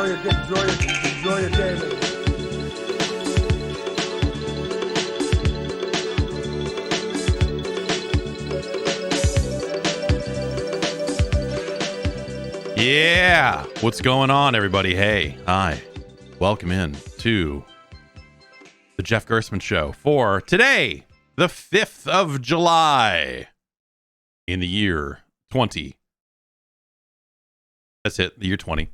enjoy your gaming. Yeah, what's going on, everybody? Hey, hi, welcome in to the Jeff Gerstmann Show for today, the 5th of July in the year 20. That's it, the year 20.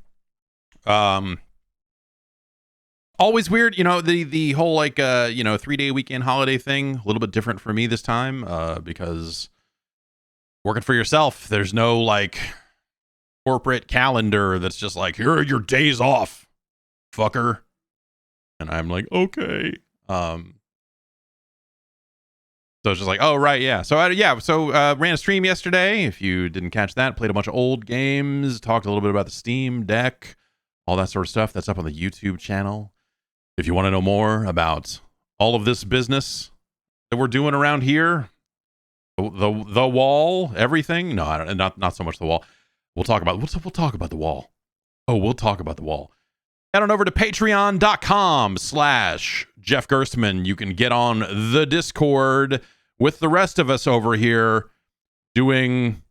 Always weird, you know, the whole 3-day weekend holiday thing, a little bit different for me this time, because working for yourself, there's no corporate calendar that's just like, here are your days off, fucker. And I'm like, okay. So it's just like, oh, right, yeah. So ran a stream yesterday. If you didn't catch that, played a bunch of old games, talked a little bit about the Steam Deck, all that sort of stuff. That's up on the YouTube channel. If you want to know more about all of this business that we're doing around here, the wall, everything. No, I don't, not so much the wall. We'll talk about the wall. Oh, we'll talk about the wall. Head on over to patreon.com/Jeff Gerstmann. You can get on the Discord with the rest of us over here doing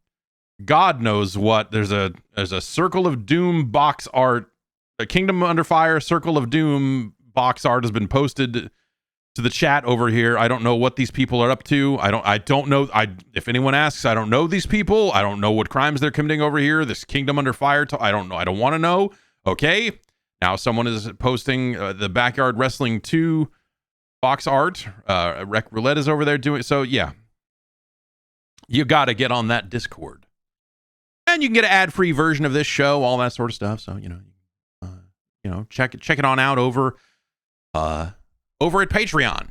God knows what. There's a Circle of Doom box art. A Kingdom Under Fire Circle of Doom box art has been posted to the chat over here. I don't know what these people are up to. I don't know. If anyone asks, I don't know these people. I don't know what crimes they're committing over here. This Kingdom Under Fire. I don't know. I don't want to know. Okay. Now someone is posting the Backyard Wrestling 2 box art. Rec Roulette is over there doing. So yeah, you got to get on that Discord, and you can get an ad-free version of this show, all that sort of stuff. So check it on out over at Patreon.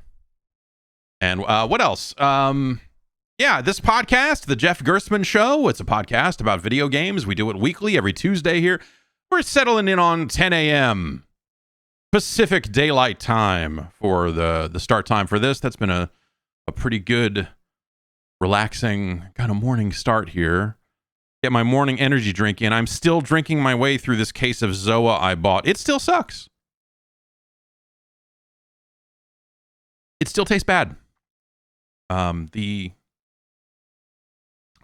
And what else? This podcast, the Jeff Gerstmann Show, it's a podcast about video games. We do it weekly, every Tuesday here. We're settling in on 10 a.m. Pacific Daylight Time for the start time for this. That's been a pretty good, relaxing kind of morning start here. Get my morning energy drink in. I'm still drinking my way through this case of Zoa I bought. It still sucks. It still tastes bad. The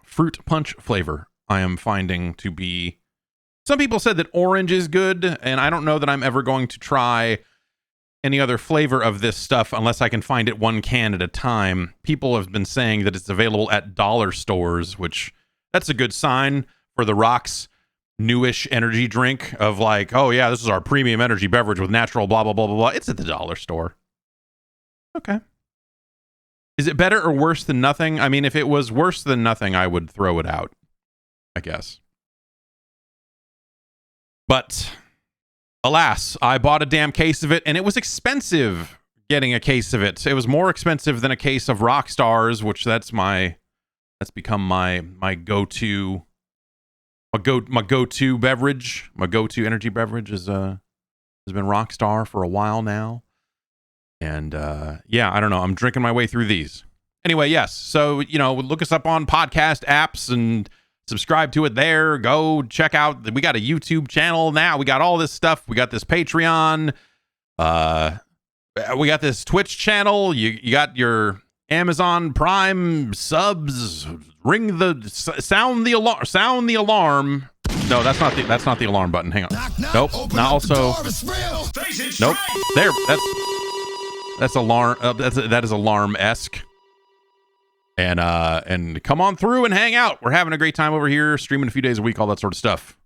fruit punch flavor I am finding to be... Some people said that orange is good, and I don't know that I'm ever going to try any other flavor of this stuff unless I can find it one can at a time. People have been saying that it's available at dollar stores, which that's a good sign for the Rock's newish energy drink of like, oh yeah, this is our premium energy beverage with natural blah, blah, blah, blah, blah. It's at the dollar store. Okay. Is it better or worse than nothing? I mean, if it was worse than nothing, I would throw it out, I guess. But alas, I bought a damn case of it, and it was expensive getting a case of it. It was more expensive than a case of Rockstars, which that's become my go-to beverage. My go-to energy beverage has been Rockstar for a while now. And I don't know. I'm drinking my way through these. Anyway, yes. So, look us up on podcast apps and subscribe to it there. Go check out. We got a YouTube channel now. We got all this stuff. We got this Patreon. We got this Twitch channel. You got your Amazon Prime subs. Sound the alarm. No, that's not the alarm button. Hang on. Nope. Not also. Nope. There. That's alarm. That is alarm-esque. And come on through and hang out. We're having a great time over here, streaming a few days a week, all that sort of stuff.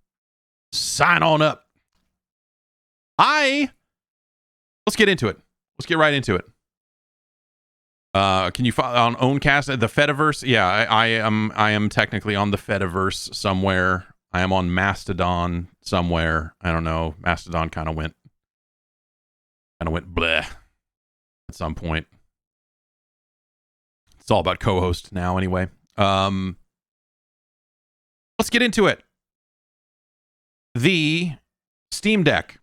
Sign on up. Let's get into it. Let's get right into it. Can you follow on Owncast the Fediverse? Yeah, I am technically on the Fediverse somewhere. I am on Mastodon somewhere. I don't know. Mastodon kind of went bleh at some point. It's all about co-host now anyway. Let's get into it. The Steam Deck.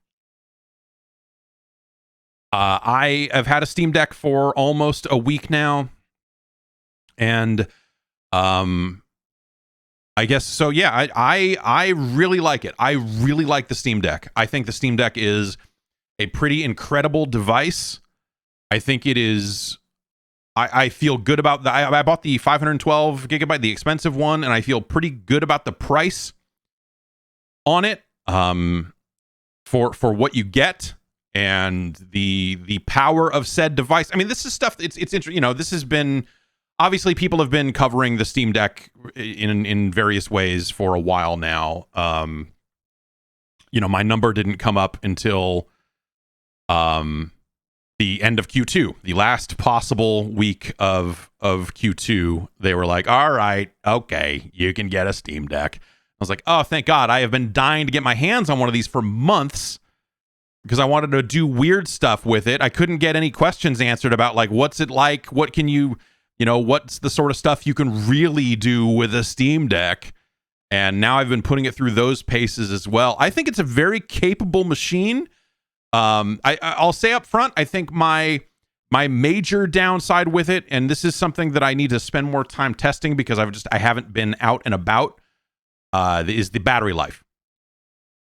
I have had a Steam Deck for almost a week now. And I guess so. Yeah, I really like it. I really like the Steam Deck. I think the Steam Deck is a pretty incredible device. I think it is. I feel good about that. I bought the 512 gigabyte, the expensive one, and I feel pretty good about the price on it. For what you get and the power of said device. I mean, this is stuff. It's interesting. You know, this has been. Obviously, people have been covering the Steam Deck in various ways for a while now. You know, my number didn't come up until the end of Q2, the last possible week of Q2. They were like, all right, okay, you can get a Steam Deck. I was like, oh, thank God. I have been dying to get my hands on one of these for months because I wanted to do weird stuff with it. I couldn't get any questions answered about, like, what's it like? What can you... You know, what's the sort of stuff you can really do with a Steam Deck? And now I've been putting it through those paces as well. I think it's a very capable machine. I'll say up front, I think my major downside with it, and this is something that I need to spend more time testing because I haven't been out and about, is the battery life.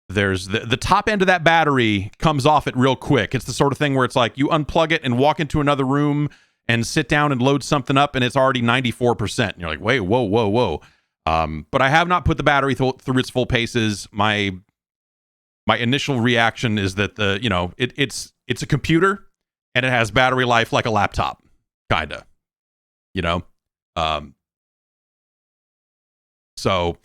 There's the top end of that battery comes off it real quick. It's the sort of thing where it's like you unplug it and walk into another room and sit down and load something up, and it's already 94%. And you're like, wait, whoa. But I have not put the battery through its full paces. My initial reaction is that it's a computer, and it has battery life like a laptop, kinda. You know, so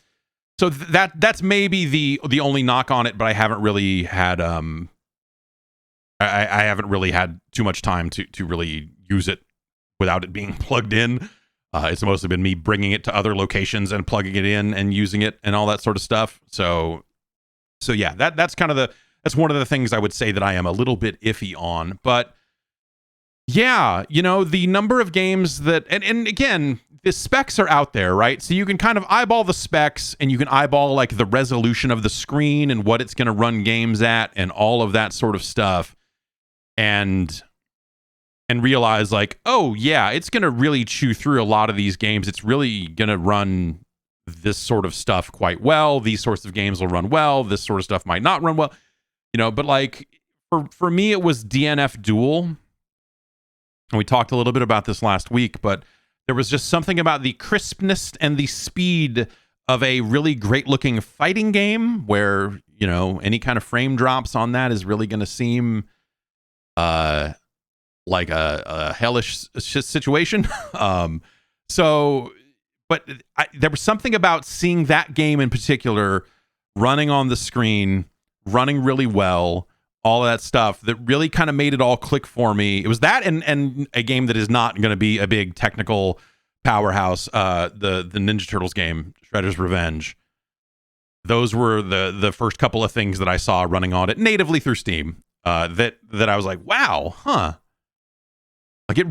that's maybe the only knock on it. But I haven't really had I haven't really had too much time to really use it without it being plugged in. It's mostly been me bringing it to other locations and plugging it in and using it and all that sort of stuff. So yeah, that's one of the things I would say that I am a little bit iffy on. But yeah, you know, the number of games that, and again, the specs are out there, right? So you can kind of eyeball the specs, and you can eyeball like the resolution of the screen and what it's going to run games at and all of that sort of stuff. And realize like, oh yeah, it's going to really chew through a lot of these games. It's really going to run this sort of stuff quite well. These sorts of games will run well. This sort of stuff might not run well, you know, but like for me, it was DNF Duel. And we talked a little bit about this last week, but there was just something about the crispness and the speed of a really great looking fighting game where, you know, any kind of frame drops on that is really going to seem, like a hellish situation. But there was something about seeing that game in particular running on the screen, running really well, all of that stuff that really kind of made it all click for me. It was that and a game that is not going to be a big technical powerhouse, the Ninja Turtles game, Shredder's Revenge. Those were the first couple of things that I saw running on it natively through Steam. That I was like, wow, huh? Like it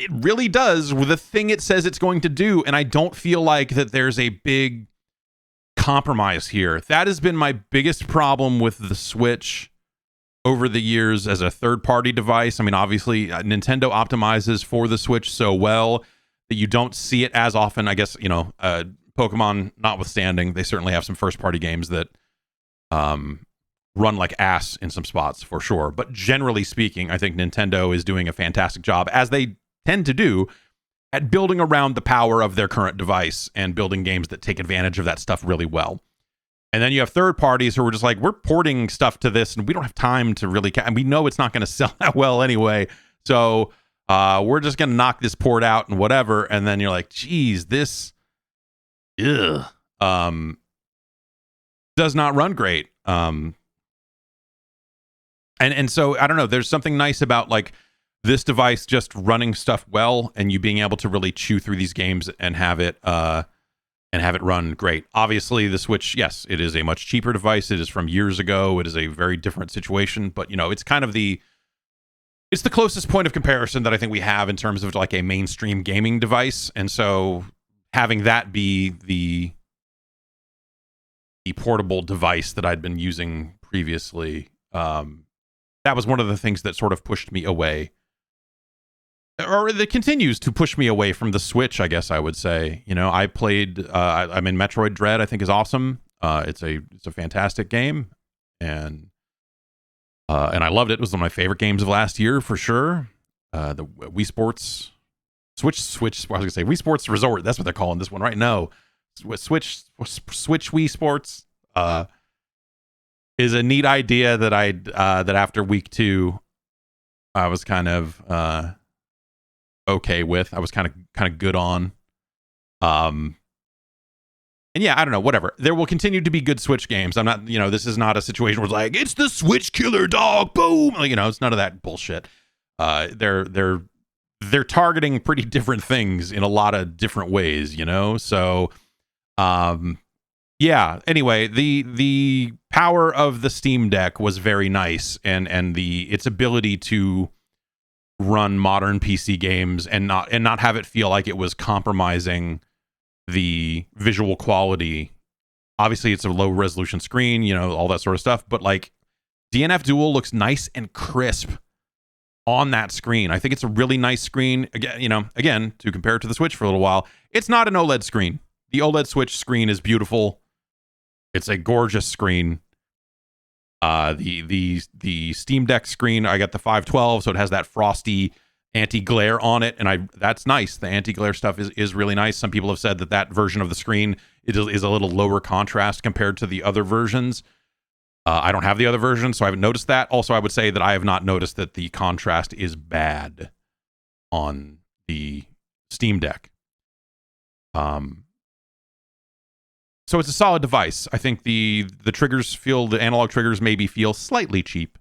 really does with the thing it says it's going to do, and I don't feel like that there's a big compromise here. That has been my biggest problem with the Switch over the years as a third-party device. I mean, obviously, Nintendo optimizes for the Switch so well that you don't see it as often. I guess, you know, Pokemon notwithstanding, they certainly have some first-party games that run like ass in some spots for sure. But generally speaking, I think Nintendo is doing a fantastic job, as they tend to do, at building around the power of their current device and building games that take advantage of that stuff really well. And then you have third parties who are just like, we're porting stuff to this and we don't have time to really, and we know it's not going to sell that well anyway. So we're just going to knock this port out and whatever. And then you're like, geez, this does not run great. And so I don't know, there's something nice about like this device just running stuff well and you being able to really chew through these games and have it run great. Obviously the Switch, yes, it is a much cheaper device. It is from years ago. It is a very different situation, but you know, it's kind of it's the closest point of comparison that I think we have in terms of like a mainstream gaming device. And so having that be the portable device that I'd been using previously, that was one of the things that sort of pushed me away or that continues to push me away from the Switch, I guess I would say. You know, I played, I mean, Metroid Dread, I think is awesome. It's a fantastic game, and I loved it. It was one of my favorite games of last year for sure. The Wii Sports, Switch. I was gonna say Wii Sports Resort. That's what they're calling this one, right? No, Switch Wii Sports is a neat idea that that after week 2, I was kind of okay with. I was kind of good on. And yeah, I don't know, whatever. There will continue to be good Switch games. I'm not, this is not a situation where it's like, it's the Switch killer dog, boom. Like, it's none of that bullshit. They're targeting pretty different things in a lot of different ways, So, yeah. Anyway, the power of the Steam Deck was very nice, and its ability to run modern PC games and not have it feel like it was compromising the visual quality. Obviously, it's a low resolution screen, all that sort of stuff. But like, DNF Duel looks nice and crisp on that screen. I think it's a really nice screen. Again, to compare it to the Switch for a little while, it's not an OLED screen. The OLED Switch screen is beautiful. It's a gorgeous screen. The Steam Deck screen, I got the 512, so it has that frosty anti-glare on it, and that's nice. The anti-glare stuff is really nice. Some people have said that version of the screen is a little lower contrast compared to the other versions. I don't have the other version, so I haven't noticed that. Also, I would say that I have not noticed that the contrast is bad on the Steam Deck. So it's a solid device. I think the analog triggers maybe feel slightly cheap.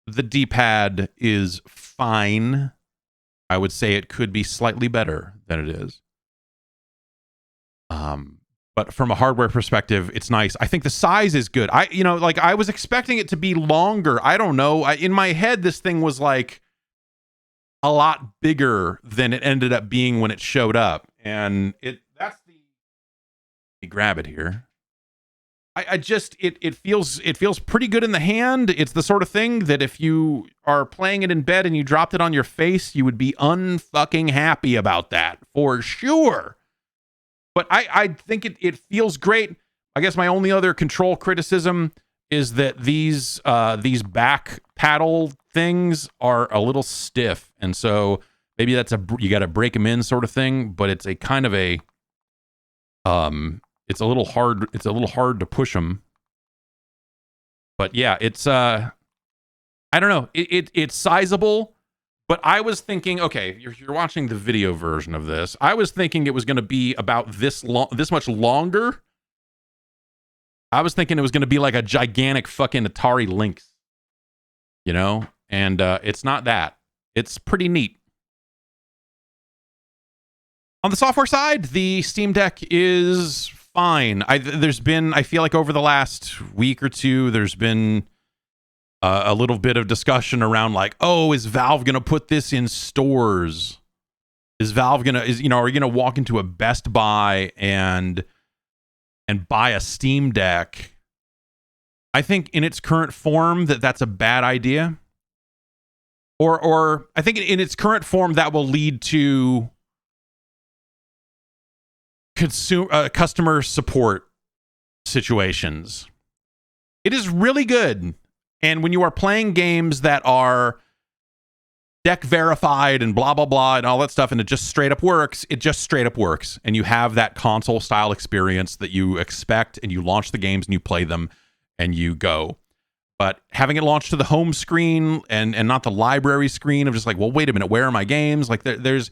The D-pad is fine. I would say it could be slightly better than it is. But from a hardware perspective, it's nice. I think the size is good. I was expecting it to be longer. I don't know. In my head, this thing was like a lot bigger than it ended up being when it showed up. And let me grab it here. It feels pretty good in the hand. It's the sort of thing that if you are playing it in bed and you dropped it on your face, you would be unfucking happy about that for sure. But I think it feels great. I guess my only other control criticism is that these back paddle things are a little stiff, and so maybe that's you got to break them in sort of thing. But it's a kind of a it's a little hard. It's a little hard to push them. But yeah, it's I don't know. It's sizable. But I was thinking, okay, you're watching the video version of this. I was thinking it was going to be about this much longer. I was thinking it was going to be like a gigantic fucking Atari Lynx, and it's not that. It's pretty neat. On the software side, the Steam Deck is fine. I feel like over the last week or two, there's been a little bit of discussion around like, oh, is Valve going to put this in stores? Is Valve going to, are you going to walk into a Best Buy and buy a Steam Deck? I think in its current form that's a bad idea. Or I think in its current form that will lead to customer support situations. It is really good. And when you are playing games that are deck verified and blah, blah, blah, and all that stuff, and it just straight up works, and you have that console style experience that you expect, and you launch the games and you play them and you go. But having it launched to the home screen and not the library screen of just like, well, wait a minute, where are my games? Like there's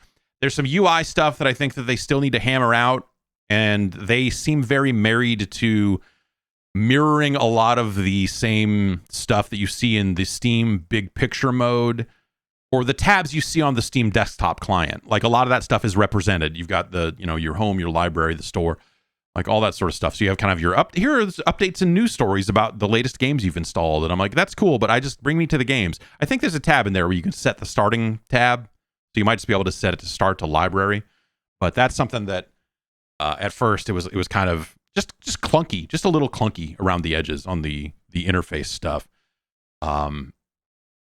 some UI stuff that I think that they still need to hammer out, and they seem very married to mirroring a lot of the same stuff that you see in the Steam big picture mode or the tabs you see on the Steam desktop client. Like a lot of that stuff is represented. You've got your home, your library, the store, like all that sort of stuff. So you have kind of here's updates and news stories about the latest games you've installed. And I'm like, that's cool, but bring me to the games. I think there's a tab in there where you can set the starting tab. So you might just be able to set it to start to library. But that's something that at first it was kind of just clunky, just a little clunky around the edges on the interface stuff.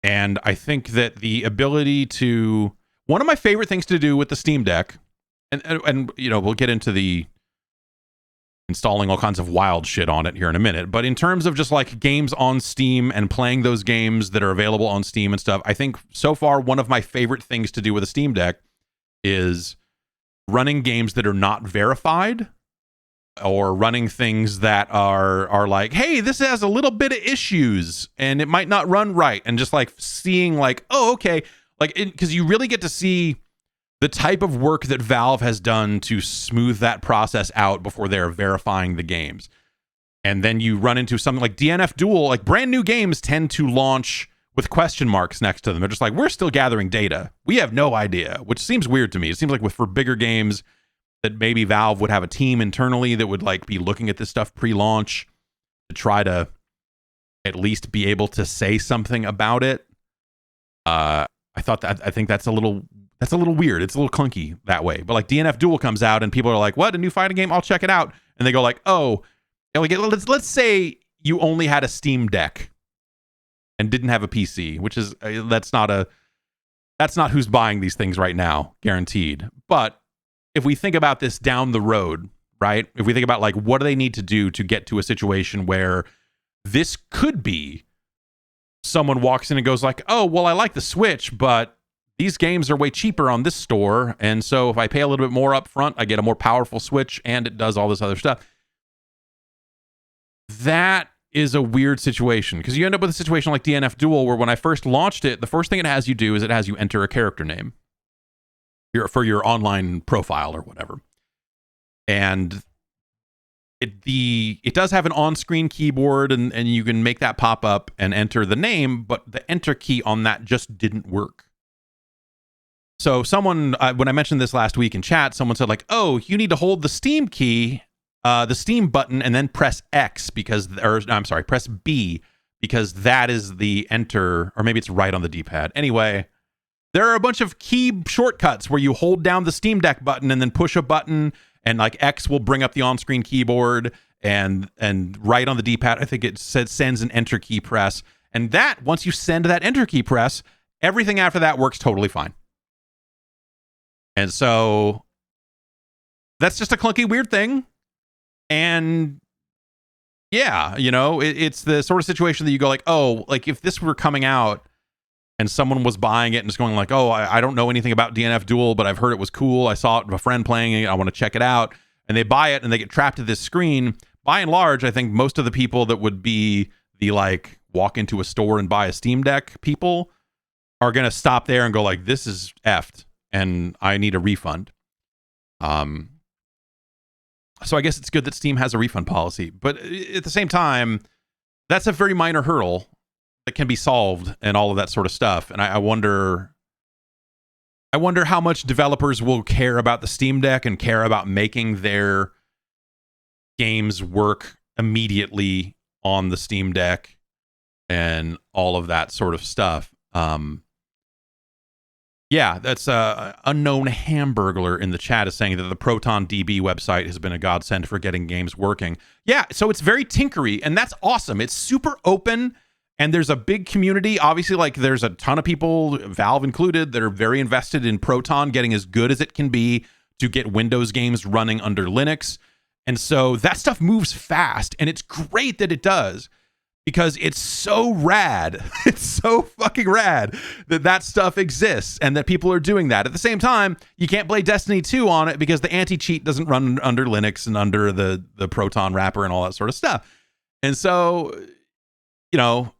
And I think that the ability to, one of my favorite things to do with the Steam Deck, and you know, we'll get into the installing all kinds of wild shit on it here in a minute, but in terms of just like games on Steam and playing those games that are available on Steam and stuff, I think so far one of my favorite things to do with a Steam Deck is running games that are not verified, or running things that are like, hey, this has a little bit of issues and it might not run right, and just like seeing like, oh, okay, like, because you really get to see the type of work that Valve has done to smooth that process out before they're verifying the games. And then you run into something like DNF Duel, like brand new games tend to launch with question marks next to them. They're just like, we're still gathering data. We have no idea, which seems weird to me. It seems like for bigger games that maybe Valve would have a team internally that would like be looking at this stuff pre-launch to try to at least be able to say something about it. I think that's a little weird. It's a little clunky that way. But like DNF Duel comes out and people are like, what, a new fighting game? I'll check it out. And they go like, oh, like, let's say you only had a Steam Deck and didn't have a PC, which is, that's not who's buying these things right now, guaranteed. But if we think about this down the road, right? If we think about like, what do they need to do to get to a situation where this could be someone walks in and goes like, oh, well, I like the Switch, but these games are way cheaper on this store. And so if I pay a little bit more up front, I get a more powerful Switch and it does all this other stuff. That is a weird situation, because you end up with a situation like DNF Duel where when I first launched it, the first thing it has you do is it has you enter a character name for your online profile or whatever. And it does have an on-screen keyboard, and you can make that pop up and enter the name, but the enter key on that just didn't work. So someone, when I mentioned this last week in chat, someone said like, oh, you need to hold the Steam key, the Steam button, and then press X press B, because that is the enter, or maybe it's right on the D-pad. Anyway, there are a bunch of key shortcuts where you hold down the Steam Deck button and then push a button, and like X will bring up the on-screen keyboard, and right on the D-pad, I think it sends an enter key press. And that, once you send that enter key press, everything after that works totally fine. And so that's just a clunky, weird thing. And yeah, you know, it's the sort of situation that you go like, oh, like if this were coming out and someone was buying it and just going like, oh, I don't know anything about DNF Duel, but I've heard it was cool. I saw it with a friend playing it. I want to check it out. And they buy it and they get trapped to this screen. By and large, I think most of the people that would be the like walk into a store and buy a Steam Deck people are going to stop there and go like, this is effed and I need a refund. So I guess it's good that Steam has a refund policy, but at the same time, that's a very minor hurdle that can be solved and all of that sort of stuff. And I wonder how much developers will care about the Steam Deck and care about making their games work immediately on the Steam Deck and all of that sort of stuff. Yeah, that's unknown Hamburglar in the chat is saying that the Proton DB website has been a godsend for getting games working. Yeah, so it's very tinkery, and that's awesome. It's super open, and there's a big community. Obviously, like there's a ton of people, Valve included, that are very invested in Proton getting as good as it can be to get Windows games running under Linux. And so that stuff moves fast, and it's great that it does, because it's so rad. It's so fucking rad that stuff exists and that people are doing that. At the same time, you can't play Destiny 2 on it because the anti-cheat doesn't run under Linux and under the Proton wrapper and all that sort of stuff. And so, you know,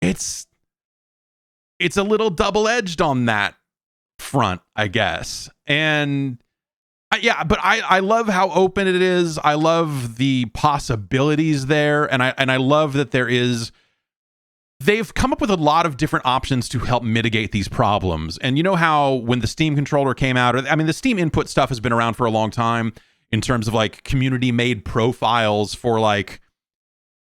it's a little double-edged on that front, I guess. And yeah, but I love how open it is. I love the possibilities there, and I love that they've come up with a lot of different options to help mitigate these problems. And you know how when the Steam controller came out, I mean, the Steam input stuff has been around for a long time in terms of like community-made profiles for like,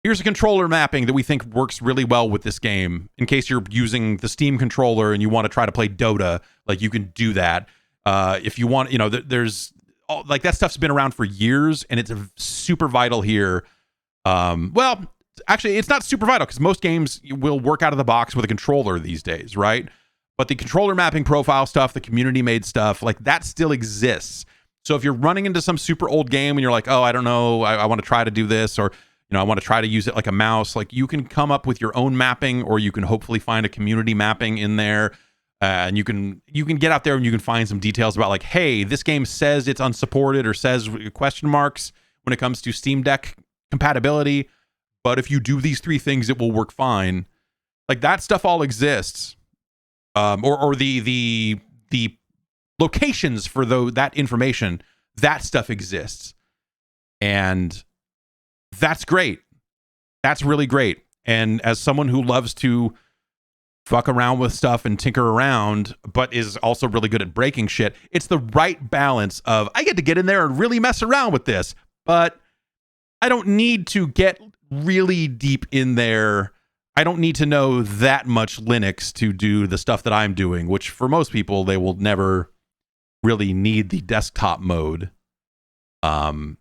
here's a controller mapping that we think works really well with this game. In case you're using the Steam controller and you want to try to play Dota, like you can do that. If you want, you know, there's like that stuff's been around for years, and it's super vital here. Well, actually, it's not super vital because most games will work out of the box with a controller these days, right? But the controller mapping profile stuff, the community made stuff, like that still exists. So if you're running into some super old game and you're like, oh, I don't know, I want to try to do this, or I want to try to use it like a mouse, like you can come up with your own mapping, or you can hopefully find a community mapping in there. And you can get out there and you can find some details about like, hey, this game says it's unsupported or says question marks when it comes to Steam Deck compatibility, but if you do these 3 things, it will work fine. Like that stuff all exists, or the locations for that information, that stuff exists, and that's great. That's really great. And as someone who loves to fuck around with stuff and tinker around, but is also really good at breaking shit, it's the right balance of I get to get in there and really mess around with this, but I don't need to get really deep in there. I don't need to know that much Linux to do the stuff that I'm doing, which for most people, they will never really need the desktop mode. But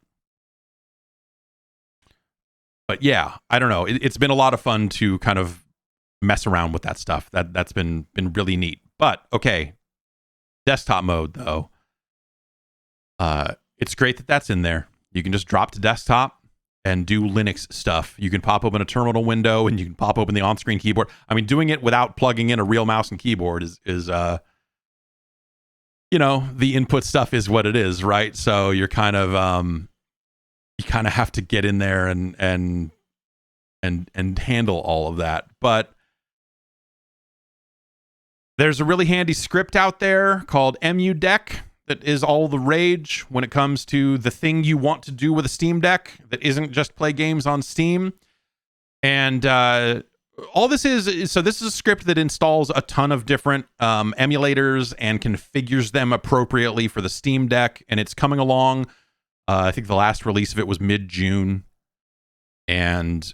yeah, I don't know. It's been a lot of fun to kind of mess around with that stuff. That's been really neat. But okay, desktop mode though. It's great that that's in there. You can just drop to desktop and do Linux stuff. You can pop open a terminal window and you can pop open the on-screen keyboard. I mean, doing it without plugging in a real mouse and keyboard is the input stuff is what it is, right? So you're kind of you kind of have to get in there and handle all of that. But there's a really handy script out there called EmuDeck that is all the rage when it comes to the thing you want to do with a Steam Deck that isn't just play games on Steam. And all this is, so this is a script that installs a ton of different emulators and configures them appropriately for the Steam Deck. And it's coming along. I think the last release of it was mid-June. And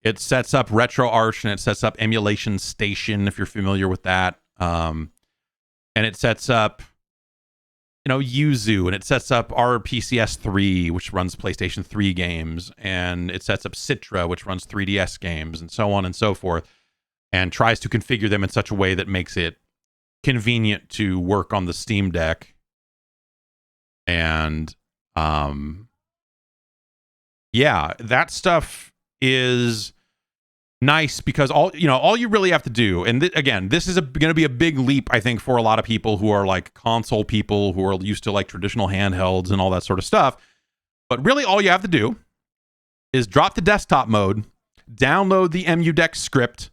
it sets up RetroArch and it sets up Emulation Station, if you're familiar with that. And it sets up Yuzu, and it sets up RPCS 3, which runs PlayStation 3 games, and it sets up Citra, which runs 3DS games, and so on and so forth, and tries to configure them in such a way that makes it convenient to work on the Steam Deck. And yeah, that stuff is nice because all you really have to do, and again, this is going to be a big leap, I think, for a lot of people who are like console people who are used to like traditional handhelds and all that sort of stuff. But really, all you have to do is drop to desktop mode, download the EmuDeck script,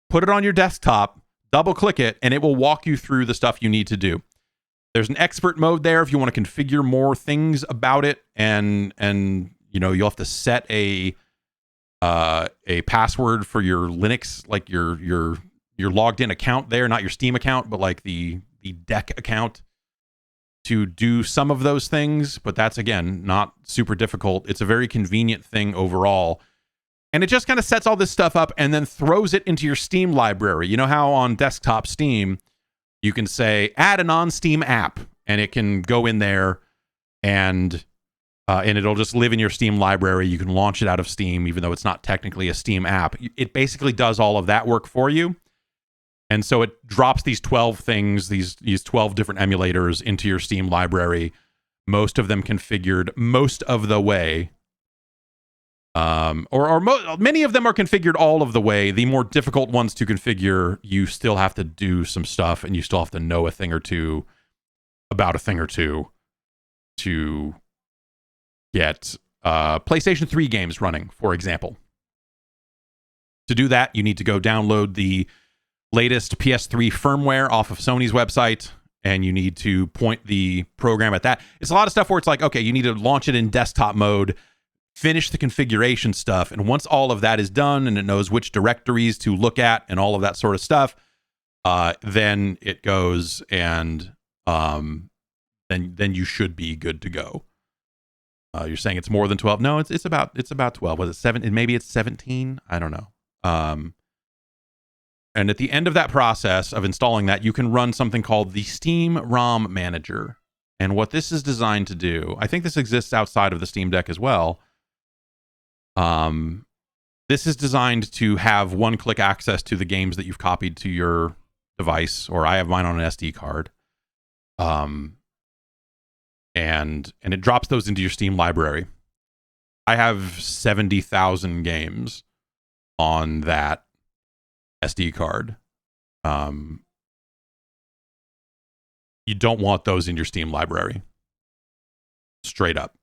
put it on your desktop, double click it, and it will walk you through the stuff you need to do. There's an expert mode there if you want to configure more things about it, and you'll have to set a password for your Linux, like your logged in account there, not your Steam account, but like the deck account, to do some of those things. But that's, again, not super difficult. It's a very convenient thing overall. And it just kind of sets all this stuff up and then throws it into your Steam library. You know how on desktop Steam, you can say, add a non-Steam app, and it can go in there and it'll just live in your Steam library. You can launch it out of Steam, even though it's not technically a Steam app. It basically does all of that work for you. And so it drops these 12 things, these 12 different emulators into your Steam library, most of them configured most of the way. Many of them are configured all of the way. The more difficult ones to configure, you still have to do some stuff, and you still have to know a thing or two about a thing or two to get PlayStation 3 games running, for example. To do that, you need to go download the latest PS3 firmware off of Sony's website, and you need to point the program at that. It's a lot of stuff where it's like, okay, you need to launch it in desktop mode, finish the configuration stuff, and once all of that is done and it knows which directories to look at and all of that sort of stuff, then it goes and then you should be good to go. You're saying it's more than 12? No, it's about 12. Was it 7? Maybe it's 17. I don't know. And at the end of that process of installing that, you can run something called the Steam ROM Manager. And what this is designed to do, I think this exists outside of the Steam Deck as well. This is designed to have one-click access to the games that you've copied to your device, or I have mine on an SD card. And it drops those into your Steam library. I have 70,000 games on that SD card. You don't want those in your Steam library. Straight up.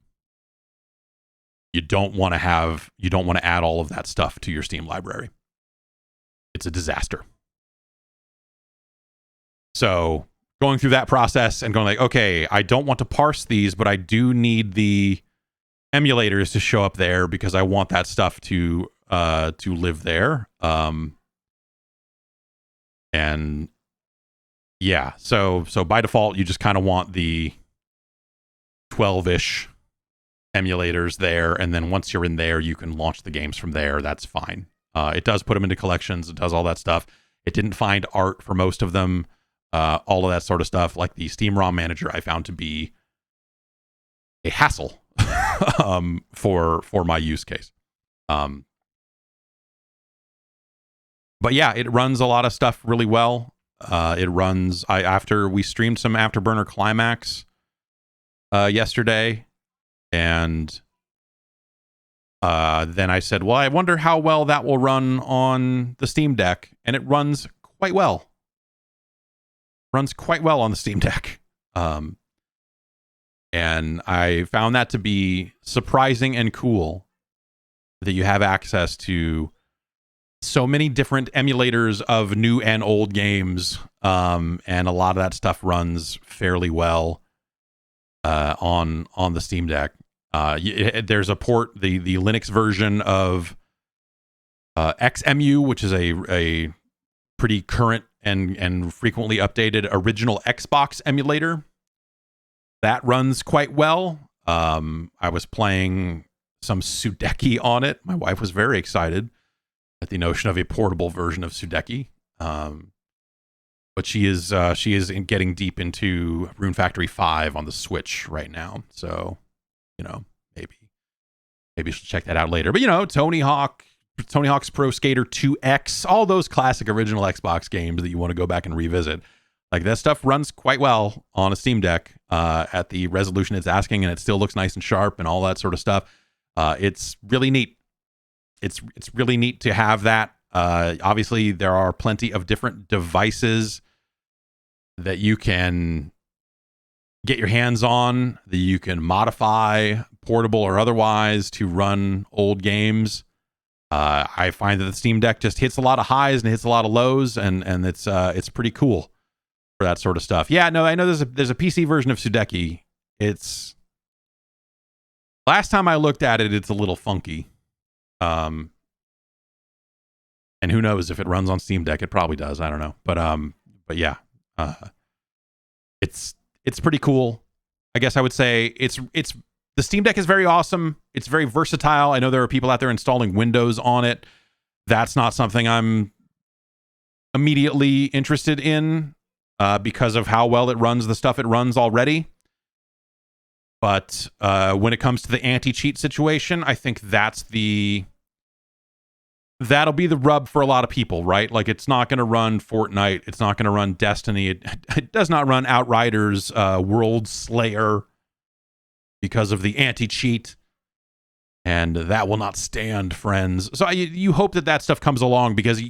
You don't want to add all of that stuff to your Steam library. It's a disaster. So going through that process and going like, okay, I don't want to parse these, but I do need the emulators to show up there because I want that stuff to live there. And yeah, so by default, you just kind of want the 12-ish emulators there, and then once you're in there, you can launch the games from there. That's fine. It does put them into collections. It does all that stuff. It didn't find art for most of them. All of that sort of stuff, like the Steam ROM manager, I found to be a hassle for my use case. But yeah, it runs a lot of stuff really well. It runs. After we streamed some Afterburner Climax yesterday, and then I said, well, I wonder how well that will run on the Steam Deck, and it runs quite well. Runs quite well on the Steam Deck. And I found that to be surprising and cool that you have access to so many different emulators of new and old games. And a lot of that stuff runs fairly well on the Steam Deck. There's a port, the Linux version of XEMU, which is a pretty current and frequently updated original Xbox emulator. That runs quite well. I was playing some Sudeki on it. My wife was very excited at the notion of a portable version of Sudeki. But she is getting deep into Rune Factory 5 on the Switch right now. So, maybe she'll check that out later. But Tony Hawk's Pro Skater 2X, all those classic original Xbox games that you want to go back and revisit. Like, that stuff runs quite well on a Steam Deck at the resolution it's asking, and it still looks nice and sharp and all that sort of stuff. It's really neat. It's really neat to have that. Obviously, there are plenty of different devices that you can get your hands on, that you can modify, portable or otherwise, to run old games. I find that the Steam Deck just hits a lot of highs and hits a lot of lows, and it's pretty cool for that sort of stuff. Yeah, no, I know there's a PC version of Sudeki. It's last time I looked at it, it's a little funky. And who knows if it runs on Steam Deck? It probably does. I don't know, but yeah, it's pretty cool. I guess I would say it's the Steam Deck is very awesome. It's very versatile. I know there are people out there installing Windows on it. That's not something I'm immediately interested in because of how well it runs the stuff it runs already. But when it comes to the anti-cheat situation, I think that'll be the rub for a lot of people, right? Like, it's not going to run Fortnite. It's not going to run Destiny. It does not run Outriders, World Slayer, because of the anti-cheat. And that will not stand, friends. So you hope that stuff comes along, because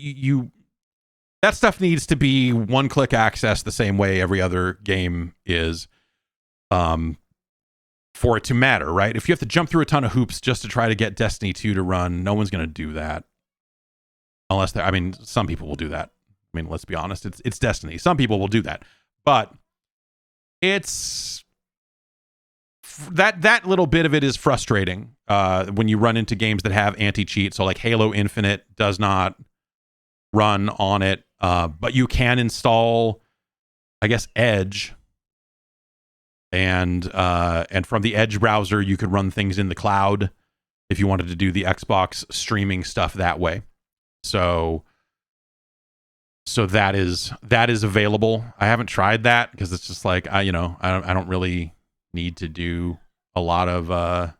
that stuff needs to be one-click access the same way every other game is, for it to matter, right? If you have to jump through a ton of hoops just to try to get Destiny 2 to run, no one's going to do that. Unless some people will do that. I mean, let's be honest. It's Destiny. Some people will do that. But it's that little bit of it is frustrating when you run into games that have anti-cheat. So like Halo Infinite does not run on it, but you can install, I guess, Edge, and from the Edge browser you could run things in the cloud if you wanted to do the Xbox streaming stuff that way. So that is available. I haven't tried that because it's just like I don't really need to do a lot of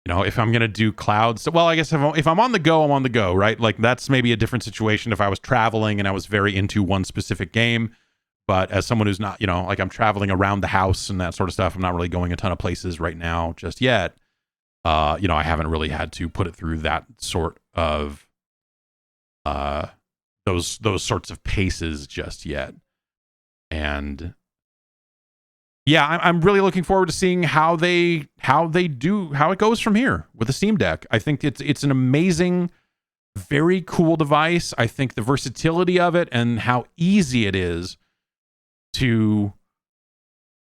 if I'm going to do clouds, well, I guess if I'm on the go, I'm on the go, right? Like that's maybe a different situation if I was traveling and I was very into one specific game. But as someone who's not, like I'm traveling around the house and that sort of stuff, I'm not really going a ton of places right now just yet. I haven't really had to put it through that sort of those sorts of paces just yet. And yeah, I'm really looking forward to seeing how it goes from here with the Steam Deck. I think it's an amazing, very cool device. I think the versatility of it and how easy it is to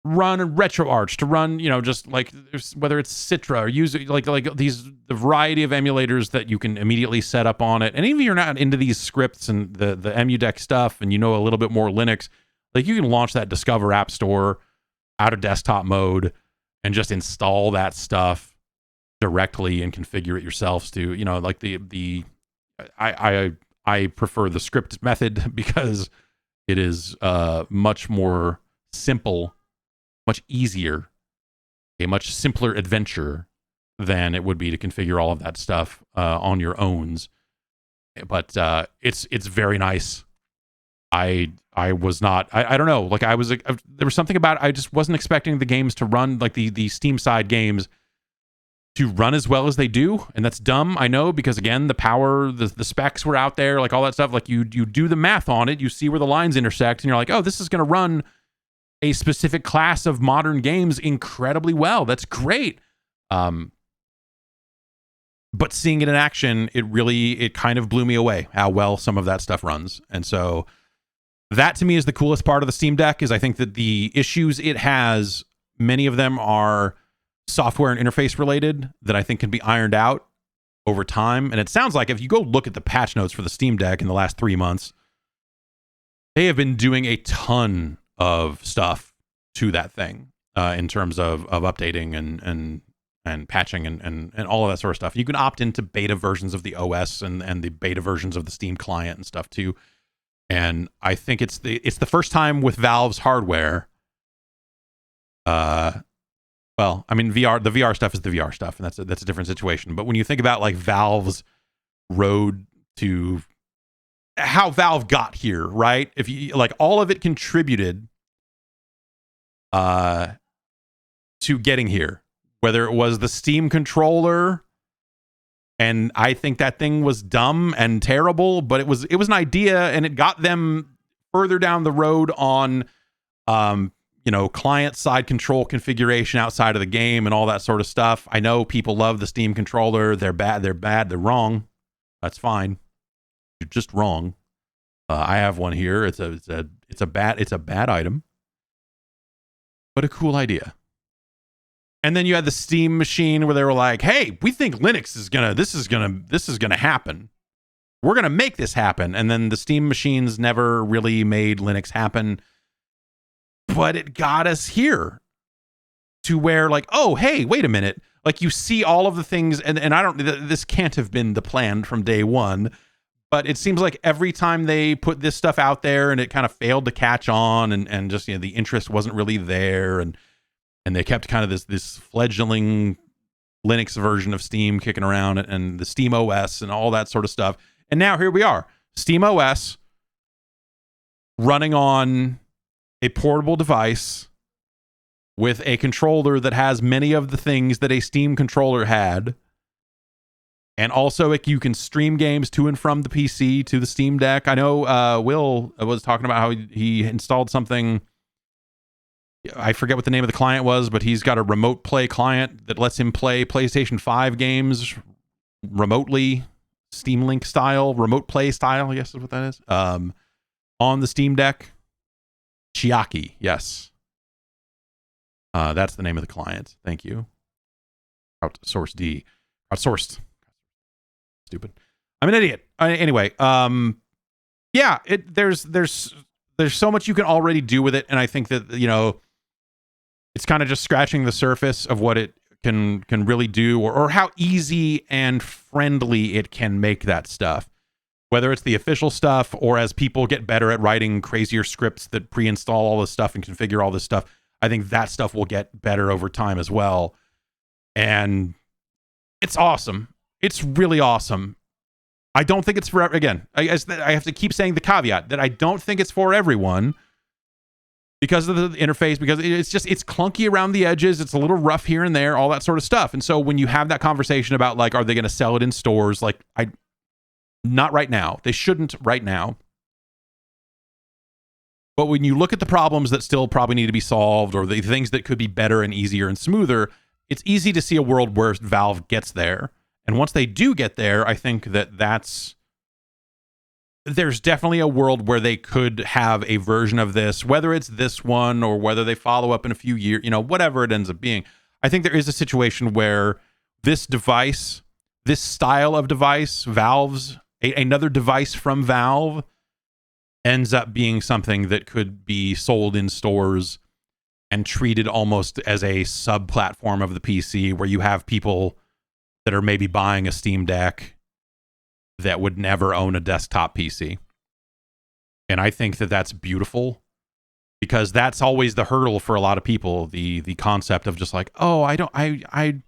run RetroArch, to run, just like whether it's Citra or use like the variety of emulators that you can immediately set up on it. And even if you're not into these scripts and the EmuDeck stuff, and a little bit more Linux, like you can launch that Discover App Store out of desktop mode and just install that stuff directly and configure it yourselves to, like I prefer the script method because it is much more simple, much easier, a much simpler adventure than it would be to configure all of that stuff on your own. But it's very nice. I was not, I don't know, like there was something about it, I just wasn't expecting the games to run, like the Steam side games to run as well as they do. And that's dumb, I know, because again, the power, the specs were out there, like all that stuff. Like you do the math on it, you see where the lines intersect, and you're like, oh, this is going to run a specific class of modern games incredibly well. That's great. But seeing it in action, it kind of blew me away how well some of that stuff runs. And so that to me is the coolest part of the Steam Deck, is I think that the issues it has, many of them are software and interface related that I think can be ironed out over time. And it sounds like if you go look at the patch notes for the Steam Deck in the last 3 months, they have been doing a ton of stuff to that thing in terms of updating and patching and all of that sort of stuff. You can opt into beta versions of the OS and the beta versions of the Steam client and stuff too. And I think it's the first time with Valve's hardware. Well, I mean, the VR stuff is the VR stuff, and that's a different situation. But when you think about like Valve's road to how Valve got here, right? If you like, all of it contributed to getting here. Whether it was the Steam controller, and I think that thing was dumb and terrible, but it was an idea, and it got them further down the road on client side control configuration outside of the game and all that sort of stuff. I know people love the Steam controller. They're bad. They're wrong. That's fine. You're just wrong. I have one here. It's a bad item, but a cool idea. And then you had the Steam machine where they were like, "Hey, we think Linux is gonna happen. We're gonna make this happen." And then the Steam machines never really made Linux happen. But it got us here to where, like, oh, hey, wait a minute. Like, you see all of the things, and this can't have been the plan from day one, but it seems like every time they put this stuff out there and it kind of failed to catch on, and just, the interest wasn't really there, and they kept kind of this fledgling Linux version of Steam kicking around, and the Steam OS and all that sort of stuff. And now here we are, Steam OS running on a portable device with a controller that has many of the things that a Steam controller had. And also you can stream games to and from the PC to the Steam Deck. I know Will was talking about how he installed something. I forget what the name of the client was, but he's got a remote play client that lets him play PlayStation 5 games remotely, Steam Link style, remote play style, I guess is what that is, on the Steam Deck. Chiaki, yes. That's the name of the client. Thank you. Outsourced. Stupid. I'm an idiot. Anyway, yeah, there's so much you can already do with it, and I think that it's kind of just scratching the surface of what it can really do, or how easy and friendly it can make that stuff. Whether it's the official stuff, or as people get better at writing crazier scripts that pre-install all this stuff and configure all this stuff, I think that stuff will get better over time as well. And It's awesome. It's really awesome. I don't think it's for, again, I have to keep saying the caveat that I don't think it's for everyone because of the interface, because it's clunky around the edges. It's a little rough here and there, all that sort of stuff. And so when you have that conversation about like, are they going to sell it in stores? Like, not right now. They shouldn't right now. But when you look at the problems that still probably need to be solved, or the things that could be better and easier and smoother, it's easy to see a world where Valve gets there. And once they do get there, I think there's definitely a world where they could have a version of this, whether it's this one or whether they follow up in a few years, whatever it ends up being. I think there is a situation where this device, this style of device, Valve's, another device from Valve, ends up being something that could be sold in stores and treated almost as a sub-platform of the PC, where you have people that are maybe buying a Steam Deck that would never own a desktop PC. And I think that that's beautiful, because that's always the hurdle for a lot of people, the concept of just like, oh, I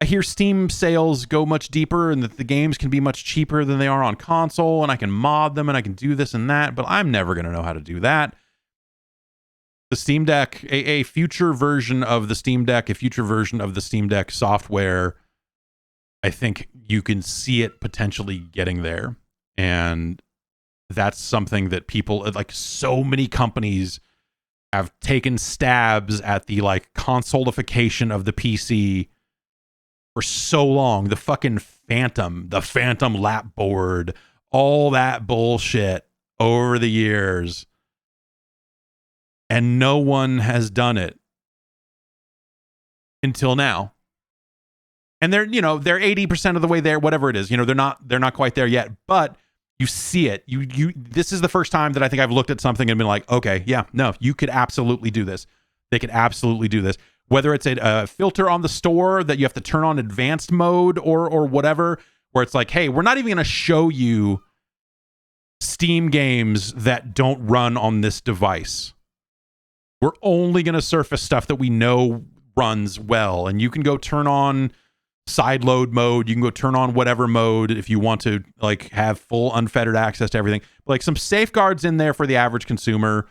hear Steam sales go much deeper and that the games can be much cheaper than they are on console, and I can mod them and I can do this and that, but I'm never going to know how to do that. The Steam Deck, a future version of the Steam Deck, a future version of the Steam Deck software, I think you can see it potentially getting there. And that's something that people, like so many companies, have taken stabs at the like consolification of the PC for so long. The fucking Phantom, the Phantom lapboard, all that bullshit over the years. And no one has done it until now. And they're 80% of the way there, whatever it is. They're not quite there yet, but you see it. This is the first time that I think I've looked at something and been like, okay, yeah, no, you could absolutely do this. They could absolutely do this. Whether it's a filter on the store that you have to turn on advanced mode or whatever, where it's like, hey, we're not even going to show you Steam games that don't run on this device. We're only going to surface stuff that we know runs well. And you can go turn on sideload mode. You can go turn on whatever mode if you want to like have full unfettered access to everything. Like some safeguards in there for the average consumer.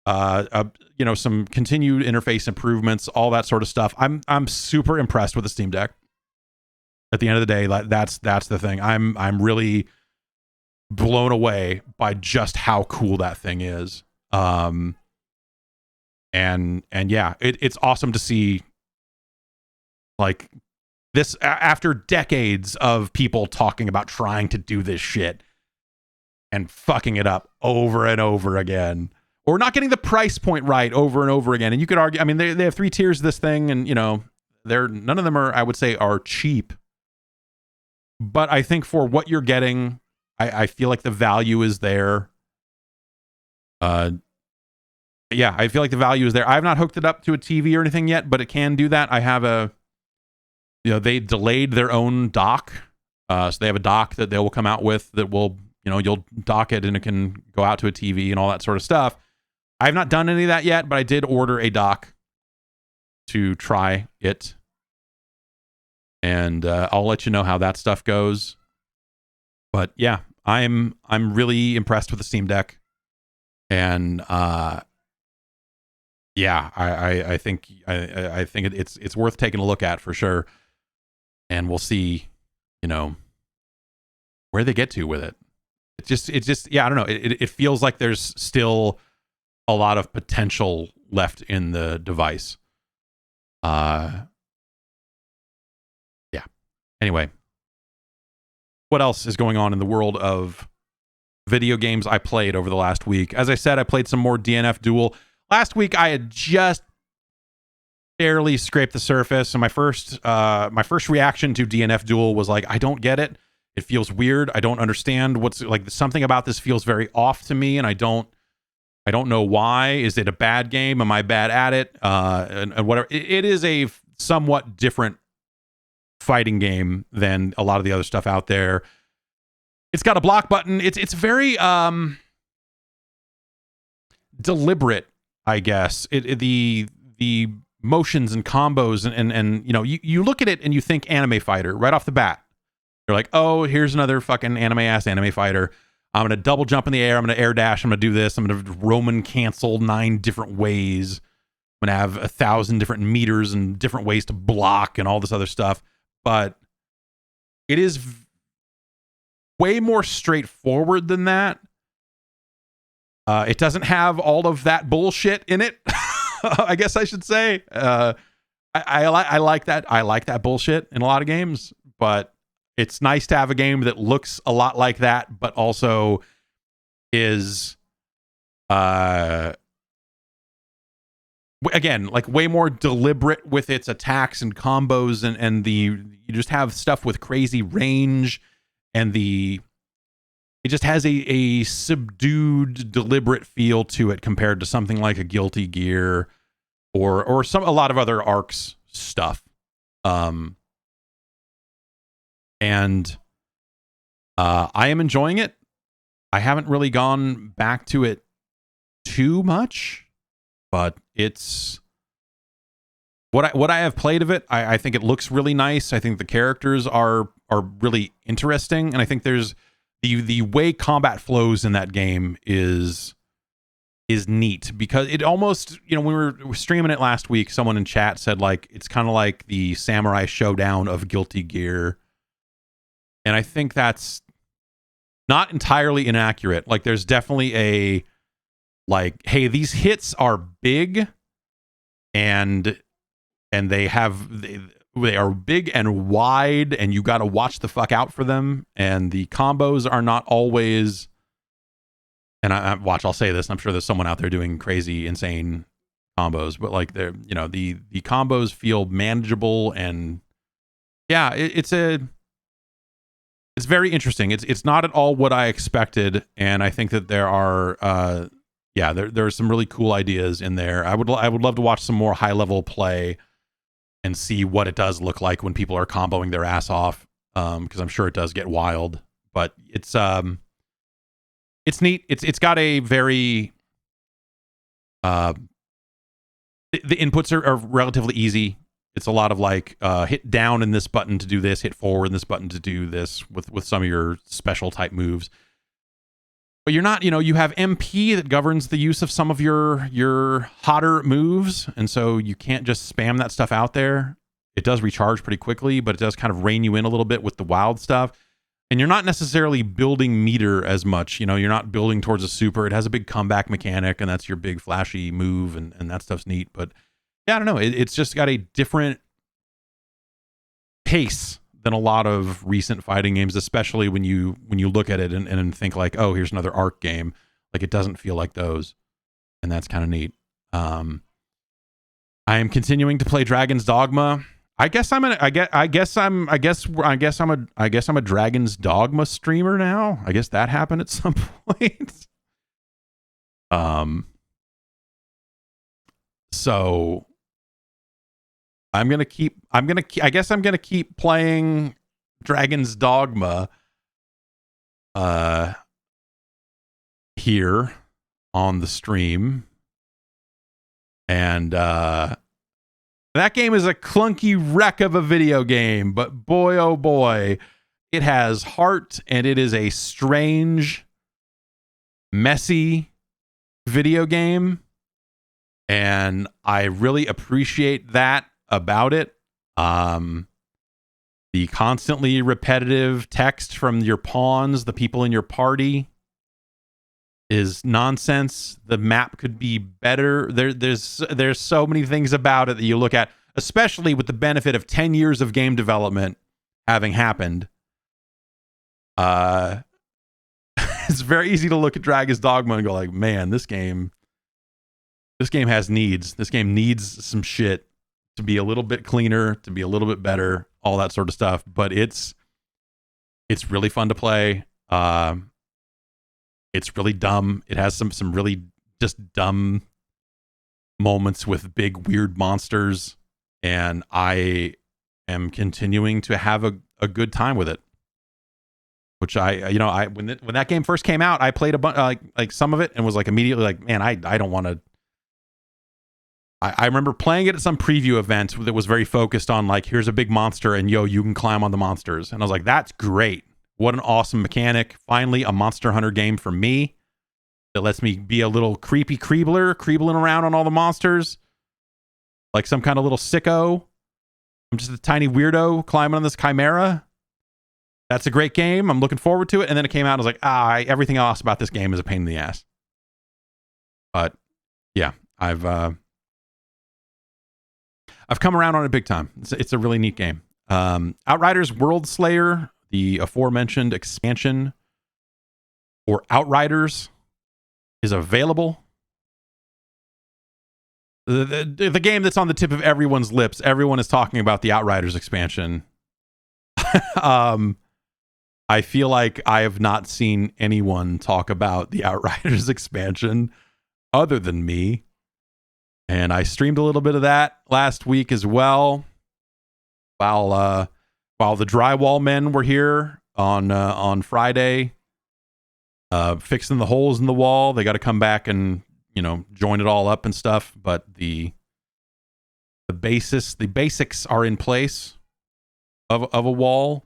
Some continued interface improvements, all that sort of stuff. I'm super impressed with the Steam Deck. At the end of the day, like that's the thing. I'm really blown away by just how cool that thing is. And yeah, it's awesome to see like this after decades of people talking about trying to do this shit and fucking it up over and over again, or not getting the price point right over and over again. And you could argue, I mean, they have 3 tiers of this thing, and none of them are, I would say, are cheap. But I think for what you're getting, I feel like the value is there. Yeah, I feel like the value is there. I have not hooked it up to a TV or anything yet, but it can do that. I have they delayed their own dock. So they have a dock that they will come out with that will, you'll dock it and it can go out to a TV and all that sort of stuff. I have not done any of that yet, but I did order a dock to try it. And I'll let you know how that stuff goes. But yeah, I'm really impressed with the Steam Deck. And yeah, I think it's worth taking a look at for sure. And we'll see, where they get to with it. It's just yeah, I don't know. It feels like there's still a lot of potential left in the device. Yeah. Anyway, what else is going on in the world of video games I played over the last week? As I said, I played some more DNF Duel. Last week, I had just barely scraped the surface, and my first reaction to DNF Duel was like, I don't get it. It feels weird. I don't understand what's like. Something about this feels very off to me, and I don't know why. Is it a bad game? Am I bad at it? And whatever. It is a somewhat different fighting game than a lot of the other stuff out there. It's got a block button. It's very deliberate, I guess. The motions and combos and you know, you look at it and you think anime fighter right off the bat. You're like, oh, here's another fucking anime fighter. I'm gonna double jump in the air. I'm gonna air dash. I'm gonna do this. I'm gonna Roman cancel 9 different ways. I'm gonna have 1,000 different meters and different ways to block and all this other stuff. But it is way more straightforward than that. It doesn't have all of that bullshit in it. I guess I should say. I like that. I like that bullshit in a lot of games, but it's nice to have a game that looks a lot like that, but also is, again, like way more deliberate with its attacks and combos, and you just have stuff with crazy range, and it just has a subdued, deliberate feel to it compared to something like a Guilty Gear or a lot of other Arcs stuff. And I am enjoying it. I haven't really gone back to it too much, but it's what I have played of it. I think it looks really nice. I think the characters are really interesting, and I think there's the way combat flows in that game is neat, because it almost, you know, when we were streaming it last week, someone in chat said like it's kind of like the Samurai Showdown of Guilty Gear. And I think that's not entirely inaccurate. Like there's definitely a like, hey, these hits are big and they are big and wide, and you got to watch the fuck out for them. And the combos are not always, and I'll say this, I'm sure there's someone out there doing crazy, insane combos, but like they're, you know, the combos feel manageable, and yeah, it's very interesting. It's not at all what I expected, and I think that there are there are some really cool ideas in there. I would love to watch some more high level play and see what it does look like when people are comboing their ass off, because I'm sure it does get wild. But it's neat. It's got a very the inputs are relatively easy. It's a lot of like hit down in this button to do this, hit forward in this button to do this with some of your special type moves. But you're not, you know, you have MP that governs the use of some of your hotter moves, and so you can't just spam that stuff out there. It does recharge pretty quickly, but it does kind of rein you in a little bit with the wild stuff. And you're not necessarily building meter as much. You know, you're not building towards a super. It has a big comeback mechanic, and that's your big flashy move, and that stuff's neat. But yeah, I don't know. It's just got a different pace than a lot of recent fighting games, especially when you look at it and think like, oh, here's another Arc game. Like, it doesn't feel like those, and that's kind of neat. I am continuing to play Dragon's Dogma. I guess I'm a Dragon's Dogma streamer now. I guess that happened at some point. So I guess I'm gonna keep playing Dragon's Dogma here on the stream. And that game is a clunky wreck of a video game, but boy, oh boy, it has heart, and it is a strange, messy video game. And I really appreciate that about it. The constantly repetitive text from your pawns, the people in your party, is nonsense. The map could be better. There's so many things about it that you look at, especially with the benefit of 10 years of game development having happened. It's very easy to look at Dragon's Dogma and go like, man, this game has needs. This game needs some shit to be a little bit cleaner, to be a little bit better, all that sort of stuff. But it's really fun to play. It's really dumb. It has some really just dumb moments with big weird monsters, and I am continuing to have a good time with it. Which when that game first came out, I played a bunch like some of it and was like immediately like, man, I don't want to. I remember playing it at some preview event that was very focused on like, here's a big monster and yo, you can climb on the monsters. And I was like, that's great. What an awesome mechanic. Finally, a Monster Hunter game for me that lets me be a little creepy creebling around on all the monsters. Like some kind of little sicko. I'm just a tiny weirdo climbing on this chimera. That's a great game. I'm looking forward to it. And then it came out. I was like, everything else about this game is a pain in the ass. But yeah, I've come around on it big time. It's a really neat game. Outriders World Slayer, the aforementioned expansion for Outriders, is available. The game that's on the tip of everyone's lips. Everyone is talking about the Outriders expansion. I feel like I have not seen anyone talk about the Outriders expansion other than me. And I streamed a little bit of that last week as well. While the drywall men were here on Friday, fixing the holes in the wall. They got to come back and, join it all up and stuff. But the basics are in place of a wall.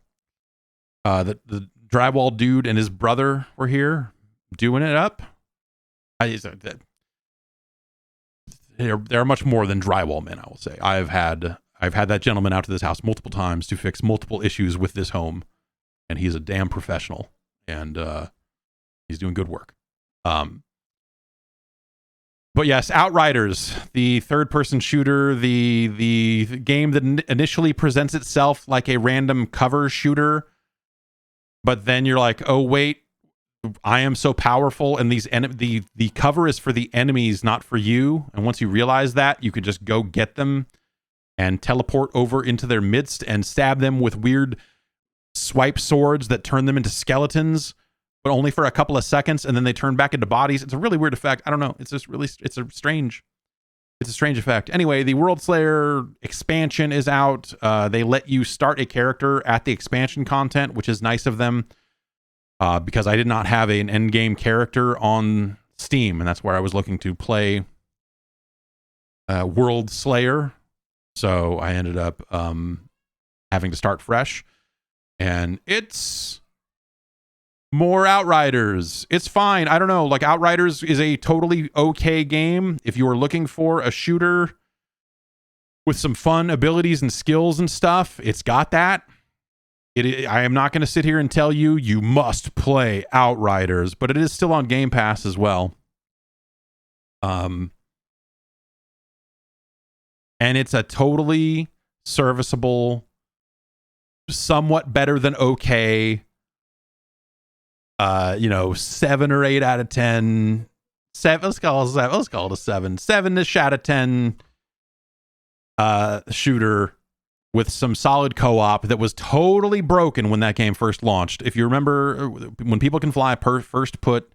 The drywall dude and his brother were here doing it up. They're much more than drywall men, I will say. I've had that gentleman out to this house multiple times to fix multiple issues with this home, and he's a damn professional, and he's doing good work. But yes, Outriders, the third-person shooter, the game that initially presents itself like a random cover shooter, but then you're like, oh wait, I am so powerful, and the cover is for the enemies, not for you. And once you realize that, you can just go get them and teleport over into their midst and stab them with weird swipe swords that turn them into skeletons, but only for a couple of seconds, and then they turn back into bodies. It's a really weird effect. I don't know. It's a strange effect. Anyway, the World Slayer expansion is out. They let you start a character at the expansion content, which is nice of them. Because I did not have an endgame character on Steam, and that's where I was looking to play World Slayer. So I ended up having to start fresh. And it's more Outriders. It's fine. I don't know. Like, Outriders is a totally okay game. If you are looking for a shooter with some fun abilities and skills and stuff, it's got that. I am not going to sit here and tell you must play Outriders, but it is still on Game Pass as well. And it's a totally serviceable, somewhat better than okay, 7 or 8 out of 10. Let's call it a 7. 7-ish out of 10 shooter with some solid co-op that was totally broken when that game first launched. If you remember, when People Can Fly first put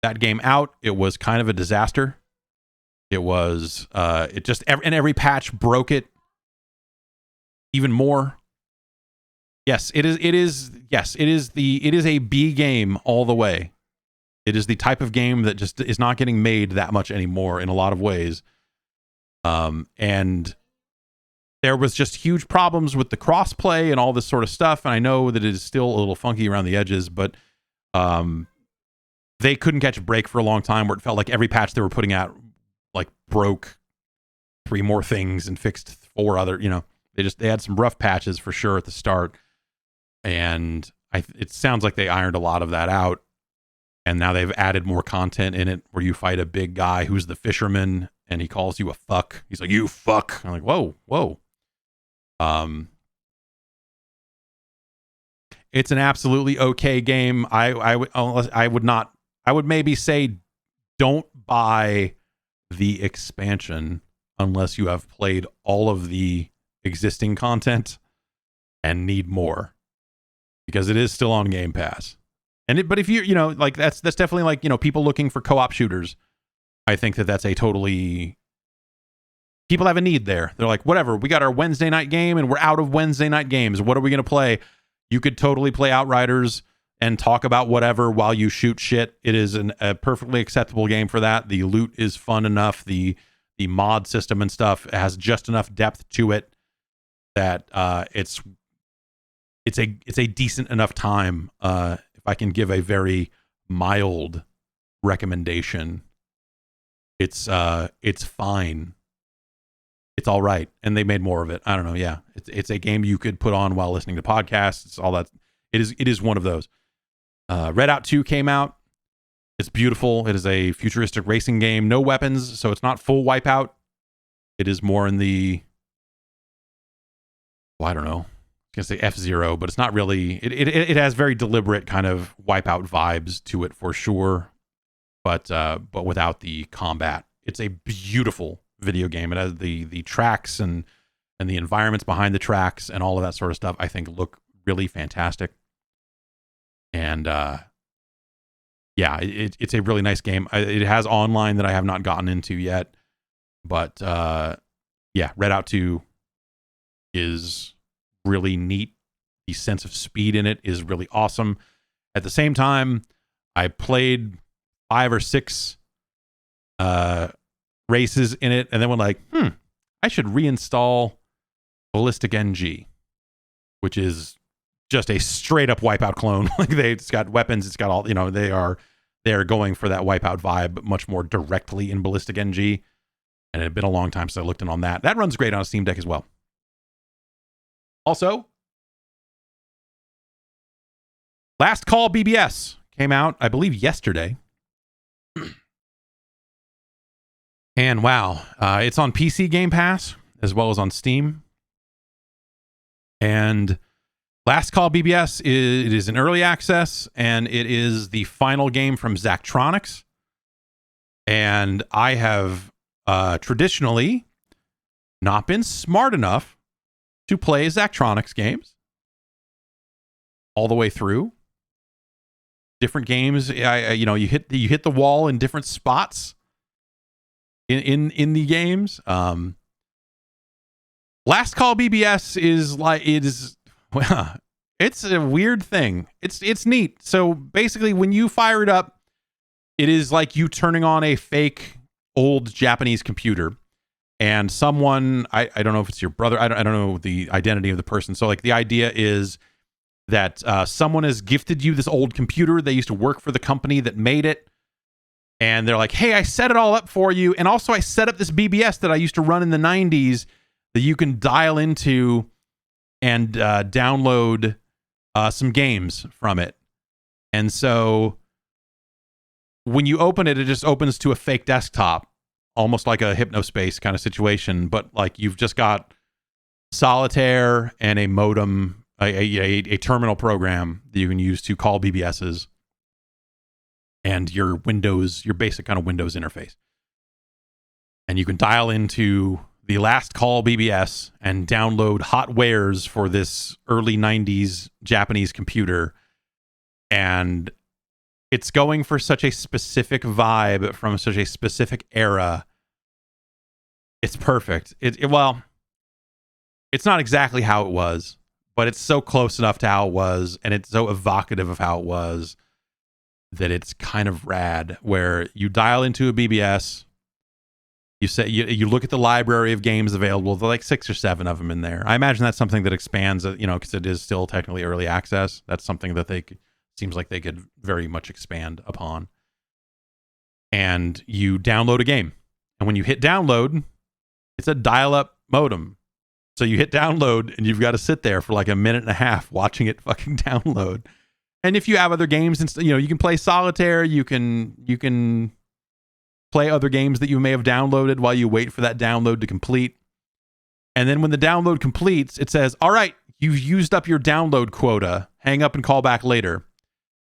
that game out, it was kind of a disaster. It was, every patch broke it even more. Yes, it is a B game all the way. It is the type of game that just is not getting made that much anymore in a lot of ways. And there was just huge problems with the crossplay and all this sort of stuff. And I know that it is still a little funky around the edges, but they couldn't catch a break for a long time, where it felt like every patch they were putting out like broke 3 more things and fixed 4 other, they had some rough patches for sure at the start. And it sounds like they ironed a lot of that out. And now they've added more content in it where you fight a big guy who's the fisherman and he calls you a fuck. He's like, you fuck. I'm like, whoa. It's an absolutely okay game. I would maybe say don't buy the expansion unless you have played all of the existing content and need more, because it is still on Game Pass. But if that's definitely like, people looking for co-op shooters. I think that's a totally, people have a need there. They're like, whatever, we got our Wednesday night game and we're out of Wednesday night games. What are we going to play? You could totally play Outriders and talk about whatever while you shoot shit. It is a perfectly acceptable game for that. The loot is fun enough. The the mod system and stuff has just enough depth to it that it's a decent enough time. If I can give a very mild recommendation, it's fine. It's all right, and they made more of it. I don't know. Yeah, it's a game you could put on while listening to podcasts. It's all that. It is one of those. Redout 2 came out. It's beautiful. It is a futuristic racing game. No weapons, so it's not full Wipeout. It is more in the, well, I don't know. I was gonna say F-Zero, but it's not really. It has very deliberate kind of Wipeout vibes to it for sure, but without the combat. It's a beautiful video game. It has the tracks and the environments behind the tracks and all of that sort of stuff, I think look really fantastic. And yeah, it's a really nice game. It has online that I have not gotten into yet, but yeah, Redout 2 is really neat. The sense of speed in it is really awesome. At the same time, I played 5 or 6 races in it, and then went like, I should reinstall Ballistic NG, which is just a straight up Wipeout clone. Like it's got weapons, it's got all, you know, they're going for that Wipeout vibe much more directly in Ballistic NG. And it had been a long time since I looked in on that. That runs great on a Steam Deck as well. Also, Last Call BBS came out, I believe, yesterday. And wow, it's on PC Game Pass as well as on Steam. And Last Call BBS it is in early access, and it is the final game from Zachtronics. And I have traditionally not been smart enough to play Zachtronics games all the way through. Different games, you know, you hit the wall in different spots in the games. Last Call BBS is like, it is, well, it's a weird thing. It's neat. So basically, when you fire it up, it is like you turning on a fake old Japanese computer, and someone, I don't know if it's your brother, I don't know the identity of the person. So like the idea is that someone has gifted you this old computer. They used to work for the company that made it. And they're like, hey, I set it all up for you. And also I set up this BBS that I used to run in the 90s that you can dial into and download some games from it. And so when you open it, it just opens to a fake desktop, almost like a Hypnospace kind of situation. But like you've just got solitaire and a modem, a terminal program that you can use to call BBSs. And your basic kind of Windows interface. And you can dial into the Last Call BBS and download hot wares for this early 90s Japanese computer. And it's going for such a specific vibe from such a specific era. It's perfect. Well, it's not exactly how it was, but it's so close enough to how it was, and it's so evocative of how it was, that it's kind of rad. Where you dial into a BBS, you say you look at the library of games available. There are like 6 or 7 of them in there. I imagine that's something that expands, you know, because it is still technically early access. That's something that seems like they could very much expand upon. And you download a game, and when you hit download, it's a dial-up modem. So you hit download, and you've got to sit there for like a minute and a half watching it fucking download. And if you have other games, and you know, you can play solitaire, you can play other games that you may have downloaded while you wait for that download to complete. And then when the download completes, it says, all right, you've used up your download quota. Hang up and call back later.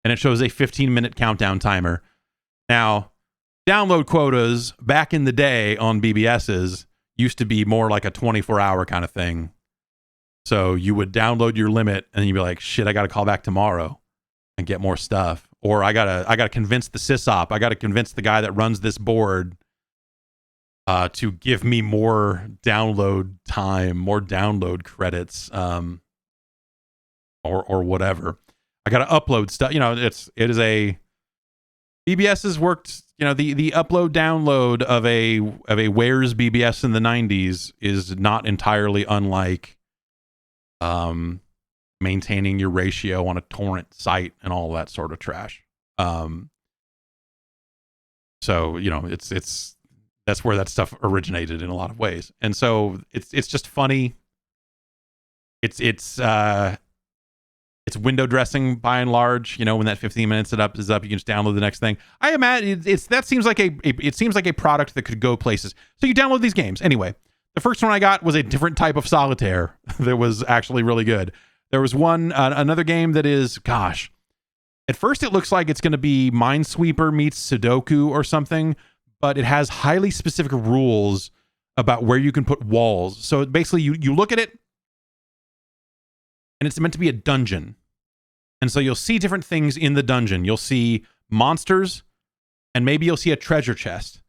And it shows a 15-minute countdown timer. Now, download quotas back in the day on BBSs used to be more like a 24-hour kind of thing. So you would download your limit, and you'd be like, shit, I got to call back tomorrow and get more stuff. Or I gotta convince the sysop. I gotta convince the guy that runs this board to give me more download time, more download credits, or whatever. I gotta upload stuff. You know, it is a BBS has worked. You know, the upload download of a Where's BBS in the 90s is not entirely unlike maintaining your ratio on a torrent site and all that sort of trash. So, you know, it's that's where that stuff originated in a lot of ways. And so it's just funny. It's window dressing by and large. You know, when that 15 minutes is up, you can just download the next thing. I imagine that seems like a product that could go places. So you download these games. Anyway, the first one I got was a different type of solitaire that was actually really good. There was another game that is, gosh, at first it looks like it's going to be Minesweeper meets Sudoku or something, but it has highly specific rules about where you can put walls. So basically you look at it, and it's meant to be a dungeon. And so you'll see different things in the dungeon. You'll see monsters, and maybe you'll see a treasure chest.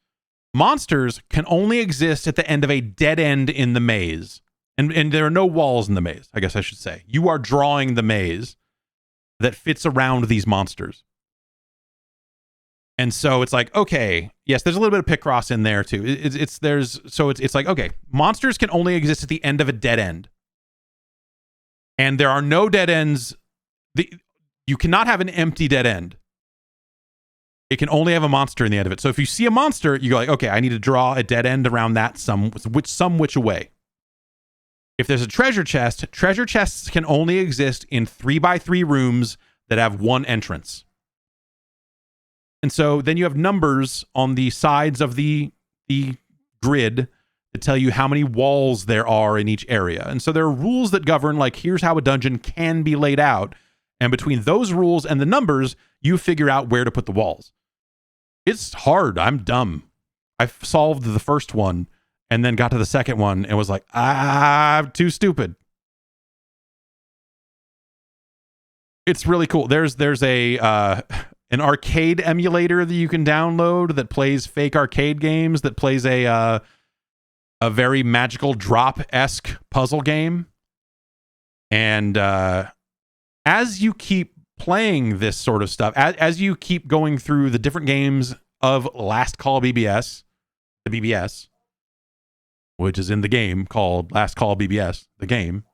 Monsters can only exist at the end of a dead end in the maze. And there are no walls in the maze, I guess I should say. You are drawing the maze that fits around these monsters. And so it's like, okay, yes, there's a little bit of Picross in there too. It's like, okay, monsters can only exist at the end of a dead end. And there are no dead ends. You cannot have an empty dead end. It can only have a monster in the end of it. So if you see a monster, you go like, okay, I need to draw a dead end around that some which way. If there's a treasure chest, treasure chests can only exist in 3x3 rooms that have one entrance. And so then you have numbers on the sides of the grid that tell you how many walls there are in each area. And so there are rules that govern, like, here's how a dungeon can be laid out. And between those rules and the numbers, you figure out where to put the walls. It's hard. I'm dumb. I solved the first one and then got to the second one and was like, I'm too stupid. It's really cool. There's an arcade emulator that you can download that plays fake arcade games, that plays a very magical drop-esque puzzle game. And as you keep playing this sort of stuff, as you keep going through the different games of Last Call BBS, the BBS, which is in the game called Last Call BBS, the game,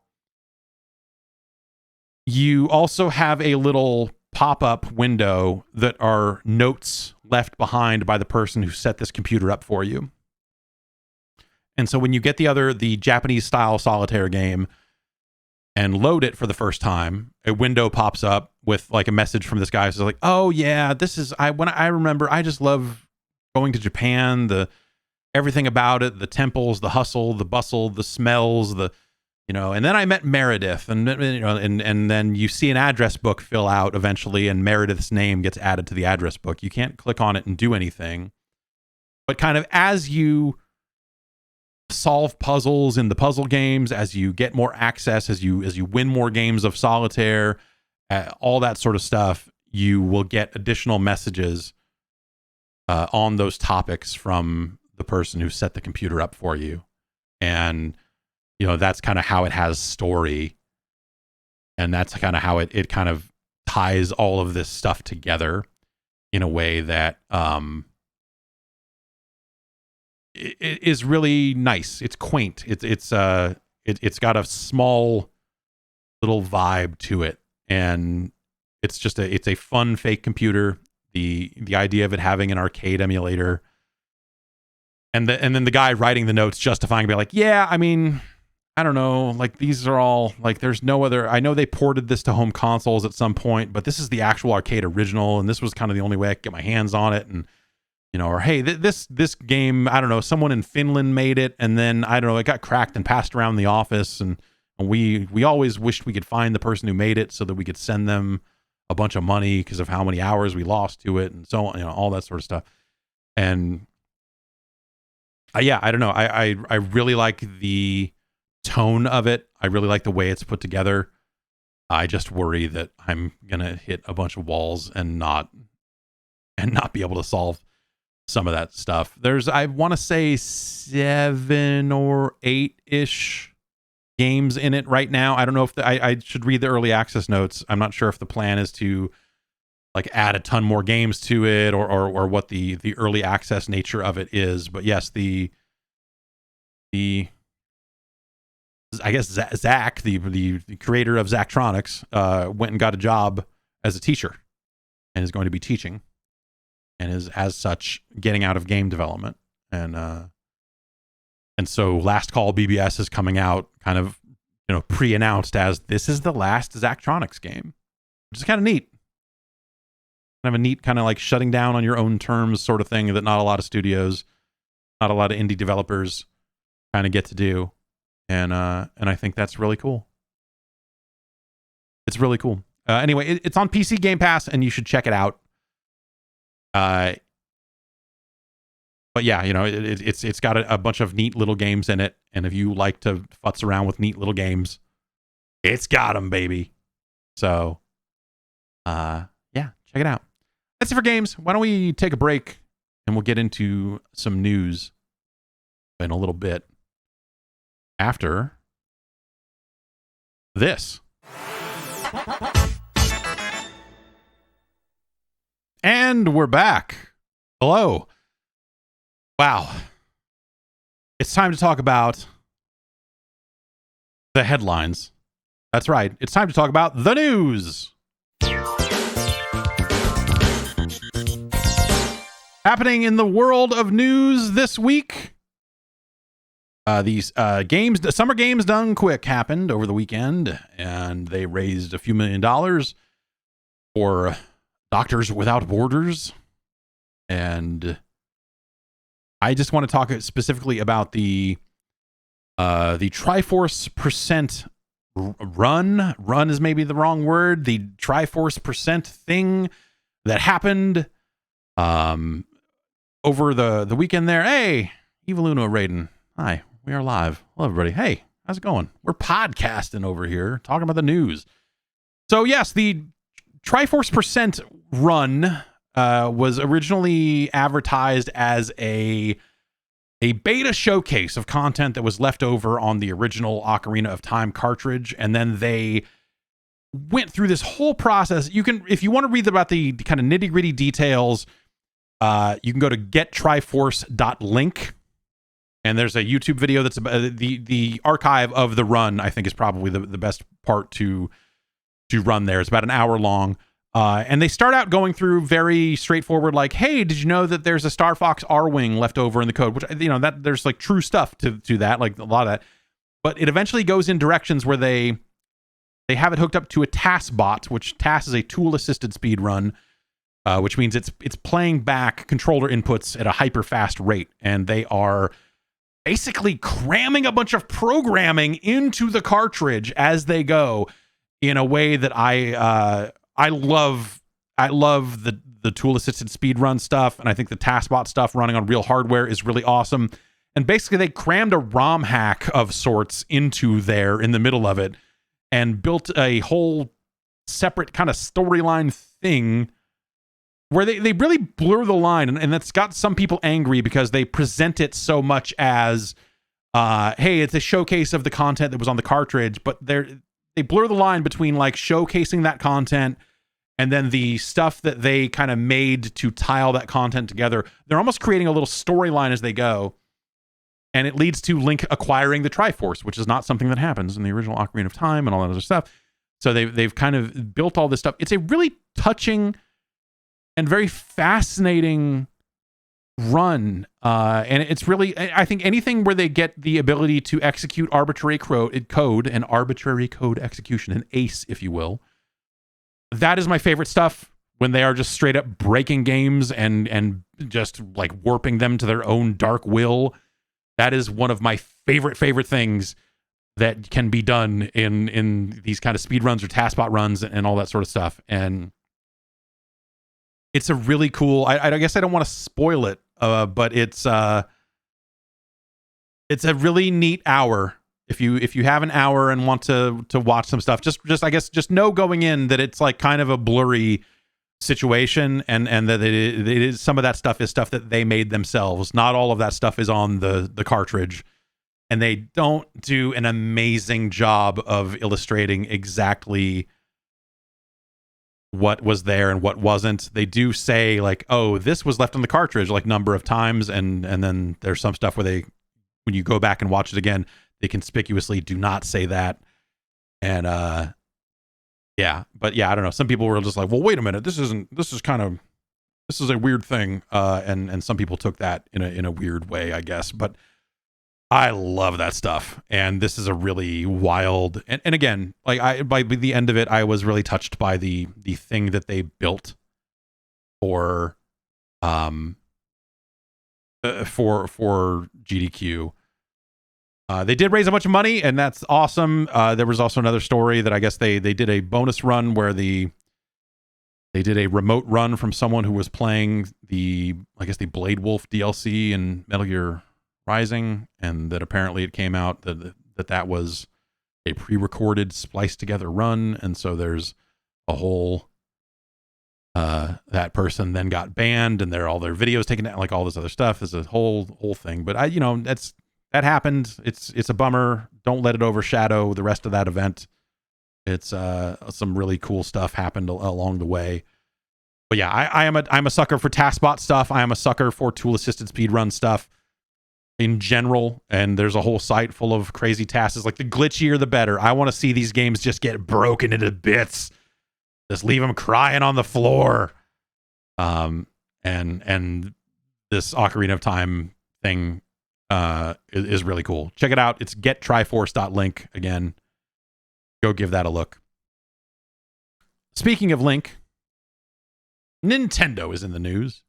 you also have a little pop-up window that are notes left behind by the person who set this computer up for you. And so when you get the Japanese style solitaire game and load it for the first time, a window pops up with like a message from this guy who's like, "Oh yeah, I remember, I just love going to Japan, everything about it, the temples, the hustle, the bustle, the smells, and then I met Meredith, and and then you see an address book fill out eventually, and Meredith's name gets added to the address book. You can't click on it and do anything, but kind of as you solve puzzles in the puzzle games, as you get more access, as you win more games of solitaire, all that sort of stuff, you will get additional messages on those topics from the person who set the computer up for you. And that's kind of how it has story, and that's kind of how it kind of ties all of this stuff together in a way that it is really nice. It's quaint. It's got a small little vibe to it, and it's a fun fake computer. The idea of it having an arcade emulator, and then the guy writing the notes justifying, be like, yeah, I mean, I don't know, like, these are all, like, there's no other, I know they ported this to home consoles at some point, but this is the actual arcade original, and this was kind of the only way I could get my hands on it. And or hey, this game, I don't know, someone in Finland made it, and then I don't know, it got cracked and passed around the office, and we always wished we could find the person who made it so that we could send them a bunch of money because of how many hours we lost to it, and so on, all that sort of stuff. And yeah, I don't know, I really like the tone of it. I really like the way it's put together. I just worry that I'm gonna hit a bunch of walls and not be able to solve some of that stuff. There's, I want to say, 7 or 8-ish games in it right now. I don't know if I should read the early access notes. I'm not sure if the plan is to like add a ton more games to it, or what the early access nature of it is. But yes, the I guess Zach, the creator of Zachtronics, went and got a job as a teacher and is going to be teaching, and is as such getting out of game development. And so Last Call BBS is coming out kind of, pre-announced as this is the last Zachtronics game, which is kind of neat. Kind of a neat kind of like shutting down on your own terms sort of thing that not a lot of studios, not a lot of indie developers kind of get to do. And I think that's really cool. It's really cool. Anyway, it's on PC Game Pass, and you should check it out. But yeah, it's got a bunch of neat little games in it, and if you like to futz around with neat little games, it's got them, baby. So, yeah, check it out. That's it for games. Why don't we take a break, and we'll get into some news in a little bit after this. And we're back. Hello. Wow. It's time to talk about the headlines. That's right. It's time to talk about the news. Happening in the world of news this week. These summer games done quick happened over the weekend, and they raised a few $1 million for Doctors Without Borders. And I just want to talk specifically about the Triforce percent run. Run is maybe the wrong word. The Triforce percent thing that happened over the weekend there. Hey, Evoluno Raiden. Hi, we are live. Hello, everybody. Hey, how's it going? We're podcasting over here, talking about the news. So yes, the Triforce percent run was originally advertised as a beta showcase of content that was left over on the original Ocarina of Time cartridge, and then they went through this whole process. You can, if you want to read about the kind of nitty-gritty details, you can go to gettriforce.link, and there's a YouTube video that's about the archive of the run. I think is probably the best part to run there. It's about an hour long. And they start out going through very straightforward, like, hey, did you know that there's a Star Fox R-Wing left over in the code? Which, that there's like true stuff to that, like a lot of that. But it eventually goes in directions where they have it hooked up to a TAS bot, which TAS is a tool-assisted speed run, which means it's playing back controller inputs at a hyper-fast rate. And they are basically cramming a bunch of programming into the cartridge as they go in a way that I love the tool-assisted speedrun stuff, and I think the TASBot stuff running on real hardware is really awesome. And basically, they crammed a ROM hack of sorts into there in the middle of it and built a whole separate kind of storyline thing where they really blur the line, and that's got some people angry because they present it so much as, hey, it's a showcase of the content that was on the cartridge, but they blur the line between like showcasing that content and then the stuff that they kind of made to tile that content together. They're almost creating a little storyline as they go. And it leads to Link acquiring the Triforce, which is not something that happens in the original Ocarina of Time and all that other stuff. So they've kind of built all this stuff. It's a really touching and very fascinating run. And it's really, I think anything where they get the ability to execute arbitrary code and arbitrary code execution, an ACE, if you will, that is my favorite stuff, when they are just straight up breaking games and just like warping them to their own dark will. That is one of my favorite things that can be done in these kind of speed runs or TASBot runs and all that sort of stuff. And it's a really cool, I guess I don't want to spoil it, but it's a really neat hour. If you have an hour and want to watch some stuff, just I guess just know going in that it's like kind of a blurry situation, and that it is, some of that stuff is stuff that they made themselves. Not all of that stuff is on the cartridge, and they don't do an amazing job of illustrating exactly what was there and what wasn't. They do say like, oh, this was left on the cartridge like number of times, and then there's some stuff where they, when you go back and watch it again, they conspicuously do not say that. And yeah, but yeah, I don't know. Some people were just like, well, wait a minute, this is a weird thing, and some people took that in a weird way, I guess. But I love that stuff, and this is a really wild, and again, like by the end of it, I was really touched by the thing that they built for GDQ. They did raise a bunch of money, and that's awesome. There was also another story that I guess they did a bonus run where they did a remote run from someone who was playing the Blade Wolf DLC in Metal Gear Rising, and that apparently it came out that was a pre-recorded spliced together run, and so there's a whole that person then got banned and all their videos taken down, like all this other stuff. There's a whole thing, but that happened. It's a bummer. Don't let it overshadow the rest of that event. It's some really cool stuff happened along the way. But yeah, I'm a sucker for taskbot stuff. I am a sucker for tool assisted speedrun stuff in general, and there's a whole site full of crazy tasks. Like, the glitchier the better. I want to see these games just get broken into bits. Just leave them crying on the floor. And this Ocarina of Time thing is really cool. Check it out. It's gettriforce.link. Again, go give that a look. Speaking of link, Nintendo is in the news.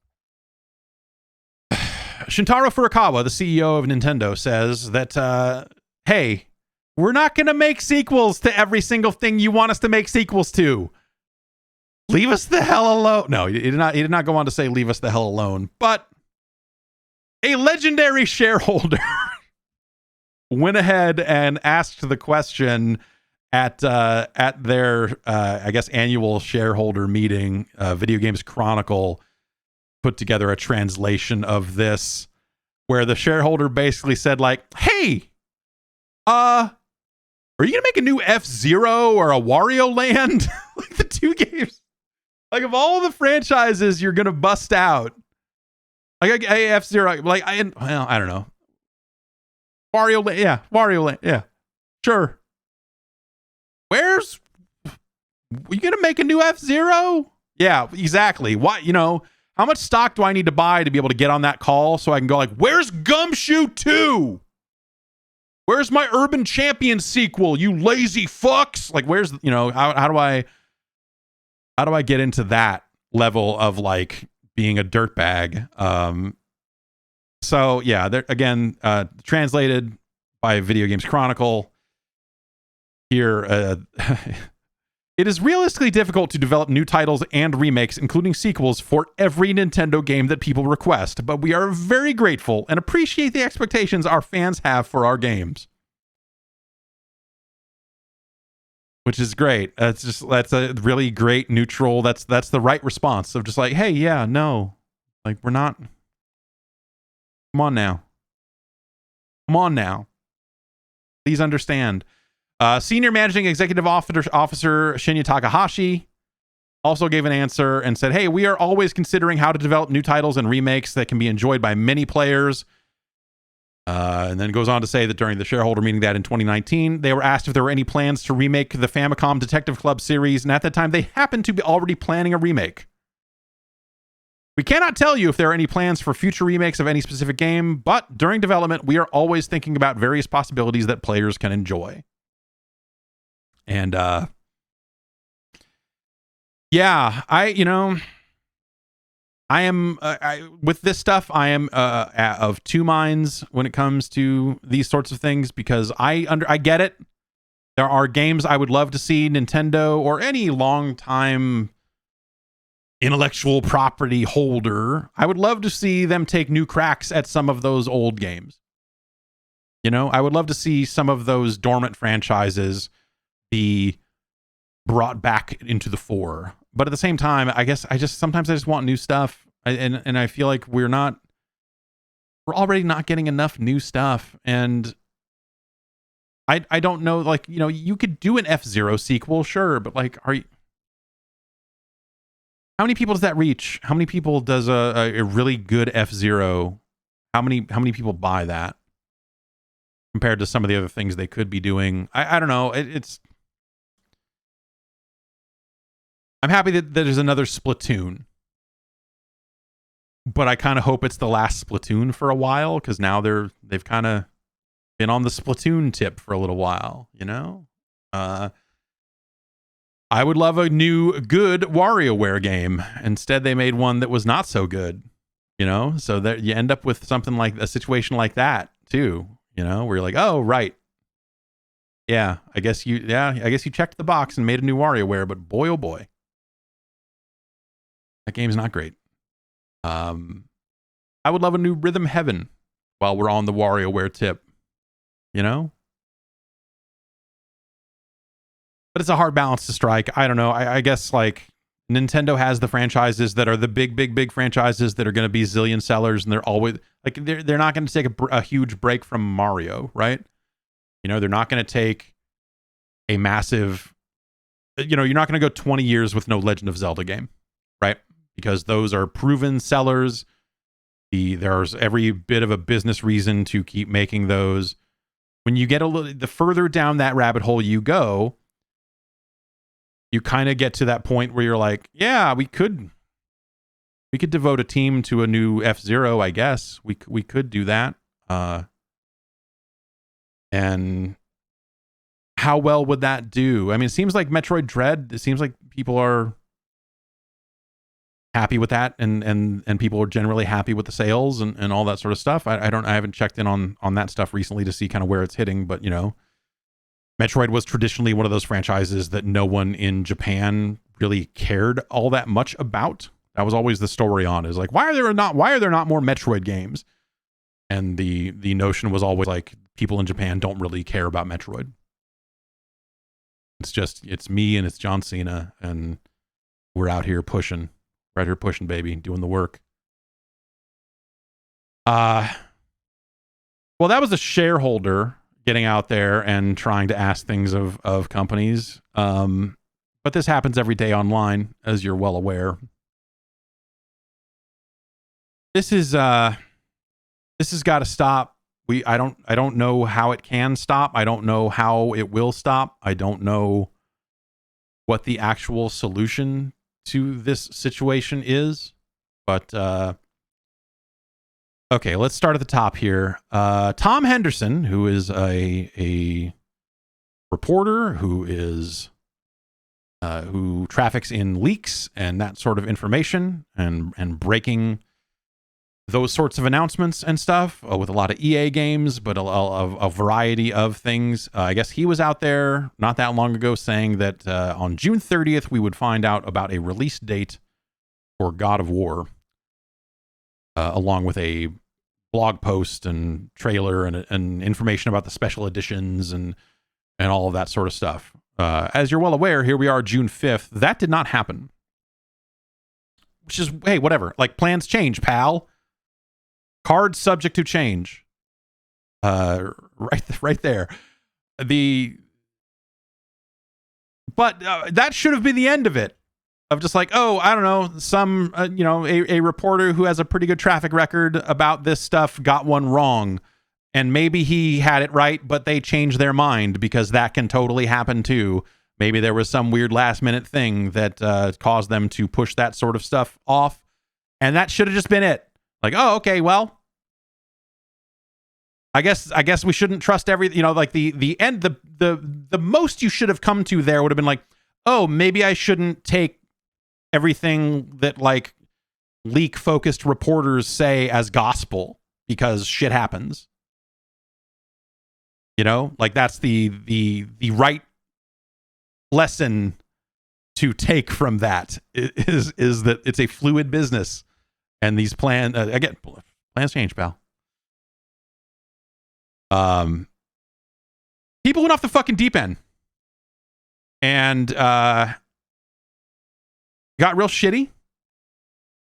Shintaro Furukawa, the CEO of Nintendo, says that, hey, we're not going to make sequels to every single thing you want us to make sequels to. Leave us the hell alone. No, he did not go on to say leave us the hell alone, but a legendary shareholder went ahead and asked the question at their, I guess, annual shareholder meeting. Video Games Chronicle put together a translation of this where the shareholder basically said, like, hey, are you gonna make a new F-Zero or a Wario Land? Like, the two games, like, of all the franchises you're gonna bust out, like F-Zero, like, I don't know, Wario Land, yeah, sure. Where's, are you gonna make a new F-Zero? Yeah, exactly. What, how much stock do I need to buy to be able to get on that call so I can go like, where's Gumshoe 2? Where's my Urban Champion sequel, you lazy fucks? Like, where's, how do I get into that level of, like, being a dirtbag? So yeah, there again, translated by Video Games Chronicle here. It is realistically difficult to develop new titles and remakes, including sequels, for every Nintendo game that people request, but we are very grateful and appreciate the expectations our fans have for our games. Which is great. That's a really great neutral. That's the right response of just like, hey, yeah, no, like, we're not. Come on now. Please understand. Senior Managing Executive Officer Shinya Takahashi also gave an answer and said, hey, we are always considering how to develop new titles and remakes that can be enjoyed by many players. And then goes on to say that during the shareholder meeting that in 2019, they were asked if there were any plans to remake the Famicom Detective Club series, and at that time, they happened to be already planning a remake. We cannot tell you if there are any plans for future remakes of any specific game, but during development, we are always thinking about various possibilities that players can enjoy. And yeah, I am with this stuff. I am of two minds when it comes to these sorts of things, because I get it. There are games I would love to see Nintendo or any long-time intellectual property holder. I would love to see them take new cracks at some of those old games. I would love to see some of those dormant franchises be brought back into the fore. But at the same time, I guess sometimes I just want new stuff. And I feel like we're already not getting enough new stuff. And I don't know, like, you could do an F-Zero sequel, sure, but like, How many people does that reach? How many people does a really good F-Zero? How many people buy that compared to some of the other things they could be doing? I don't know. I'm happy that there's another Splatoon, but I kind of hope it's the last Splatoon for a while, because now they've kind of been on the Splatoon tip for a little while, you know? I would love a new good WarioWare game. Instead, they made one that was not so good, you know? So that you end up with something like a situation like that too, you know, where you're like, oh, right. Yeah, I guess you checked the box and made a new WarioWare, but boy, oh boy. That game's not great. I would love a new Rhythm Heaven while we're on the WarioWare tip, you know? But it's a hard balance to strike. I don't know. I guess like Nintendo has the franchises that are the big franchises that are going to be zillion sellers, and they're always like they're not going to take a huge break from Mario, right? You know, they're not going to take a massive, you know, you're not going to go 20 years with no Legend of Zelda game, right? Because those are proven sellers. There's every bit of a business reason to keep making those. When you get the further down that rabbit hole you go, you kind of get to that point where you're like, yeah, we could devote a team to a new F-Zero, I guess. We could do that. And how well would that do? I mean, it seems like Metroid Dread, it seems like people are happy with that, and people are generally happy with the sales and all that sort of stuff. I haven't checked in on that stuff recently to see kind of where it's hitting, but you know, Metroid was traditionally one of those franchises that no one in Japan really cared all that much about. That was always the story on, is like, why are there not more Metroid games? And the notion was always like, people in Japan don't really care about Metroid. It's me and it's John Cena, and we're out here pushing, baby, doing the work. Well, that was a shareholder getting out there and trying to ask things of companies. But this happens every day online, as you're well aware. This has got to stop. I don't know how it can stop. I don't know how it will stop. I don't know what the actual solution to this situation is. But okay, let's start at the top here. Tom Henderson, who is a reporter who traffics in leaks and that sort of information and breaking those sorts of announcements and stuff with a lot of EA games, but a variety of things. I guess he was out there not that long ago saying that on June 30th, we would find out about a release date for God of War, along with a blog post and trailer and information about the special editions and all of that sort of stuff. As you're well aware, here we are, June 5th. That did not happen. Which is, hey, whatever. Like, plans change, pal. Cards subject to change. Right there. But that should have been the end of it. Of just like, oh, I don't know, some, a reporter who has a pretty good traffic record about this stuff got one wrong. And maybe he had it right, but they changed their mind, because that can totally happen too. Maybe there was some weird last minute thing that caused them to push that sort of stuff off. And that should have just been it. Like, oh, okay, well, I guess we shouldn't trust like the end, the most you should have come to there would have been like, oh, maybe I shouldn't take everything that like leak focused reporters say as gospel, because shit happens. You know, like that's the right lesson to take from that is that it's a fluid business, and these plans change, pal. People went off the fucking deep end and got real shitty.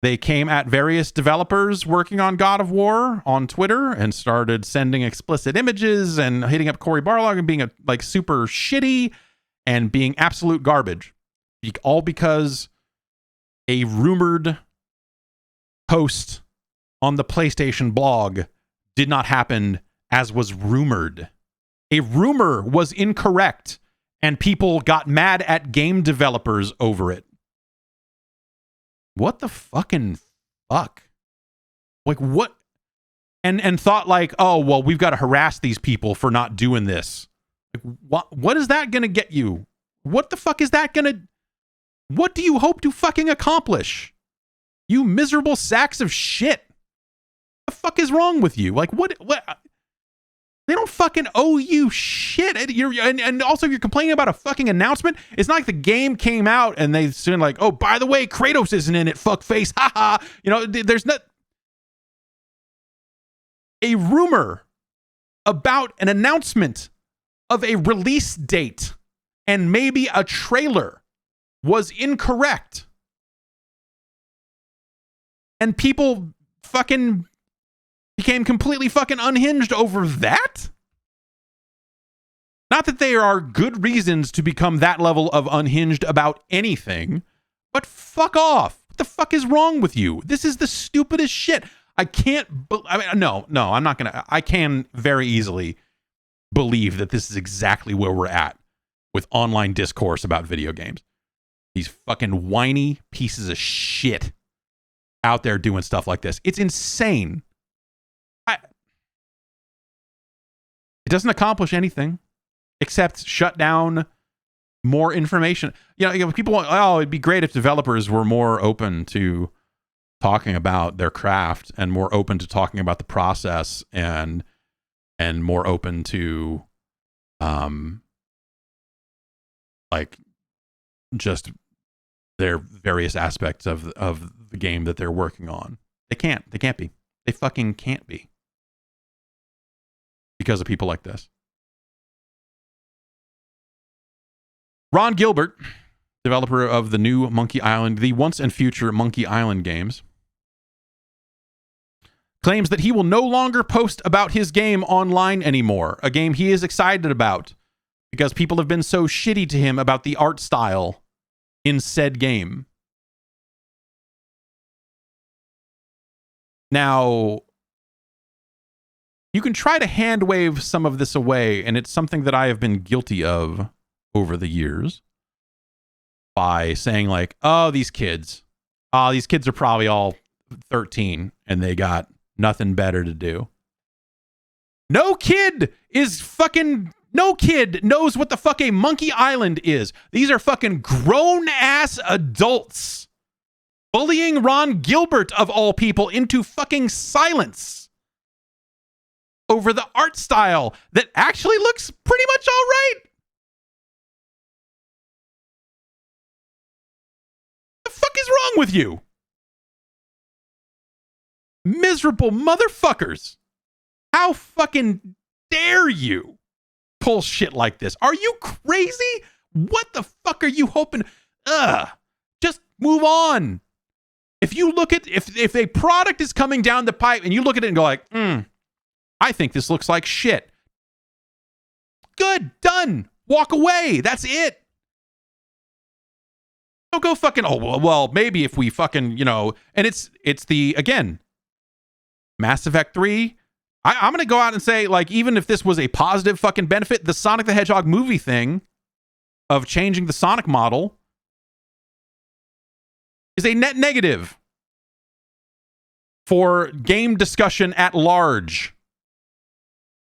They came at various developers working on God of War on Twitter and started sending explicit images and hitting up Cory Barlog and being super shitty and being absolute garbage. All because a rumored post on the PlayStation blog did not happen as was rumored. A rumor was incorrect, and people got mad at game developers over it. What the fucking fuck? Like, what? And thought like, oh, well, we've got to harass these people for not doing this. Like, what is that going to get you? What the fuck is that going to... What do you hope to fucking accomplish? You miserable sacks of shit. What the fuck is wrong with you? Like, what? They don't fucking owe you shit. And also you're complaining about a fucking announcement. It's not like the game came out and they soon like, oh, by the way, Kratos isn't in it, fuckface. Haha. You know, there's not a rumor about an announcement of a release date and maybe a trailer was incorrect. And people fucking became completely fucking unhinged over that? Not that there are good reasons to become that level of unhinged about anything, but fuck off. What the fuck is wrong with you? This is the stupidest shit. I can't, no, I'm not gonna, I can very easily believe that this is exactly where we're at with online discourse about video games. These fucking whiny pieces of shit out there doing stuff like this. It's insane. It doesn't accomplish anything except shut down more information. You know, people want, oh, it'd be great if developers were more open to talking about their craft and more open to talking about the process and more open to like just their various aspects of the game that they're working on. They can't be. They fucking can't be. Because of people like this. Ron Gilbert, developer of the new Monkey Island, the once and future Monkey Island games, claims that he will no longer post about his game online anymore, a game he is excited about because people have been so shitty to him about the art style in said game. Now, you can try to hand wave some of this away, and it's something that I have been guilty of over the years by saying like, oh, these kids are probably all 13 and they got nothing better to do. No kid knows what the fuck a Monkey Island is. These are fucking grown-ass adults bullying Ron Gilbert, of all people, into fucking silence over the art style that actually looks pretty much all right. The fuck is wrong with you? Miserable motherfuckers. How fucking dare you pull shit like this? Are you crazy? What the fuck are you hoping? Just move on. If you look at, if a product is coming down the pipe and you look at it and go like, I think this looks like shit. Good, done. Walk away. That's it. Don't go fucking, oh, well, maybe if we fucking, you know, and it's the, again, Mass Effect 3, I'm going to go out and say, like, even if this was a positive fucking benefit, the Sonic the Hedgehog movie thing of changing the Sonic model is a net negative for game discussion at large.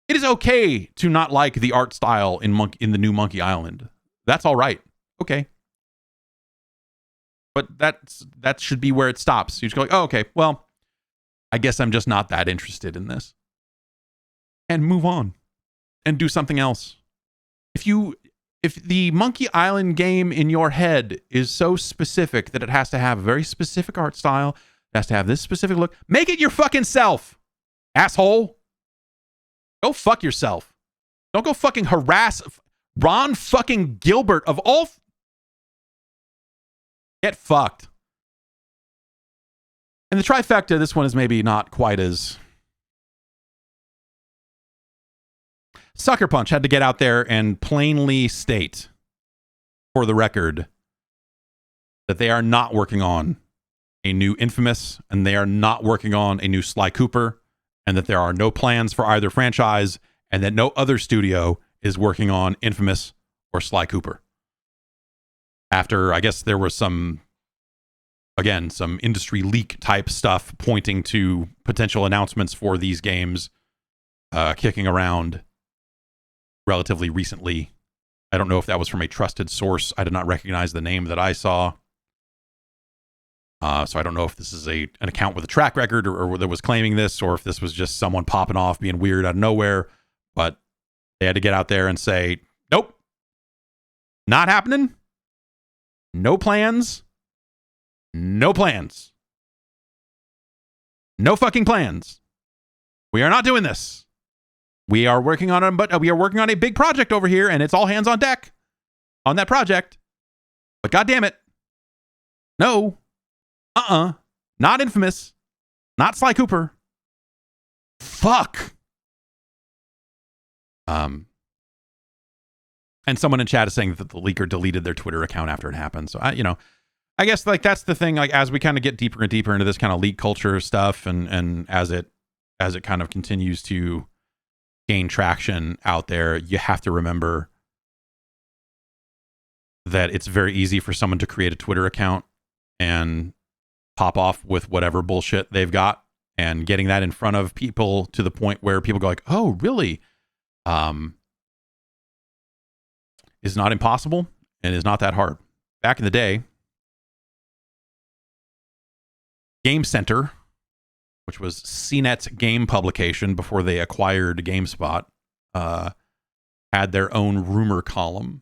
It is okay to not like the art style in the new Monkey Island. That's all right. Okay. But that should be where it stops. You just go like, oh, okay, well, I guess I'm just not that interested in this. And move on. And do something else. If the Monkey Island game in your head is so specific that it has to have a very specific art style, it has to have this specific look, make it your fucking self, asshole. Go fuck yourself. Don't go fucking harass Ron fucking Gilbert of all. Get fucked. And the trifecta, this one is maybe not quite as... Sucker Punch had to get out there and plainly state, for the record, that they are not working on a new Infamous, and they are not working on a new Sly Cooper, and that there are no plans for either franchise, and that no other studio is working on Infamous or Sly Cooper. After, I guess there was some industry leak type stuff pointing to potential announcements for these games kicking around relatively recently. I don't know if that was from a trusted source. I did not recognize the name that I saw. So I don't know if this is an account with a track record or that was claiming this, or if this was just someone popping off being weird out of nowhere. But they had to get out there and say, nope, not happening. No plans. No plans. No fucking plans. We are not doing this. We are working on a big project over here, and it's all hands on deck on that project. But God damn it. No. Not Infamous. Not Sly Cooper. Fuck. And someone in chat is saying that the leaker deleted their Twitter account after it happened. So I guess like that's the thing, like as we kind of get deeper and deeper into this kind of leak culture stuff, and as it kind of continues to gain traction out there, you have to remember that it's very easy for someone to create a Twitter account and pop off with whatever bullshit they've got, and getting that in front of people to the point where people go like, oh, really? Is not impossible and is not that hard. Back in the day, Game Center, which was CNET's game publication before they acquired GameSpot, had their own rumor column.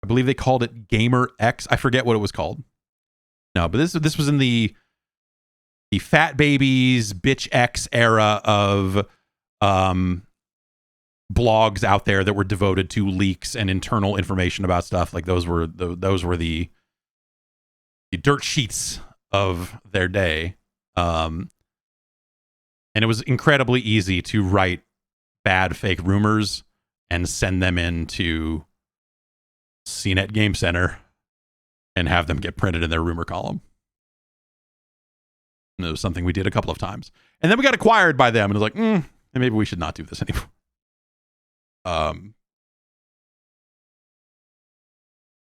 I believe they called it Gamer X. I forget what it was called. No, but this was in the Fat Babies, Bitch X era of blogs out there that were devoted to leaks and internal information about stuff. Like those were the dirt sheets of their day. And it was incredibly easy to write bad fake rumors and send them into CNET Game Center and have them get printed in their rumor column. And it was something we did a couple of times. And then we got acquired by them, and it was like, maybe we should not do this anymore.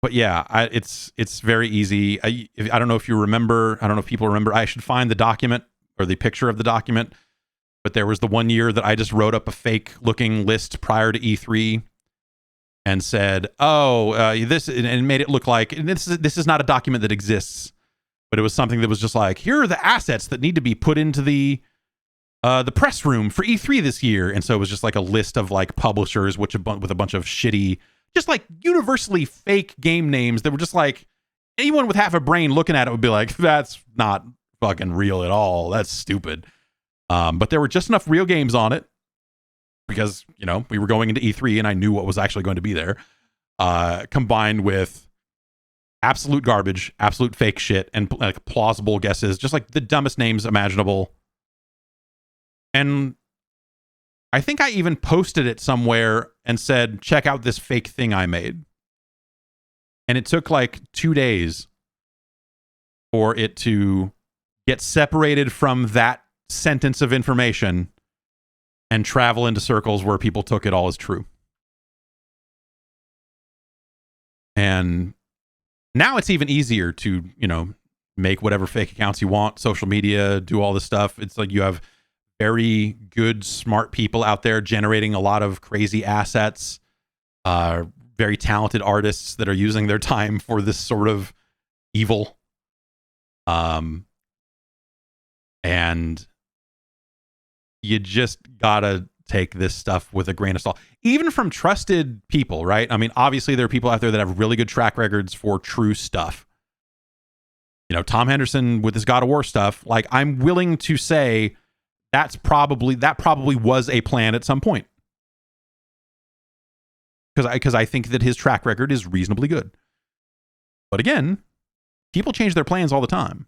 But yeah, it's very easy. I don't know if you remember. I don't know if people remember. I should find the document or the picture of the document. But there was the one year that I just wrote up a fake looking list prior to E3 and said, this, and made it look like, and this is not a document that exists, but it was something that was just like, here are the assets that need to be put into the press room for E3 this year. And so it was just like a list of like publishers, with a bunch of shitty, just like universally fake game names that were just like, anyone with half a brain looking at it would be like, that's not fucking real at all. That's stupid. But there were just enough real games on it because, we were going into E3 and I knew what was actually going to be there, combined with absolute garbage, absolute fake shit, and like plausible guesses, just like the dumbest names imaginable. And I think I even posted it somewhere and said, check out this fake thing I made. And it took like 2 days for it to get separated from that sentence of information and travel into circles where people took it all as true. And now it's even easier to, make whatever fake accounts you want, social media, do all this stuff. It's like you have very good, smart people out there generating a lot of crazy assets, very talented artists that are using their time for this sort of evil. And you just gotta take this stuff with a grain of salt, even from trusted people, right? I mean, obviously there are people out there that have really good track records for true stuff. Tom Henderson with his God of War stuff, like I'm willing to say that probably was a plan at some point. Because I think that his track record is reasonably good. But again, people change their plans all the time.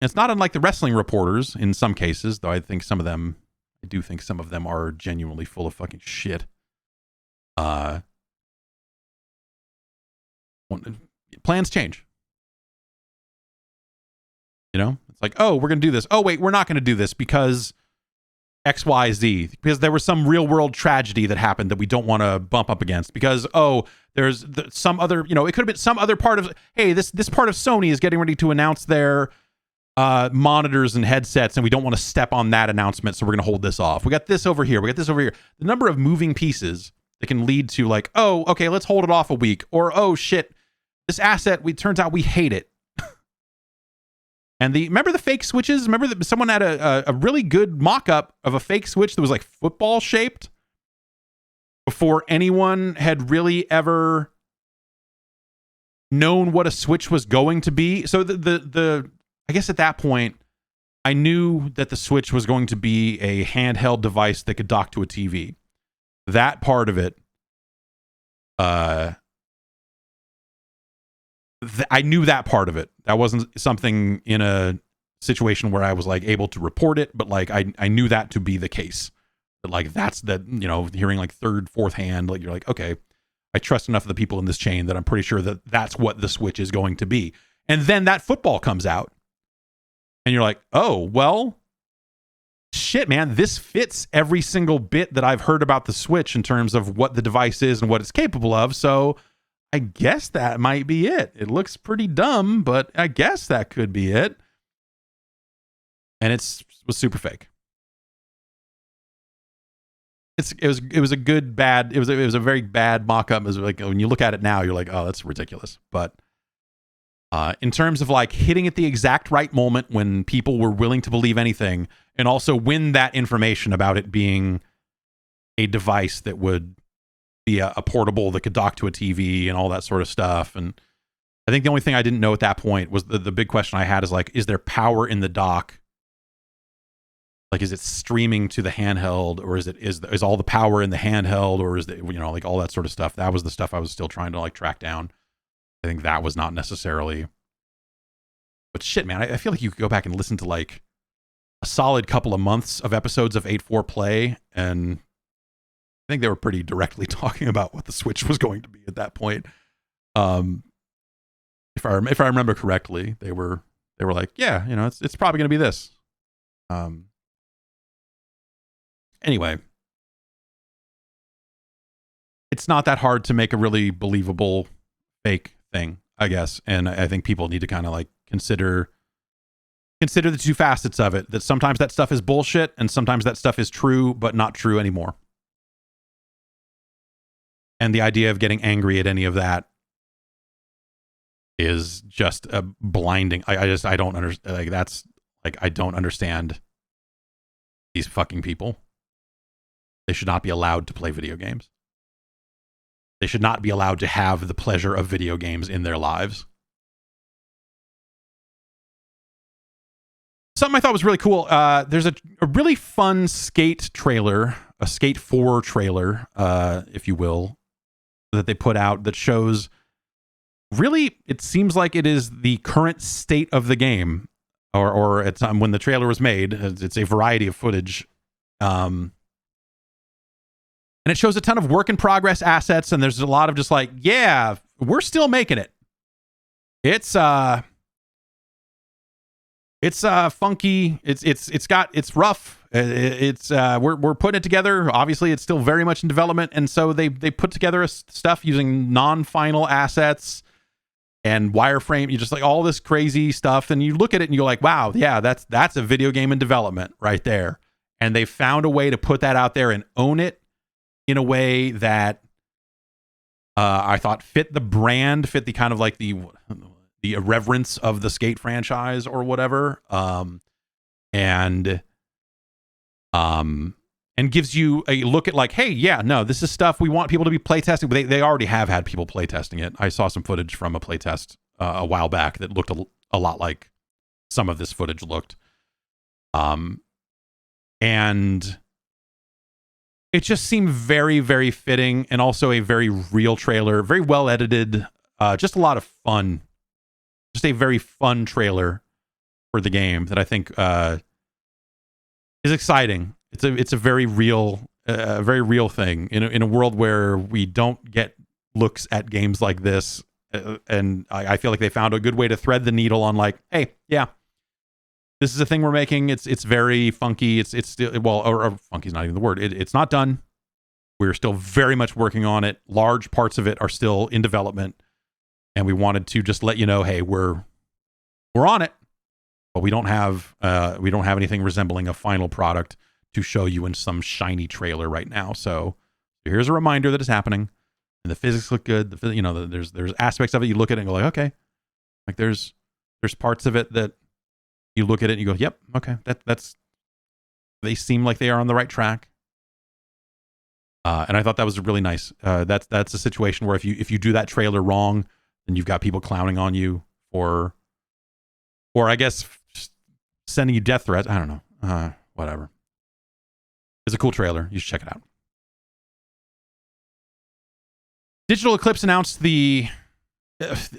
It's not unlike the wrestling reporters in some cases, though I do think some of them are genuinely full of fucking shit. Plans change. It's like, oh, we're going to do this. Oh, wait, we're not going to do this because XYZ, because there was some real world tragedy that happened that we don't want to bump up against, because, oh, there's some other, it could have been some other part of, hey, this part of Sony is getting ready to announce their monitors and headsets, and we don't want to step on that announcement, so we're going to hold this off. We got this over here. We got this over here. The number of moving pieces that can lead to like, oh, okay, let's hold it off a week, or, oh, shit, this asset, turns out we hate it. And remember the fake switches? Remember that someone had a really good mock-up of a fake switch that was like football shaped before anyone had really ever known what a switch was going to be. So I guess at that point, I knew that the Switch was going to be a handheld device that could dock to a TV. That part of it, I knew that part of it. That wasn't something in a situation where I was like able to report it, but like I knew that to be the case. But like that's that, hearing like third, fourth hand, like you're like, okay, I trust enough of the people in this chain that I'm pretty sure that that's what the Switch is going to be. And then that football comes out, and you're like, oh, well, shit, man, this fits every single bit that I've heard about the Switch in terms of what the device is and what it's capable of. So I guess that might be it. It looks pretty dumb, but I guess that could be it. And it was super fake. It was a good bad. It was a very bad mock-up. It was like when you look at it now, you're like, oh, that's ridiculous. But in terms of like hitting at the exact right moment when people were willing to believe anything, and also when that information about it being a device that would be a portable that could dock to a TV and all that sort of stuff. And I think the only thing I didn't know at that point was the big question I had is like, is there power in the dock? Like, is it streaming to the handheld, or is all the power in the handheld, or is it, like all that sort of stuff? That was the stuff I was still trying to like track down. I think that was not necessarily, but shit, man, I feel like you could go back and listen to like a solid couple of months of episodes of 8-4 Play, and I think they were pretty directly talking about what the Switch was going to be at that point. If I remember correctly, they were like, yeah, it's probably going to be this. Anyway, it's not that hard to make a really believable fake thing, I guess, and I think people need to kind of like consider the two facets of it. That sometimes that stuff is bullshit, and sometimes that stuff is true, but not true anymore. And the idea of getting angry at any of that is just a blinding. I don't understand. Like, that's like, I don't understand these fucking people. They should not be allowed to play video games. They should not be allowed to have the pleasure of video games in their lives. Something I thought was really cool. There's a really fun Skate trailer, a Skate 4 trailer, if you will, that they put out that shows, really, it seems like it is the current state of the game, or at time when the trailer was made. It's a variety of footage, and it shows a ton of work in progress assets, and there's a lot of just like, yeah, we're still making it. It's funky. It's rough. We're putting it together. Obviously, it's still very much in development, and so they put together stuff using non-final assets and wireframe. You just like all this crazy stuff, and you look at it and you're like, wow, yeah, that's a video game in development right there. And they found a way to put that out there and own it in a way that I thought fit the brand, fit the kind of like the irreverence of the Skate franchise or whatever, and gives you a look at like, hey, yeah, no, this is stuff we want people to be playtesting. But they already have had people playtesting it. I saw some footage from a playtest a while back that looked a lot like some of this footage looked, and it just seemed very, very fitting, and also a very real trailer, very well edited, just a lot of fun. Just a very fun trailer for the game that I think is exciting. It's a very real thing in a world where we don't get looks at games like this, and I feel like they found a good way to thread the needle on like, hey, yeah, this is a thing we're making. It's very funky. It's still, well, or funky is not even the word. It's not done. We're still very much working on it. Large parts of it are still in development, and we wanted to just let you know, hey, we're on it, but we don't have anything resembling a final product to show you in some shiny trailer right now. So here's a reminder that it's happening, and the physics look good. There's aspects of it you look at it and go like, okay, like there's parts of it that you look at it and you go, yep, okay, that's they seem like they are on the right track. And I thought that was really nice. That's a situation where if you do that trailer wrong, then you've got people clowning on you or I guess sending you death threats. I don't know. Whatever. It's a cool trailer. You should check it out. Digital Eclipse announced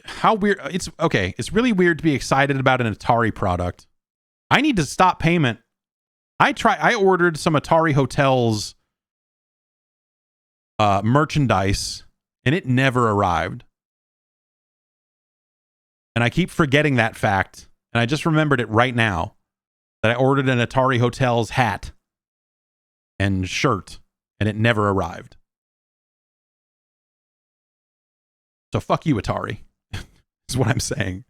how weird. It's really weird to be excited about an Atari product. I need to stop payment. I ordered some Atari Hotels merchandise and it never arrived. And I keep forgetting that fact. And I just remembered it right now that I ordered an Atari Hotels hat and shirt and it never arrived. So fuck you, Atari, is what I'm saying.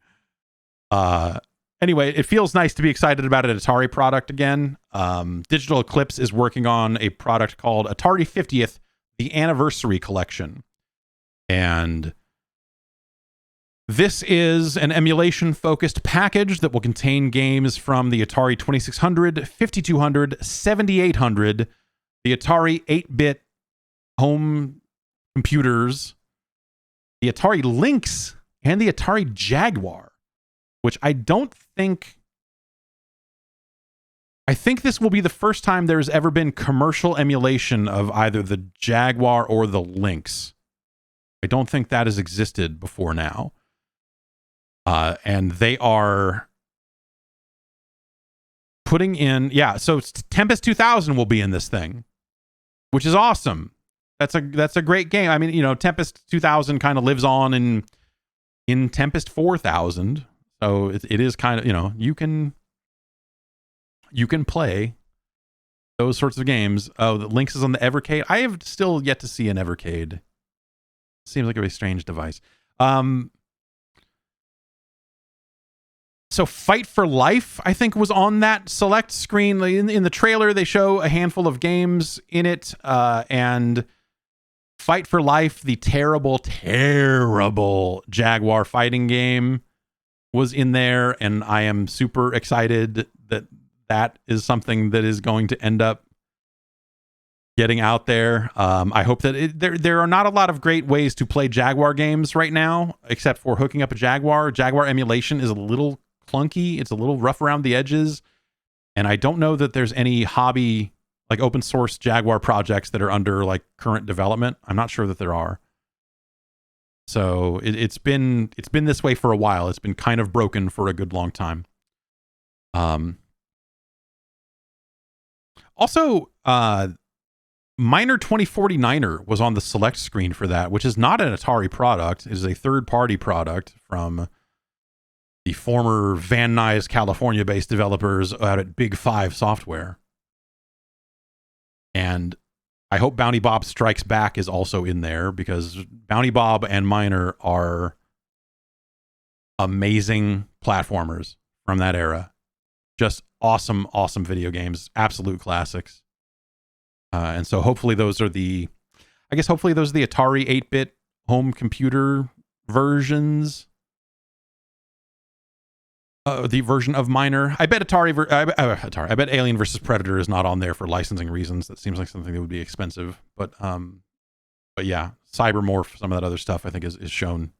Anyway, it feels nice to be excited about an Atari product again. Digital Eclipse is working on a product called Atari 50th, the Anniversary Collection. And this is an emulation-focused package that will contain games from the Atari 2600, 5200, 7800, the Atari 8-bit home computers, the Atari Lynx, and the Atari Jaguar, which I think this will be the first time there's ever been commercial emulation of either the Jaguar or the Lynx. I don't think that has existed before now. And they are putting in, so Tempest 2000 will be in this thing, which is awesome. That's a great game. I mean, Tempest 2000 kind of lives on in Tempest 4000. So it is kind of, you can play those sorts of games. Oh, the Lynx is on the Evercade. I have still yet to see an Evercade. Seems like a very strange device. So Fight for Life, I think, was on that select screen. In the trailer, they show a handful of games in it, and Fight for Life, the terrible, terrible Jaguar fighting game, was in there, and I am super excited that is something that is going to end up getting out there. I hope that there are not a lot of great ways to play Jaguar games right now, except for hooking up a Jaguar. Jaguar emulation is a little clunky. It's a little rough around the edges. And I don't know that there's any hobby, like open source Jaguar projects that are under like current development. I'm not sure that there are. So it's been this way for a while. It's been kind of broken for a good long time. Also, Miner 2049er was on the select screen for that, which is not an Atari product. It is a third-party product from the former Van Nuys, California-based developers out at Big Five Software. And I hope Bounty Bob Strikes Back is also in there, because Bounty Bob and Miner are amazing platformers from that era. Just awesome, awesome video games. Absolute classics. And so hopefully those are the Atari 8-bit home computer versions. The version of Miner. I bet I bet Alien vs. Predator is not on there for licensing reasons. That seems like something that would be expensive. But yeah, Cybermorph, some of that other stuff I think is shown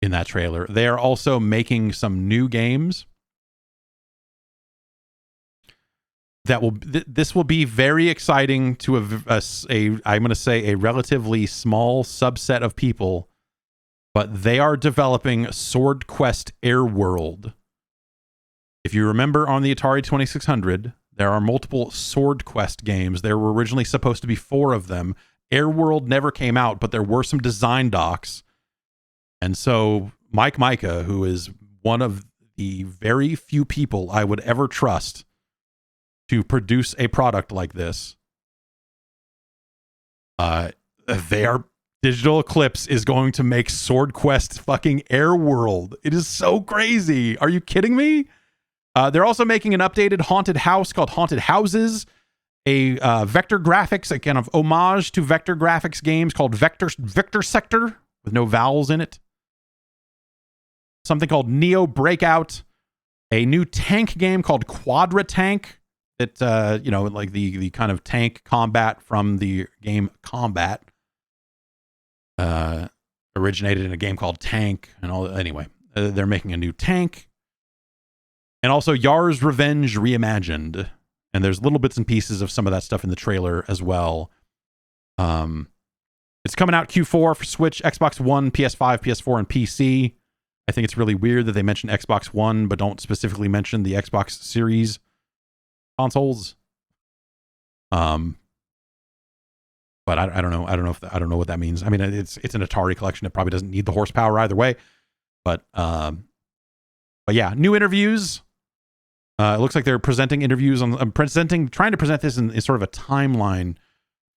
in that trailer. They are also making some new games that this will be very exciting to I'm going to say a relatively small subset of people, but they are developing Sword Quest Airworld. If you remember on the Atari 2600, there are multiple Sword Quest games. There were originally supposed to be 4 of them. Airworld never came out, but there were some design docs. And so Mike Micah, who is one of the very few people I would ever trust to produce a product like this. Digital Eclipse is going to make Sword Quest fucking Air World. It is so crazy. Are you kidding me? They're also making an updated haunted house called Haunted Houses, a vector graphics, a kind of homage to vector graphics games called Victor Sector with no vowels in it. Something called Neo Breakout, a new tank game called Quadra Tank. That like the kind of tank combat from the game Combat. Originated in a game called Tank and all. Anyway, they're making a new tank, and also Yar's Revenge Reimagined. And there's little bits and pieces of some of that stuff in the trailer as well. It's coming out Q4 for Switch, Xbox One, PS5, PS4, and PC. I think it's really weird that they mention Xbox One but don't specifically mention the Xbox Series consoles. But I don't know. I don't know what that means. I mean, it's an Atari collection. It probably doesn't need the horsepower either way. But yeah, new interviews. It looks like they're presenting interviews trying to present this in sort of a timeline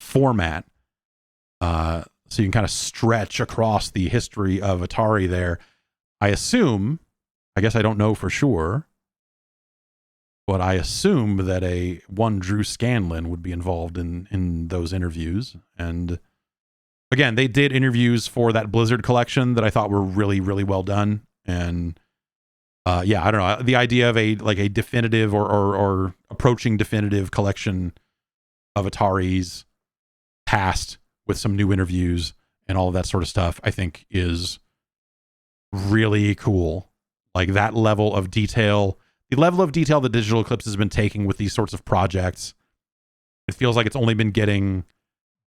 format. So you can kind of stretch across the history of Atari there. I guess I don't know for sure, but I assume that one Drew Scanlon would be involved in those interviews. And again, they did interviews for that Blizzard collection that I thought were really, really well done. And yeah, I don't know. The idea of a definitive or approaching definitive collection of Atari's past with some new interviews and all of that sort of stuff, I think is really cool. Like that level of detail. The level of detail that Digital Eclipse has been taking with these sorts of projects, it feels like it's only been getting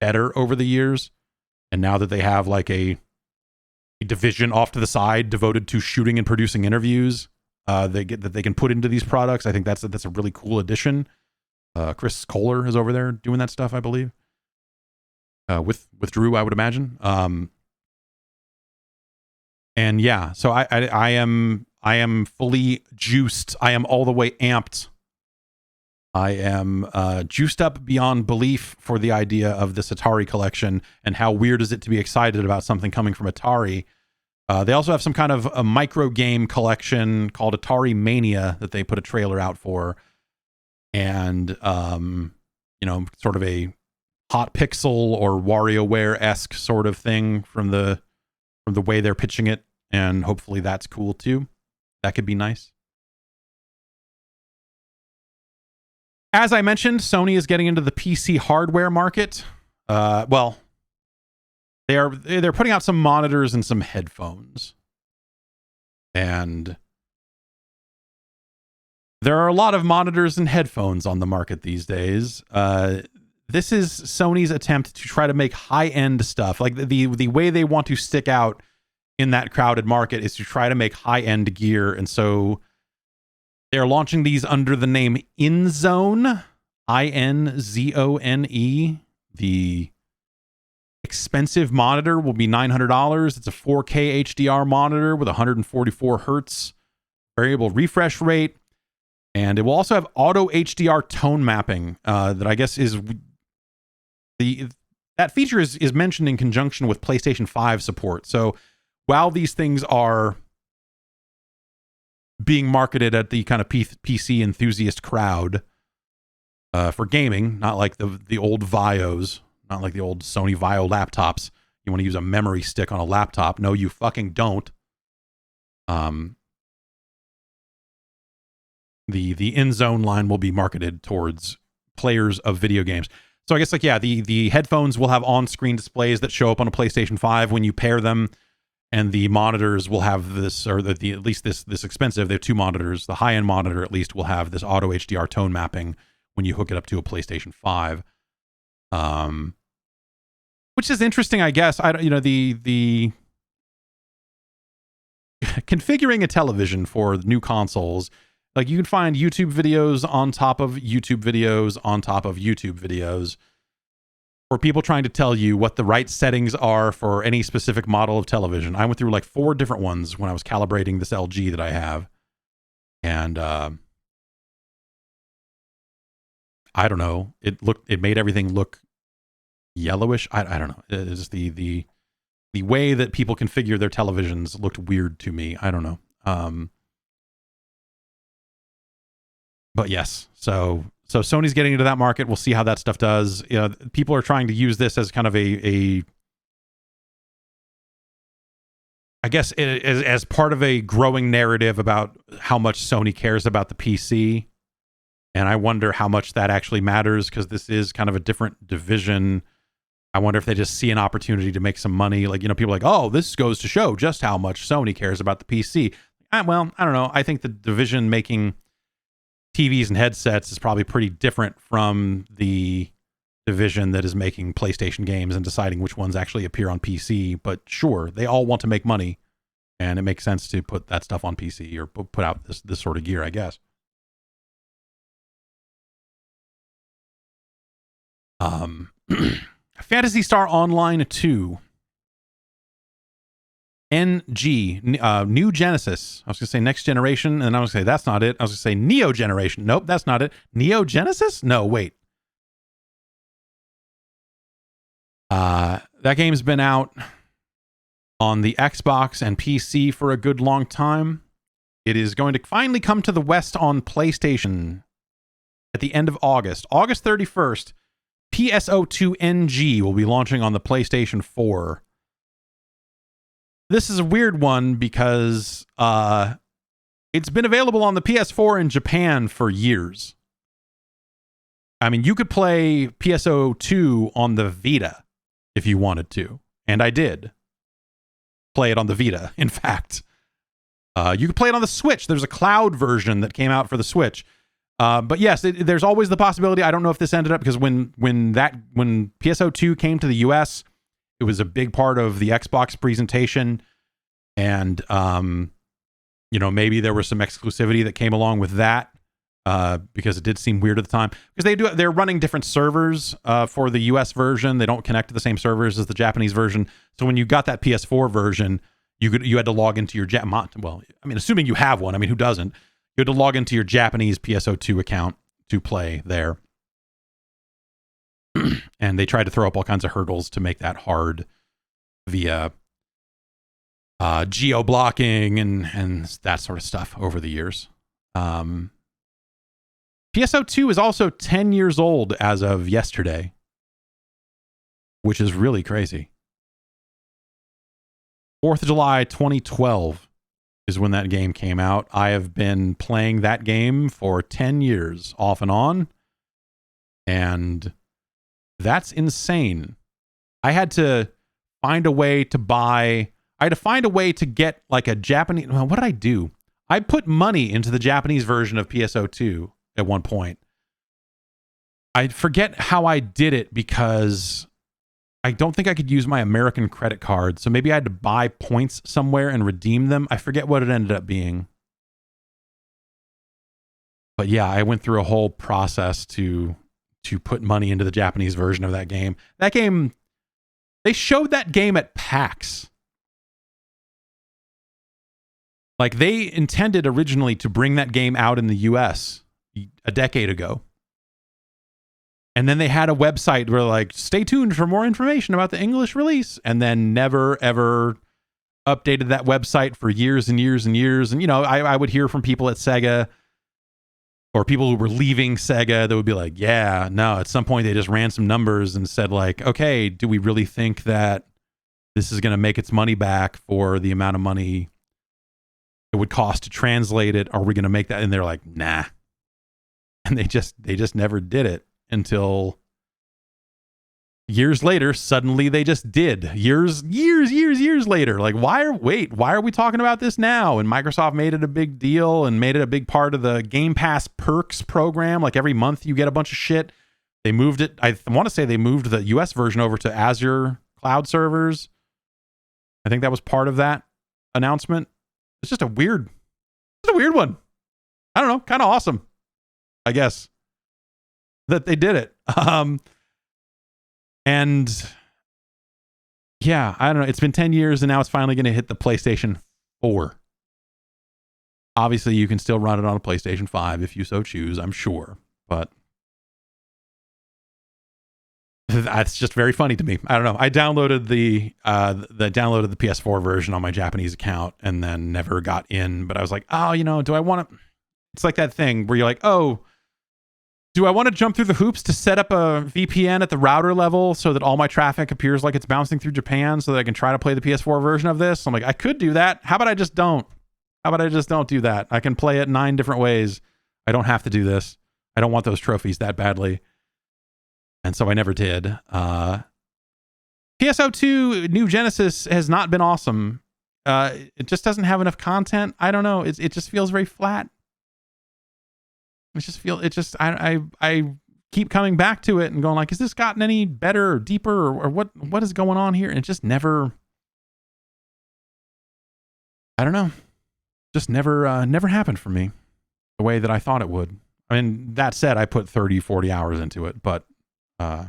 better over the years. And now that they have like a division off to the side devoted to shooting and producing interviews that they can put into these products, I think that's a really cool addition. Chris Kohler is over there doing that stuff, I believe. With Drew, I would imagine. And yeah, so I am fully juiced. I am all the way amped. I am juiced up beyond belief for the idea of this Atari collection and how weird is it to be excited about something coming from Atari. They also have some kind of a micro game collection called Atari Mania that they put a trailer out for. And, sort of a Hot Pixel or WarioWare-esque sort of thing from the way they're pitching it. And hopefully that's cool too. That could be nice. As I mentioned, Sony is getting into the PC hardware market. Well, they're putting out some monitors and some headphones. And there are a lot of monitors and headphones on the market these days. This is Sony's attempt to try to make high-end stuff. Like the way they want to stick out in that crowded market is to try to make high-end gear. And so they're launching these under the name InZone, InZone. The expensive monitor will be $900. It's a 4K HDR monitor with 144 hertz variable refresh rate. And it will also have auto HDR tone mapping that I guess is that feature is mentioned in conjunction with PlayStation 5 support. So while these things are being marketed at the kind of PC enthusiast crowd for gaming, not like the old Vios, not like the old Sony Vio laptops. You want to use a memory stick on a laptop. No, you fucking don't. The InZone line will be marketed towards players of video games. So I guess the headphones will have on-screen displays that show up on a PlayStation 5 when you pair them. And the monitors will have this, or at least this expensive. They have two monitors. The high-end monitor, at least, will have this auto HDR tone mapping when you hook it up to a PlayStation 5, which is interesting, I guess. The configuring a television for new consoles, like you can find YouTube videos on top of YouTube videos on top of YouTube videos. For people trying to tell you what the right settings are for any specific model of television. I went through like 4 different ones when I was calibrating this LG that I have. And I don't know. It made everything look yellowish. I don't know. It's just the way that people configure their televisions looked weird to me. I don't know. But yes, so Sony's getting into that market. We'll see how that stuff does. You know, people are trying to use this as kind of a I guess as part of a growing narrative about how much Sony cares about the PC. And I wonder how much that actually matters, because this is kind of a different division. I wonder if they just see an opportunity to make some money. Like, you know, people are like, oh, this goes to show just how much Sony cares about the PC. Well, I don't know. I think the division making TVs and headsets is probably pretty different from the division that is making PlayStation games and deciding which ones actually appear on PC. But sure, they all want to make money, and it makes sense to put that stuff on PC or put out this sort of gear, I guess. Phantasy Star Online 2. NG, New Genesis. I was going to say Next Generation, and I was going to say that's not it. I was going to say Neo Generation. Nope, that's not it. Neo Genesis? No, wait. That game's been out on the Xbox and PC for a good long time. It is going to finally come to the West on PlayStation at the end of August. August 31st, PSO2 NG will be launching on the PlayStation 4. This is a weird one because it's been available on the PS4 in Japan for years. I mean, you could play PSO2 on the Vita if you wanted to, and I did play it on the Vita, in fact. You could play it on the Switch. There's a cloud version that came out for the Switch. But yes, there's always the possibility. I don't know if this ended up, because when PSO2 came to the US, it was a big part of the Xbox presentation, and you know, maybe there was some exclusivity that came along with that, because it did seem weird at the time, because they're running different servers for the US version. They don't connect to the same servers as the Japanese version. So when you got that PS4 version, you had to log into your well, I mean, assuming you have one. I mean, who doesn't? You had to log into your Japanese PSO2 account to play there. And they tried to throw up all kinds of hurdles to make that hard via geo-blocking and that sort of stuff over the years. PSO2 is also 10 years old as of yesterday, which is really crazy. 4th of July 2012 is when that game came out. I have been playing that game for 10 years off and on, and that's insane. I had to find a way to get like a Japanese. Well, what did I do? I put money into the Japanese version of PSO2 at one point. I forget how I did it, because I don't think I could use my American credit card. So maybe I had to buy points somewhere and redeem them. I forget what it ended up being. But yeah, I went through a whole process to put money into the Japanese version of that game. That game, they showed that game at PAX. Like, they intended originally to bring that game out in the US a decade ago. And then they had a website where, like, stay tuned for more information about the English release, and then never, ever updated that website for years and years and years. And, you know, I would hear from people at Sega, or people who were leaving Sega, that would be like, yeah, no, at some point they just ran some numbers and said, like, okay, do we really think that this is going to make its money back for the amount of money it would cost to translate it? Are we going to make that? And they're like, nah. And they just never did it until years later. Suddenly they just did. Years later. Like, why are we talking about this now? And Microsoft made it a big deal and made it a big part of the Game Pass perks program. Like, every month you get a bunch of shit. They moved it. I want to say they moved the US version over to Azure cloud servers. I think that was part of that announcement. It's just a weird one. I don't know. Kind of awesome, I guess, that they did it. And yeah, I don't know. It's been 10 years, and now it's finally going to hit the PlayStation 4. Obviously, you can still run it on a PlayStation 5 if you so choose, I'm sure. But that's just very funny to me. I don't know. I downloaded the PS4 version on my Japanese account and then never got in. But I was like, oh, do I want to? It's like that thing where you're like, oh, do I want to jump through the hoops to set up a VPN at the router level so that all my traffic appears like it's bouncing through Japan so that I can try to play the PS4 version of this? I'm like, I could do that. How about I just don't? How about I just don't do that? I can play it 9 different ways. I don't have to do this. I don't want those trophies that badly. And so I never did. PSO2 New Genesis has not been awesome. It just doesn't have enough content. I don't know. It just feels very flat. I keep coming back to it and going like, has this gotten any better or deeper or what is going on here? And it just never, I don't know. Just never happened for me the way that I thought it would. I mean, that said, I put 30, 40 hours into it, but I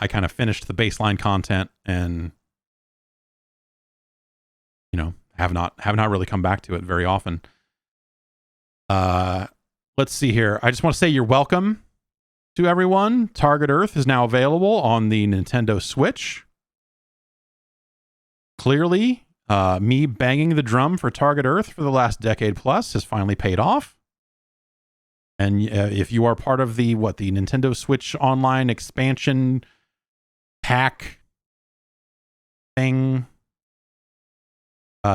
kind of finished the baseline content and, have not really come back to it very often. Let's see here. I just want to say you're welcome to everyone. Target Earth is now available on the Nintendo Switch. Clearly, me banging the drum for Target Earth for the last decade plus has finally paid off. And if you are part of the Nintendo Switch Online expansion pack thing,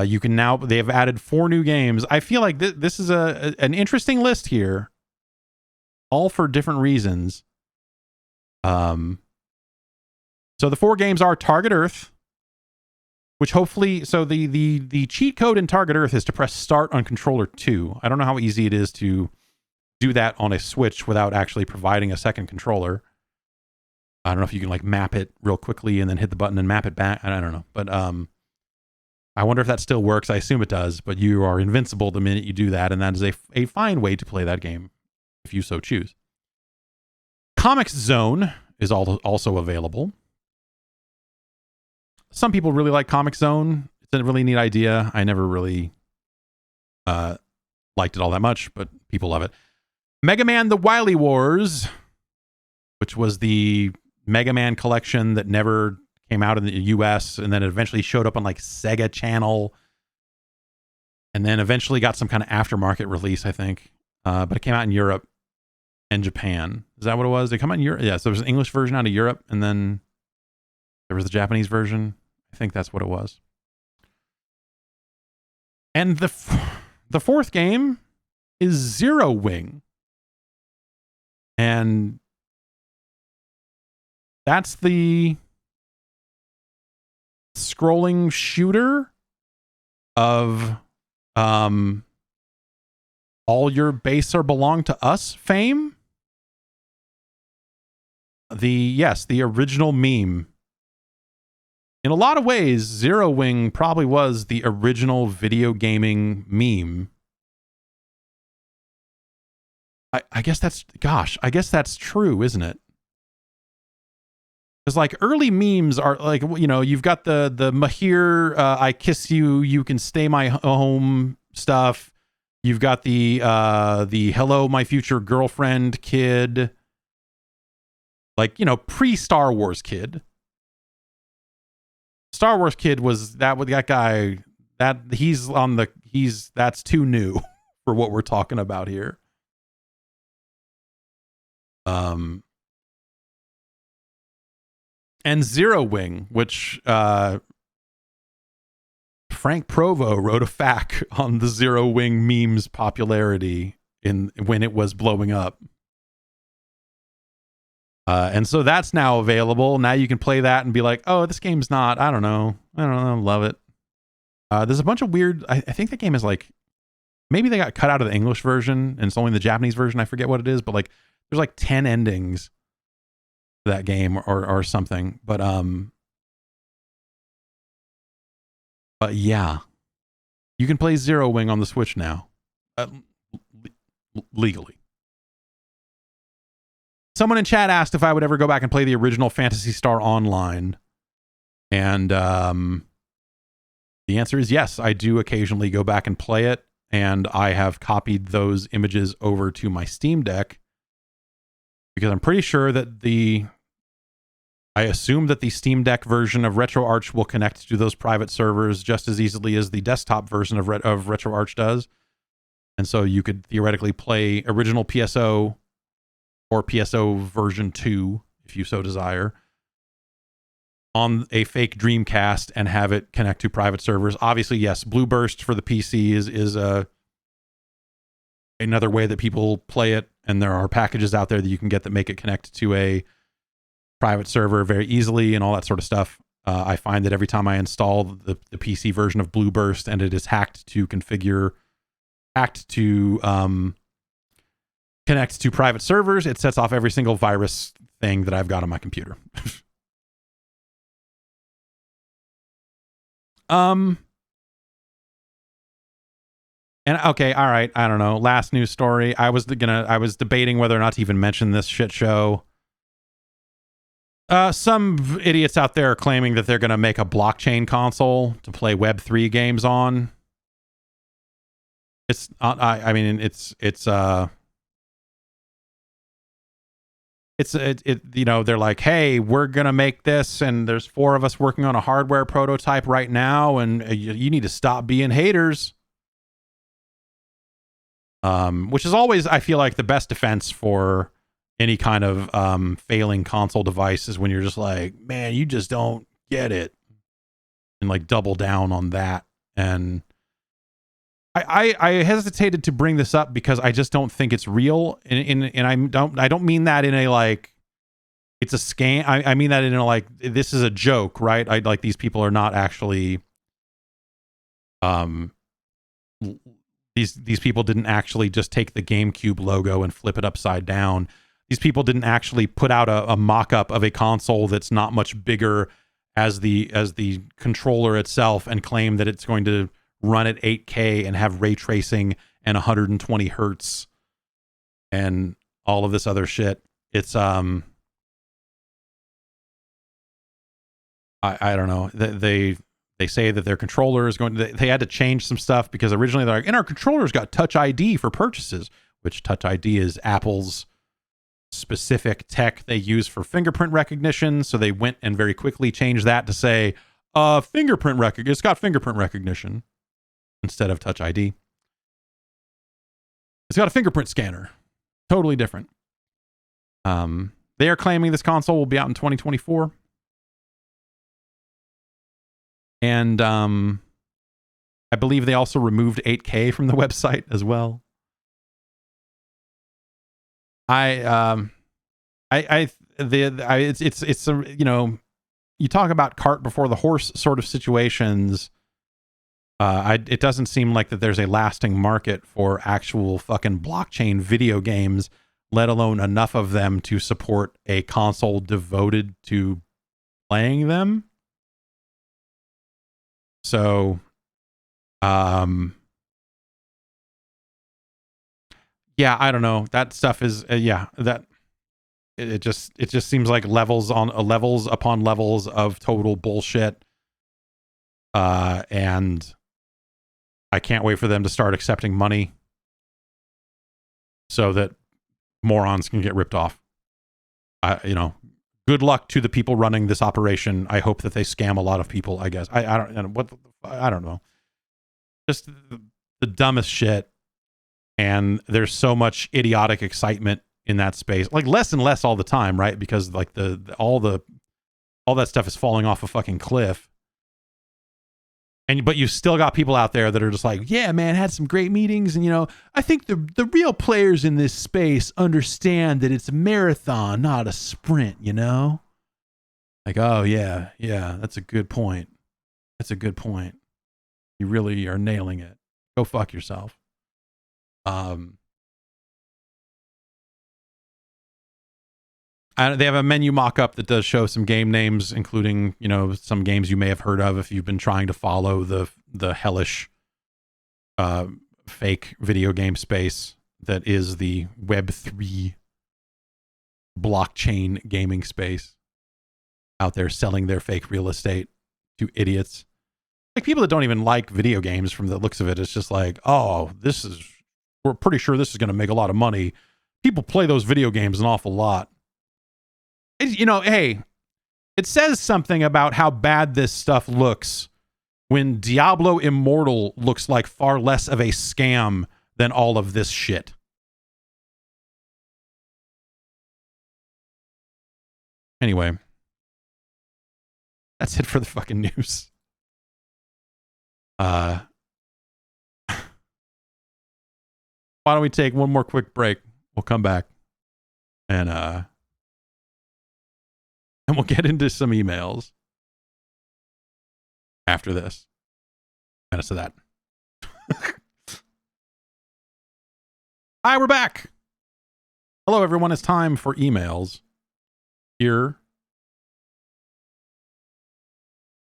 you can now, they have added 4 new games. I feel like this is an interesting list here, all for different reasons. So the 4 games are Target Earth, which hopefully, so the cheat code in Target Earth is to press start on controller 2. I don't know how easy it is to do that on a Switch without actually providing a second controller. I don't know if you can like map it real quickly and then hit the button and map it back. I don't know. But I wonder if that still works. I assume it does, but you are invincible the minute you do that, and that is a fine way to play that game if you so choose. Comics Zone is also available. Some people really like Comic Zone. It's a really neat idea. I never really liked it all that much, but people love it. Mega Man The Wily Wars, which was the Mega Man collection that never came out in the US, and then it eventually showed up on like Sega Channel, and then eventually got some kind of aftermarket release, I think. But it came out in Europe and Japan. Is that what it was? Did it come out in Europe? Yeah, so there was an English version out of Europe, and then there was the Japanese version. I think that's what it was. And the 4th game is Zero Wing. And that's the scrolling shooter of all your base or belong to us fame. The original meme. In a lot of ways, Zero Wing probably was the original video gaming meme. I guess that's true, isn't it? Because like early memes are like, you've got the Mahir, I kiss you, you can stay my home stuff. You've got the hello, my future girlfriend kid. Like, pre-Star Wars kid. Star Wars kid was that guy that's too new for what we're talking about here. And Zero Wing, which Frank Provo wrote a FAQ on the Zero Wing meme's popularity when it was blowing up. And so that's now available. Now you can play that and be like, oh, this game's not, I don't know, love it. There's a bunch of weird, I think the game is like, maybe they got cut out of the English version and it's only the Japanese version. I forget what it is, but like there's like 10 endings to that game or something. But yeah, you can play Zero Wing on the Switch now, legally. Someone in chat asked if I would ever go back and play the original Phantasy Star Online. And The answer is yes. I do occasionally go back and play it, and I have copied those images over to my Steam Deck because I'm pretty sure that I assume that the Steam Deck version of RetroArch will connect to those private servers just as easily as the desktop version of RetroArch does. And so you could theoretically play original PSO or PSO version 2, if you so desire, on a fake Dreamcast and have it connect to private servers. Obviously, yes, Blueburst for the PC is another way that people play it, and there are packages out there that you can get that make it connect to a private server very easily and all that sort of stuff. I find that every time I install the PC version of Blueburst and it is hacked to connect to private servers, it sets off every single virus thing that I've got on my computer. And okay, all right, I don't know. Last news story. I was debating whether or not to even mention this shit show. Some idiots out there are claiming that they're going to make a blockchain console to play Web3 games on. It's I mean it's you know, they're like, hey, we're gonna make this, and there's 4 of us working on a hardware prototype right now, and you need to stop being haters. Which is always, I feel like, the best defense for any kind of failing console device is when you're just like, man, you just don't get it, and like double down on that. And I hesitated to bring this up because I just don't think it's real, and I don't mean that in a like it's a scam. I mean that in a like this is a joke, right? I like these people are not actually these people didn't actually just take the GameCube logo and flip it upside down. These people didn't actually put out a mock-up of a console that's not much bigger as the controller itself and claim that it's going to run at 8K and have ray tracing and 120 hertz and all of this other shit. It's I don't know. They say that their controller is going to, they had to change some stuff because originally they're like, and our controller's got Touch ID for purchases, which Touch ID is Apple's specific tech they use for fingerprint recognition. So they went and very quickly changed that to say, fingerprint recognition. It's got fingerprint recognition instead of Touch ID. It's got a fingerprint scanner. Totally different. They are claiming this console will be out in 2024. And I believe they also removed 8K from the website as well. It's a, you know, you talk about cart before the horse sort of situations. It doesn't seem like that there's a lasting market for actual fucking blockchain video games, let alone enough of them to support a console devoted to playing them. So, yeah, I don't know. That stuff is, that it just seems like levels upon levels of total bullshit. And I can't wait for them to start accepting money so that morons can get ripped off. You know, good luck to the people running this operation. I hope that they scam a lot of people, I guess. I don't know. Just the dumbest shit. And there's so much idiotic excitement in that space. Like less and less all the time, right? Because like all that stuff is falling off a fucking cliff. But you've still got people out there that are just like, yeah, man, had some great meetings. And, you know, I think the real players in this space understand that it's a marathon, not a sprint, you know? Like, oh, yeah, that's a good point. That's a good point. You really are nailing it. Go fuck yourself. They have a menu mock-up that does show some game names, including, you know, some games you may have heard of if you've been trying to follow the hellish fake video game space that is the Web3 blockchain gaming space out there selling their fake real estate to idiots. like people that don't even like video games from the looks of it. It's just like, oh, we're pretty sure this is going to make a lot of money. People play those video games an awful lot. You know, hey, it says something about how bad this stuff looks when Diablo Immortal looks like far less of a scam than all of this shit. Anyway, that's it for the fucking news. Why don't we take one more quick break? We'll come back and we'll get into some emails after this. Minutes of that. Hi, we're back. Hello, everyone. It's time for emails here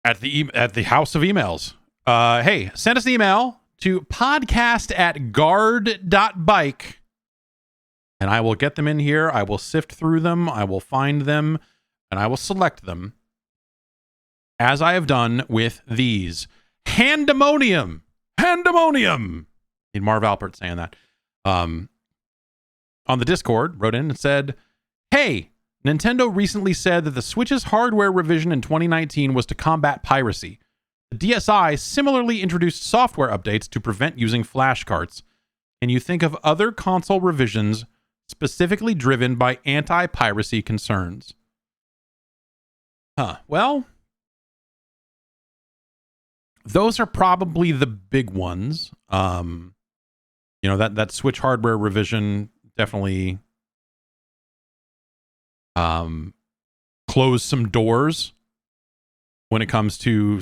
at the House of Emails. Hey, send us an email to podcast@guard.bike, and I will get them in here. I will sift through them. I will find them, and I will select them, as I have done with these. Handemonium. Need Marv Alpert saying that. On the Discord, wrote in and said, hey, Nintendo recently said that the Switch's hardware revision in 2019 was to combat piracy. The DSi similarly introduced software updates to prevent using flash carts. Can you think of other console revisions specifically driven by anti-piracy concerns? Well, those are probably the big ones. You know, that Switch hardware revision definitely closed some doors when it comes to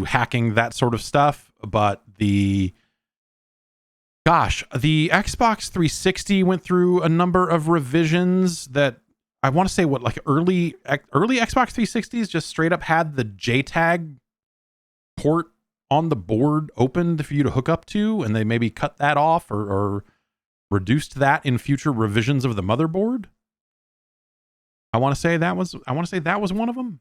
hacking that sort of stuff. But the Xbox 360 went through a number of revisions that I want to say early Xbox 360s just straight up had the JTAG port on the board opened for you to hook up to, and they maybe cut that off or reduced that in future revisions of the motherboard. I want to say that was one of them.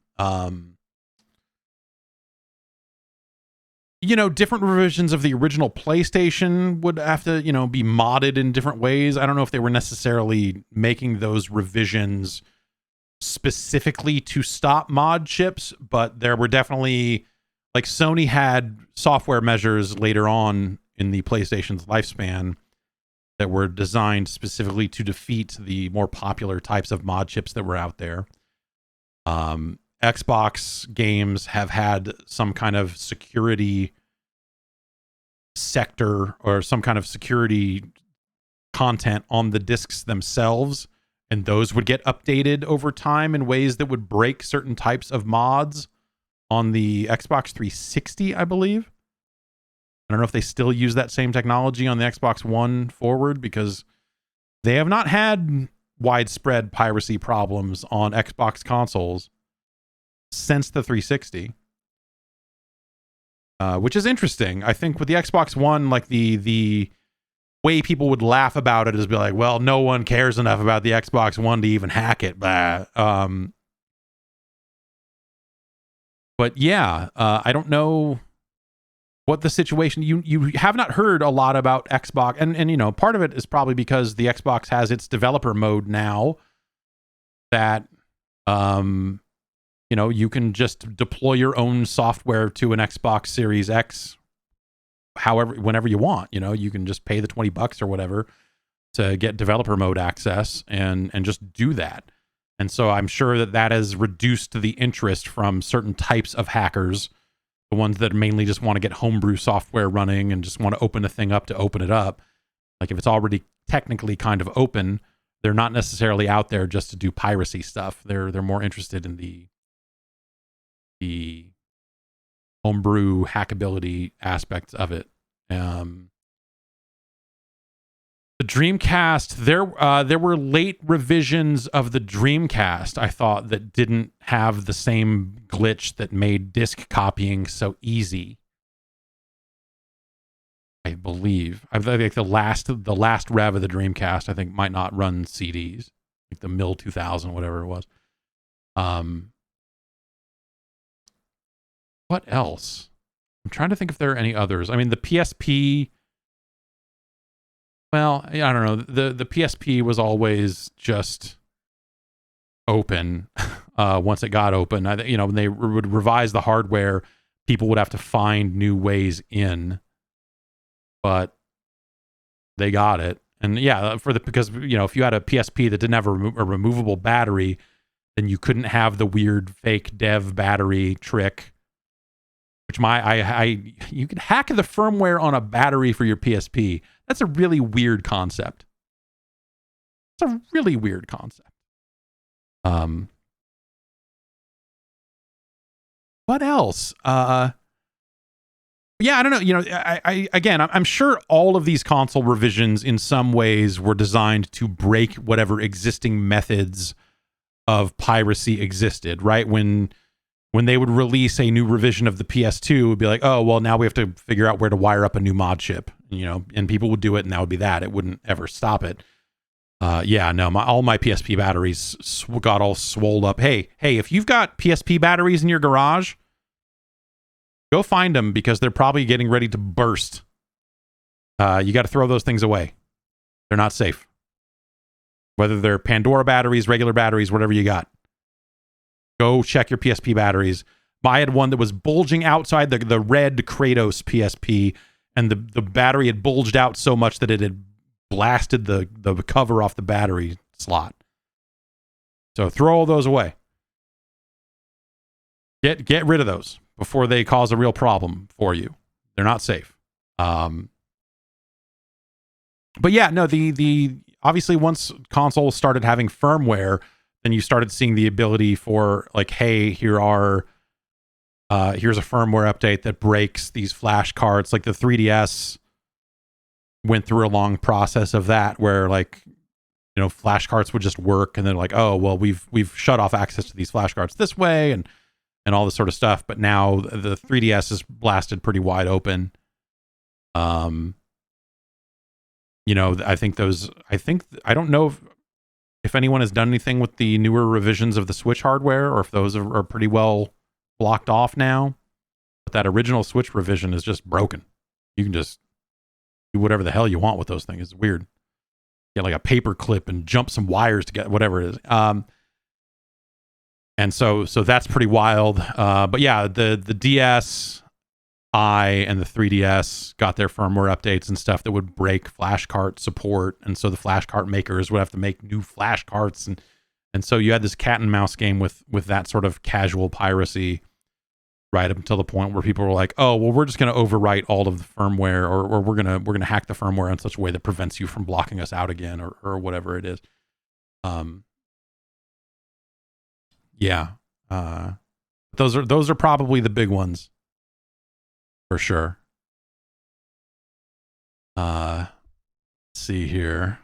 You know, different revisions of the original PlayStation would have to, you know, be modded in different ways. I don't know if they were necessarily making those revisions specifically to stop mod chips, but there were definitely, like, Sony had software measures later on in the PlayStation's lifespan that were designed specifically to defeat the more popular types of mod chips that were out there. Xbox games have had some kind of security sector or some kind of security content on the discs themselves, and those would get updated over time in ways that would break certain types of mods on the Xbox 360, I believe. I don't know if they still use that same technology on the Xbox One forward, because they have not had widespread piracy problems on Xbox consoles since the 360, which is interesting. I think with the Xbox One, like the way people would laugh about it is be like, well, no one cares enough about the Xbox One to even hack it. But yeah, I don't know what the situation. You have not heard a lot about Xbox, and you know, part of it is probably because the Xbox has its developer mode now that you know, you can just deploy your own software to an Xbox Series X whenever you want. You know, you can just pay the $20 or whatever to get developer mode access and just do that. And so I'm sure that has reduced the interest from certain types of hackers, the ones that mainly just want to get homebrew software running and just want to open a thing up to open it up. Like, if it's already technically kind of open, they're not necessarily out there just to do piracy stuff. They're more interested in the homebrew hackability aspects of it. The Dreamcast, there were late revisions of the Dreamcast, I thought, that didn't have the same glitch that made disc copying so easy. I believe. I think the last rev of the Dreamcast, I think, might not run CDs, like the Mill 2000, whatever it was. What else? I'm trying to think if there are any others. I mean, the PSP. Well, I don't know. The PSP was always just open. Once it got open, when they would revise the hardware, people would have to find new ways in. But they got it, and yeah, because if you had a PSP that didn't have a removable battery, then you couldn't have the weird fake dev battery trick. Which you could hack the firmware on a battery for your PSP. That's a really weird concept. It's a really weird concept. What else? Yeah, I don't know. I'm sure all of these console revisions in some ways were designed to break whatever existing methods of piracy existed, right? When they would release a new revision of the PS2, it would be like, oh, well, now we have to figure out where to wire up a new mod chip, and people would do it, and that would be that. It wouldn't ever stop it. All my PSP batteries got all swolled up. Hey, if you've got PSP batteries in your garage, go find them because they're probably getting ready to burst. You got to throw those things away. They're not safe. Whether they're Pandora batteries, regular batteries, whatever you got. Go check your PSP batteries. I had one that was bulging outside the red Kratos PSP, and the battery had bulged out so much that it had blasted the cover off the battery slot. So throw all those away. Get rid of those before they cause a real problem for you. They're not safe. But yeah, no, the obviously once consoles started having firmware, then you started seeing the ability for like, hey, here's a firmware update that breaks these flash cards. Like the 3DS went through a long process of that where flash cards would just work, and then like, oh, well, we've shut off access to these flash cards this way and all this sort of stuff. But now the 3DS is blasted pretty wide open. I don't know if anyone has done anything with the newer revisions of the Switch hardware, or if those are pretty well blocked off now. But that original Switch revision is just broken. You can just do whatever the hell you want with those things. It's weird. Get like a paper clip and jump some wires to get whatever it is. And so that's pretty wild. But yeah, the DS and the 3DS got their firmware updates and stuff that would break flash cart support, and so the flash cart makers would have to make new flash carts, and so you had this cat and mouse game with that sort of casual piracy right up until the point where people were like, oh, well, we're just going to overwrite all of the firmware, or we're going to hack the firmware in such a way that prevents you from blocking us out again, or whatever it is. Those are probably the big ones. For sure. Let's see here.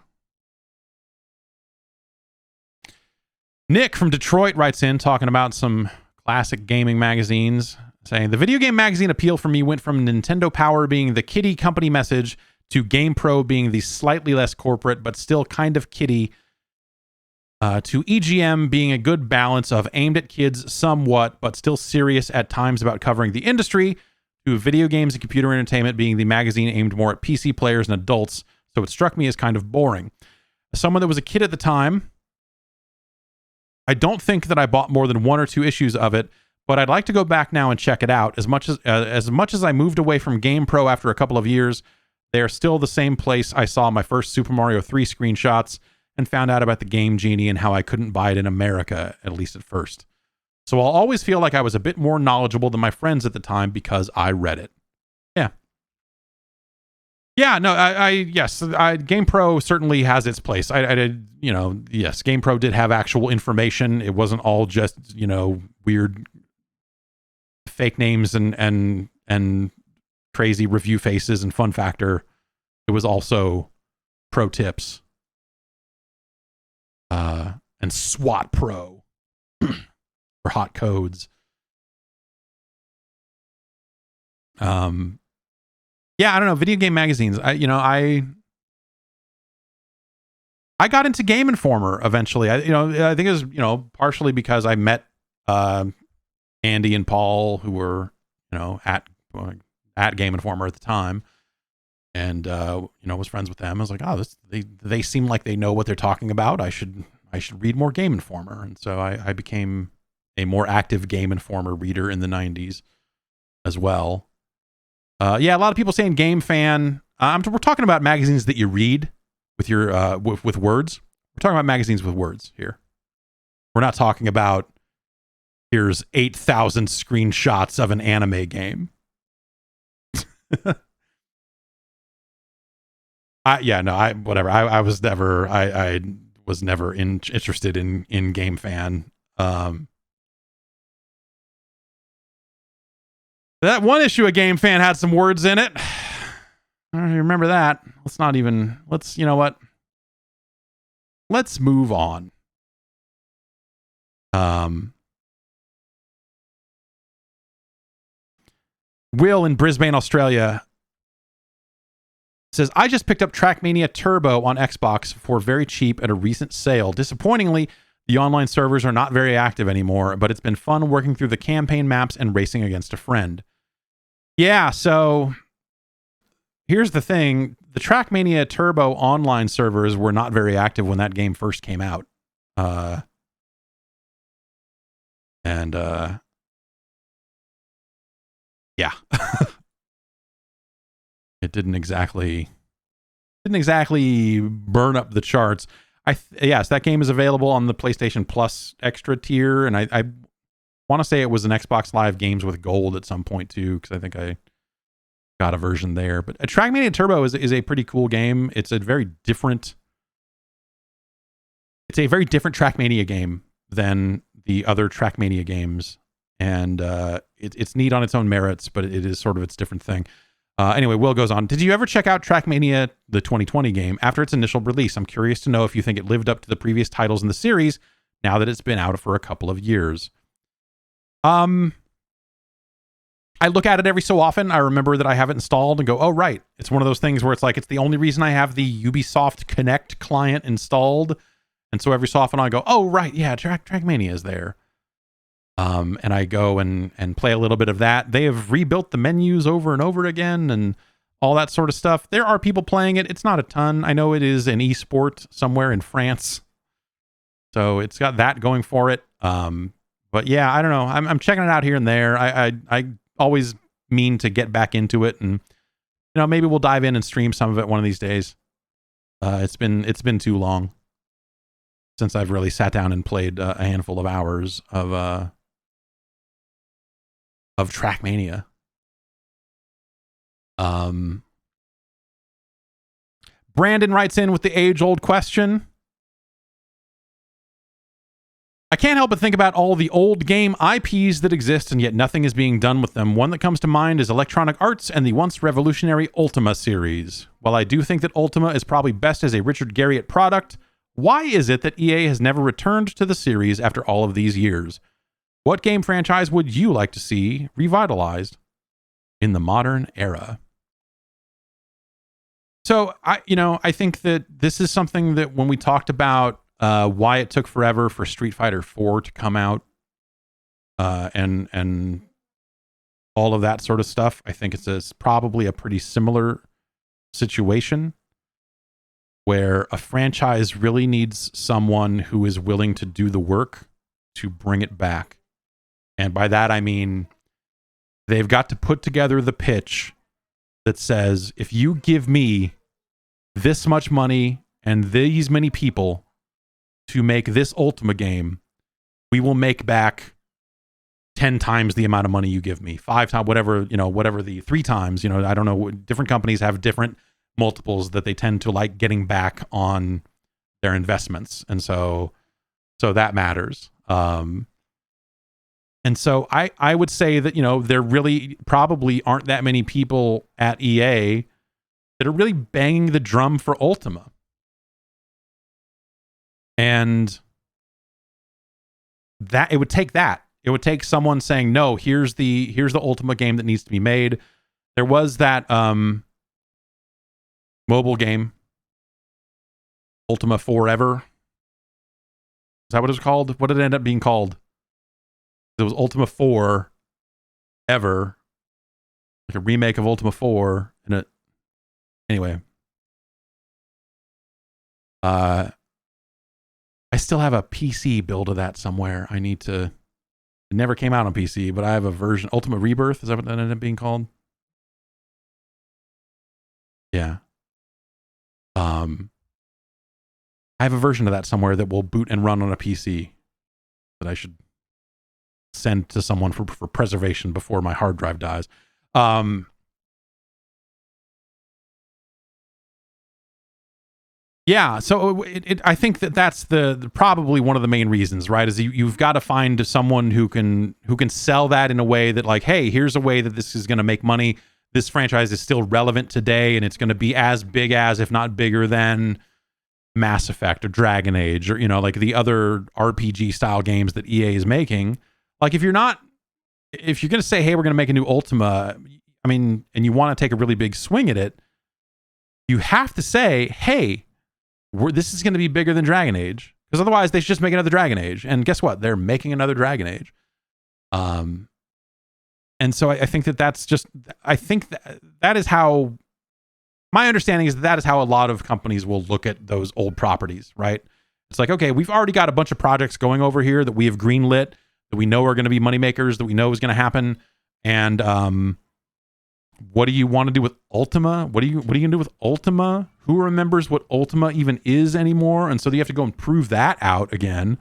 Nick from Detroit writes in talking about some classic gaming magazines, saying the video game magazine appeal for me went from Nintendo Power being the kiddie company message to GamePro being the slightly less corporate but still kind of kiddie, to EGM being a good balance of aimed at kids somewhat but still serious at times about covering the industry, to video games and computer entertainment being the magazine aimed more at PC players and adults, so it struck me as kind of boring. As someone that was a kid at the time, I don't think that I bought more than 1 or 2 issues of it, but I'd like to go back now and check it out. As much as I moved away from GamePro after a couple of years, they are still the same place I saw my first Super Mario 3 screenshots and found out about the Game Genie and how I couldn't buy it in America, at least at first. So I'll always feel like I was a bit more knowledgeable than my friends at the time because I read it. Yeah. Yeah, no, yes, GamePro certainly has its place. Yes, GamePro did have actual information. It wasn't all just, weird fake names and crazy review faces and fun factor. It was also pro tips. And SWAT Pro. For hot codes. Yeah, I don't know. Video game magazines. I got into Game Informer eventually. I think it was, partially because I met Andy and Paul, who were, at at Game Informer at the time, and was friends with them. I was like, oh, they seem like they know what they're talking about. I should read more Game Informer, and so I became a more active Game Informer reader in the 90s as well. A lot of people saying Game Fan. We're talking about magazines that you read with your with words. We're talking about magazines with words here. We're not talking about here's 8,000 screenshots of an anime game. Whatever. I was never interested in Game Fan. That one issue of Game Fan had some words in it. I don't remember that. You know what? Let's move on. Will in Brisbane, Australia says, I just picked up Trackmania Turbo on Xbox for very cheap at a recent sale. Disappointingly, the online servers are not very active anymore, but it's been fun working through the campaign maps and racing against a friend. Yeah, so here's the thing. The Trackmania Turbo online servers were not very active when that game first came out. Yeah. It didn't exactly burn up the charts. Yes, that game is available on the PlayStation Plus extra tier, and I want to say it was an Xbox Live Games with Gold at some point too, because I think I got a version there. But Trackmania Turbo is a pretty cool game. It's a very different Trackmania game than the other Trackmania games, and it's neat on its own merits, but it is sort of its different thing. Anyway, Will goes on. Did you ever check out Trackmania, the 2020 game, after its initial release? I'm curious to know if you think it lived up to the previous titles in the series now that it's been out for a couple of years. I look at it every so often. I remember that I have it installed and go, oh, right. It's one of those things where it's like, it's the only reason I have the Ubisoft Connect client installed. And so every so often I go, oh, right. Yeah, Trackmania is there. And I go and play a little bit of that. They have rebuilt the menus over and over again and all that sort of stuff. There are people playing it. It's not a ton. I know it is an esport somewhere in France, so it's got that going for it. But yeah, I don't know. I'm checking it out here and there. I always mean to get back into it, and maybe we'll dive in and stream some of it one of these days. It's been too long since I've really sat down and played a handful of hours of Trackmania. Brandon writes in with the age-old question. I can't help but think about all the old game IPs that exist and yet nothing is being done with them. One that comes to mind is Electronic Arts and the once revolutionary Ultima series. While I do think that Ultima is probably best as a Richard Garriott product, why is it that EA has never returned to the series after all of these years? What game franchise would you like to see revitalized in the modern era? So I think that this is something that when we talked about why it took forever for Street Fighter 4 to come out, and all of that sort of stuff, I think it's probably a pretty similar situation where a franchise really needs someone who is willing to do the work to bring it back. And by that, I mean, they've got to put together the pitch that says, if you give me this much money and these many people to make this Ultima game, we will make back 10 times the amount of money you give me, 5 times, whatever the 3 times, I don't know. Different companies have different multiples that they tend to like getting back on their investments. And so that matters. And so I would say that, there really probably aren't that many people at EA that are really banging the drum for Ultima. And that it would take that. It would take someone saying, no, here's the Ultima game that needs to be made. There was that mobile game, Ultima Forever. Is that what it was called? What did it end up being called? It was Ultima 4 Ever. like a remake of Ultima 4 anyway. I still have a PC build of that somewhere. It never came out on PC, but I have a version. Ultima Rebirth, is that what that ended up being called? Yeah. I have a version of that somewhere that will boot and run on a PC that I should send to someone for preservation before my hard drive dies. Yeah, so I think that's the probably one of the main reasons, right? Is you've got to find someone who can sell that in a way that, like, hey, here's a way that this is going to make money. This franchise is still relevant today, and it's going to be as big as, if not bigger than, Mass Effect or Dragon Age, or like the other RPG style games that EA is making. Like, if you're going to say, hey, we're going to make a new Ultima, I mean, and you want to take a really big swing at it, you have to say, hey, this is going to be bigger than Dragon Age, because otherwise they should just make another Dragon Age. And guess what? They're making another Dragon Age. And so I think that is how, my understanding is that is how a lot of companies will look at those old properties, right? It's like, okay, we've already got a bunch of projects going over here that we have greenlit, that we know are going to be moneymakers, that we know is going to happen. And what do you want to do with Ultima? What are you going to do with Ultima? Who remembers what Ultima even is anymore? And so you have to go and prove that out again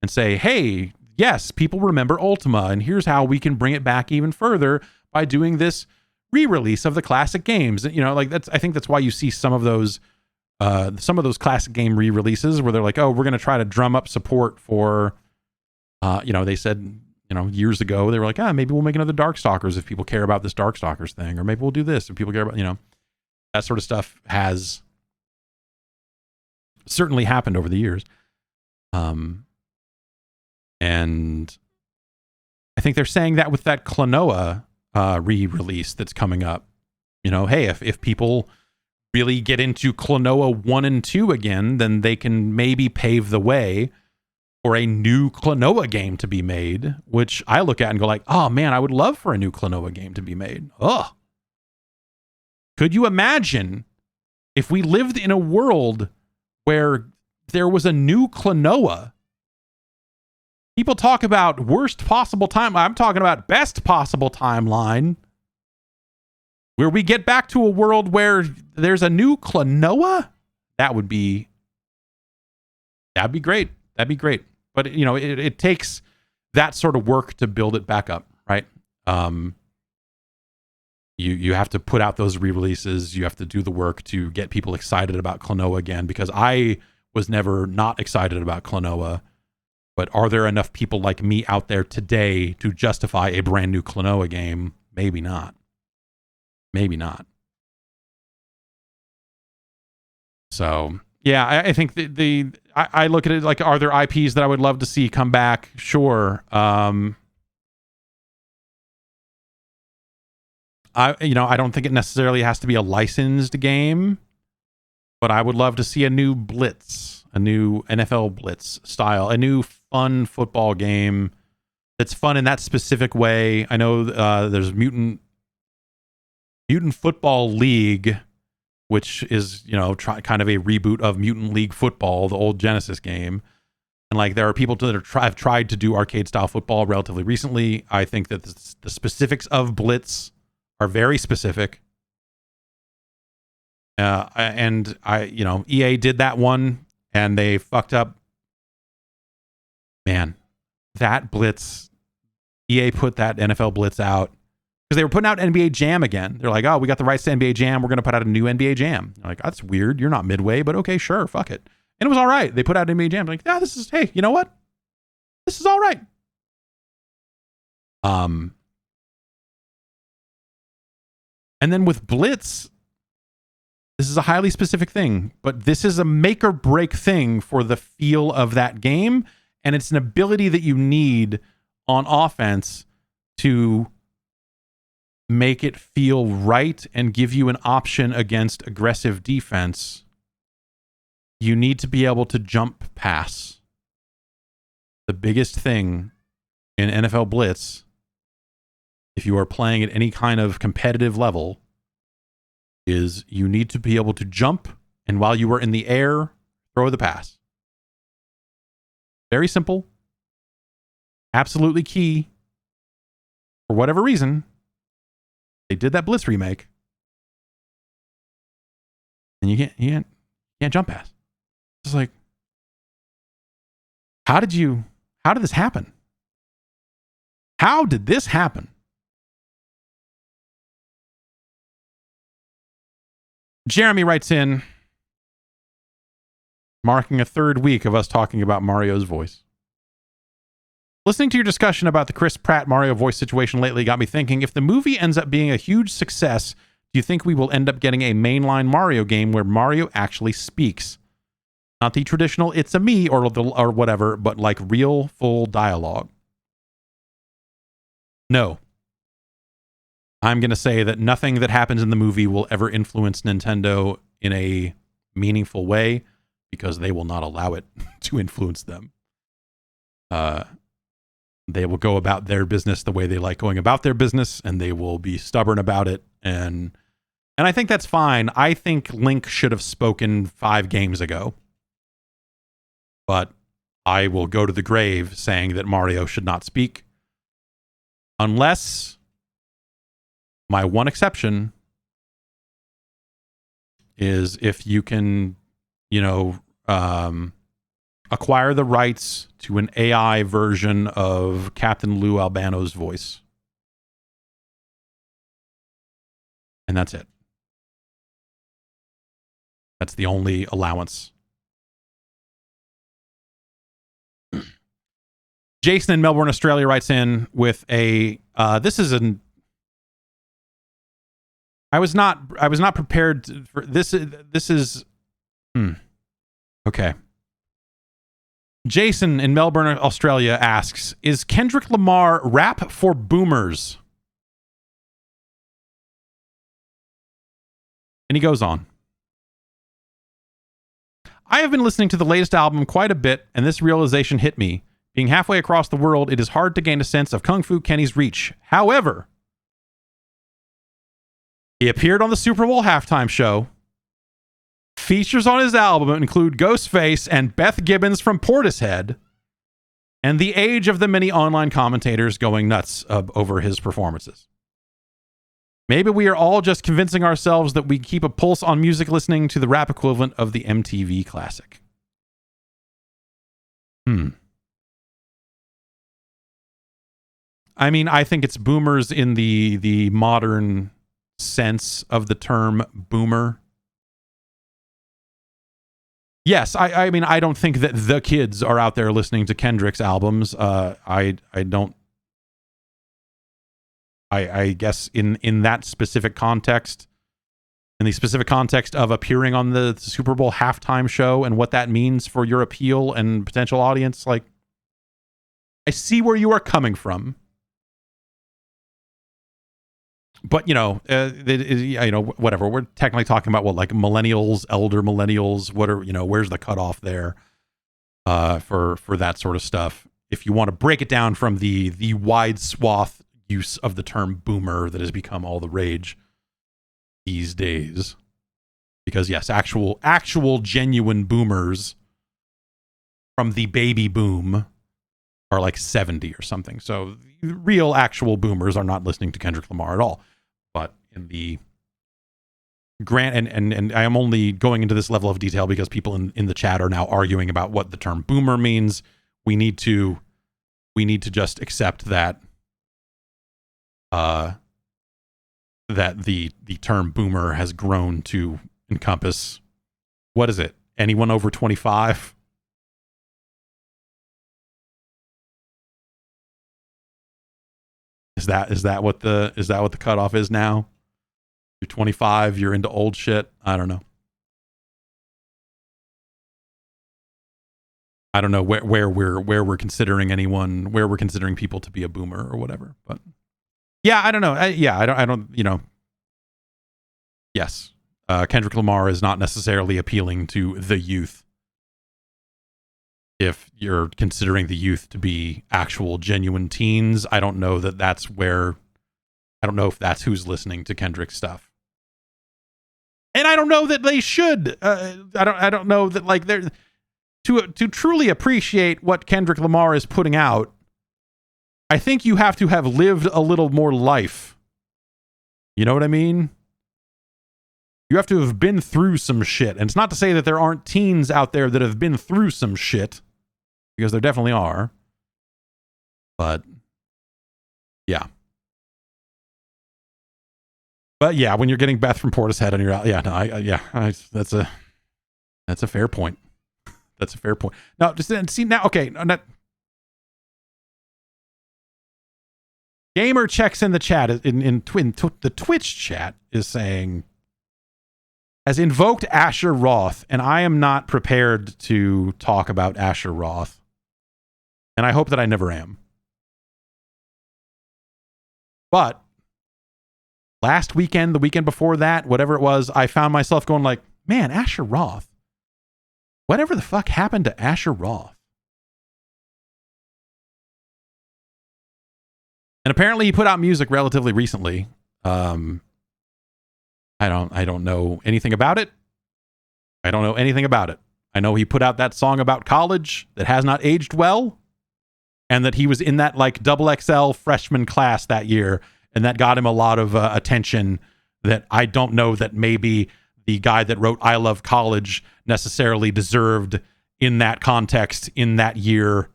and say, hey, yes, people remember Ultima, and here's how we can bring it back even further by doing this re-release of the classic games. Like I think that's why you see some of those classic game re-releases where they're like, oh, we're going to try to drum up support for, they said, years ago, they were like, maybe we'll make another Darkstalkers if people care about this Darkstalkers thing, or maybe we'll do this if people care about, that sort of stuff has certainly happened over the years. And I think they're saying that with that Klonoa re-release that's coming up. Hey, if people really get into Klonoa 1 and 2 again, then they can maybe pave the way for a new Klonoa game to be made, which I look at and go like, oh man, I would love for a new Klonoa game to be made. Ugh. Could you imagine if we lived in a world where there was a new Klonoa? People talk about worst possible time. I'm talking about best possible timeline, where we get back to a world where there's a new Klonoa. That'd be great. That'd be great. But it takes that sort of work to build it back up, right? You have to put out those re-releases. You have to do the work to get people excited about Klonoa again, because I was never not excited about Klonoa. But are there enough people like me out there today to justify a brand new Klonoa game? Maybe not. Maybe not. So yeah, I think I look at it like, are there IPs that I would love to see come back? Sure. I don't think it necessarily has to be a licensed game, but I would love to see a new Blitz, a new NFL Blitz style, a new fun football game that's fun in that specific way. I know there's Mutant Football League, which is, kind of a reboot of Mutant League Football, the old Genesis game. And like, there are people that have tried to do arcade style football relatively recently. I think that the specifics of Blitz are very specific. And EA did that one and they fucked up. Man, that Blitz, EA put that NFL Blitz out because they were putting out NBA Jam again. They're like, oh, we got the rights to NBA Jam. We're going to put out a new NBA Jam. They're like, that's weird. You're not Midway, but okay, sure. Fuck it. And it was all right. They put out NBA Jam. They're like, yeah, hey, you know what? This is all right. And then with Blitz, this is a highly specific thing, but this is a make or break thing for the feel of that game. And it's an ability that you need on offense to make it feel right and give you an option against aggressive defense. You need to be able to jump pass. The biggest thing in NFL Blitz if you are playing at any kind of competitive level, is you need to be able to jump, and while you are in the air, throw the pass. Very simple. Absolutely key. For whatever reason, they did that Blitz remake, and you can't jump pass. It's like, how did this happen? How did this happen? Jeremy writes in, marking a third week of us talking about Mario's voice. Listening to your discussion about the Chris Pratt Mario voice situation lately got me thinking, if the movie ends up being a huge success, do you think we will end up getting a mainline Mario game where Mario actually speaks? Not the traditional "it's a me" or whatever, but like real full dialogue. No. I'm going to say that nothing that happens in the movie will ever influence Nintendo in a meaningful way, because they will not allow it to influence them. They will go about their business the way they like going about their business, and they will be stubborn about it. And I think that's fine. I think Link should have spoken 5 games ago. But I will go to the grave saying that Mario should not speak. Unless my one exception is if you can, acquire the rights to an AI version of Captain Lou Albano's voice. And that's it. That's the only allowance. Jason in Melbourne, Australia writes in with a, this is an, I was not prepared for this. This is, okay. Jason in Melbourne, Australia asks, is Kendrick Lamar rap for boomers? And he goes on. I have been listening to the latest album quite a bit, and this realization hit me. Being halfway across the world, it is hard to gain a sense of Kung Fu Kenny's reach. However, he appeared on the Super Bowl halftime show. Features on his album include Ghostface and Beth Gibbons from Portishead, and the age of the many online commentators going nuts over his performances. Maybe we are all just convincing ourselves that we keep a pulse on music listening to the rap equivalent of the MTV classic. I mean, I think it's boomers in the modern sense of the term boomer. Yes, I mean, I don't think that the kids are out there listening to Kendrick's albums. I don't. I guess in that specific context, in the specific context of appearing on the Super Bowl halftime show and what that means for your appeal and potential audience, like, I see where you are coming from. But, whatever. We're technically talking about what, like millennials, elder millennials, what are, where's the cutoff there for that sort of stuff? If you want to break it down from the wide swath use of the term boomer that has become all the rage these days. Because yes, actual genuine boomers from the baby boom are like 70 or something. So real actual boomers are not listening to Kendrick Lamar at all. But in the grant, and I am only going into this level of detail because people in the chat are now arguing about what the term boomer means. We need to just accept that that the term boomer has grown to encompass, what is it? Anyone over 25? Is that what the cutoff is now? You're 25, you're into old shit? I don't know. I don't know where we're considering people to be a boomer or whatever. But yeah, I don't know. I don't. Yes, Kendrick Lamar is not necessarily appealing to the youth. If you're considering the youth to be actual genuine teens, I don't know that that's where I don't know if that's who's listening to Kendrick's stuff. And I don't know that they should. I don't know that like they're to truly appreciate what Kendrick Lamar is putting out. I think you have to have lived a little more life. You know what I mean? You have to have been through some shit. And it's not to say that there aren't teens out there that have been through some shit, because there definitely are. But yeah. But yeah, when you're getting Beth from Portishead and you're out, that's a fair point. That's a fair point. Now, just see now. Okay, Gamer checks in the chat in the Twitch chat is saying has invoked Asher Roth, and I am not prepared to talk about Asher Roth, and I hope that I never am. But last weekend, the weekend before that, whatever it was, I found myself going like, man, Asher Roth. Whatever the fuck happened to Asher Roth? And apparently he put out music relatively recently. I don't know anything about it. I don't know anything about it. I know he put out that song about college that has not aged well, and that he was in that like XXL freshman class that year, and that got him a lot of attention that I don't know that maybe the guy that wrote I Love College necessarily deserved in that context, in that year,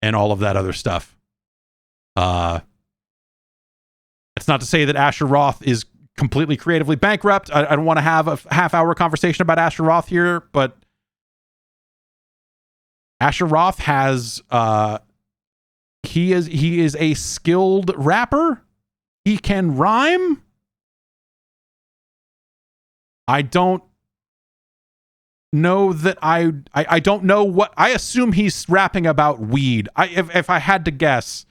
and all of that other stuff. It's not to say that Asher Roth is completely creatively bankrupt. I don't want to have a half-hour conversation about Asher Roth here, but Asher Roth has he is a skilled rapper. He can rhyme. I don't know that I don't know what I assume he's rapping about weed. If I had to guess,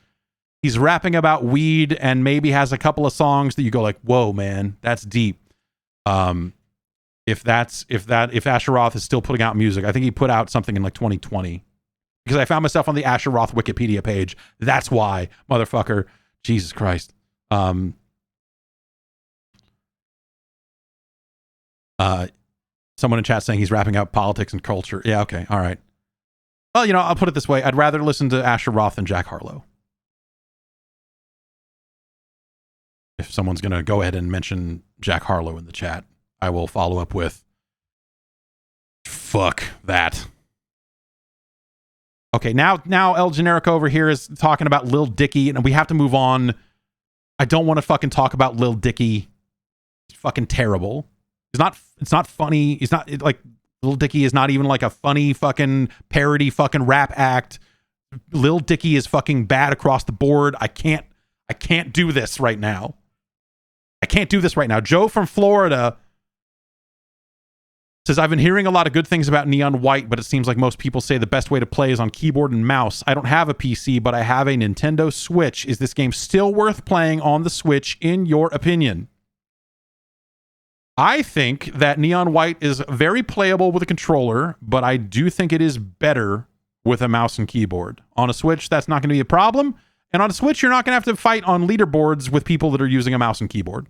he's rapping about weed and maybe has a couple of songs that you go like, whoa, man, that's deep. If Asher Roth is still putting out music, I think he put out something in like 2020, because I found myself on the Asher Roth Wikipedia page. That's why, motherfucker. Jesus Christ. Someone in chat saying he's rapping out politics and culture. Yeah. Okay. All right. Well, you know, I'll put it this way. I'd rather listen to Asher Roth than Jack Harlow. If someone's going to go ahead and mention Jack Harlow in the chat, I will follow up with, fuck that. Okay, now El Generico over here is talking about Lil Dicky, and we have to move on. I don't want to fucking talk about Lil Dicky. It's fucking terrible. It's not funny. It's not like Lil Dicky is not even like a funny fucking parody fucking rap act. Lil Dicky is fucking bad across the board. I can't do this right now. I can't do this right now. Joe from Florida says, I've been hearing a lot of good things about Neon White, but it seems like most people say the best way to play is on keyboard and mouse. I don't have a PC, but I have a Nintendo Switch. Is this game still worth playing on the Switch, in your opinion? I think that Neon White is very playable with a controller, but I do think it is better with a mouse and keyboard. On a Switch, that's not going to be a problem. And on a Switch, you're not going to have to fight on leaderboards with people that are using a mouse and keyboard.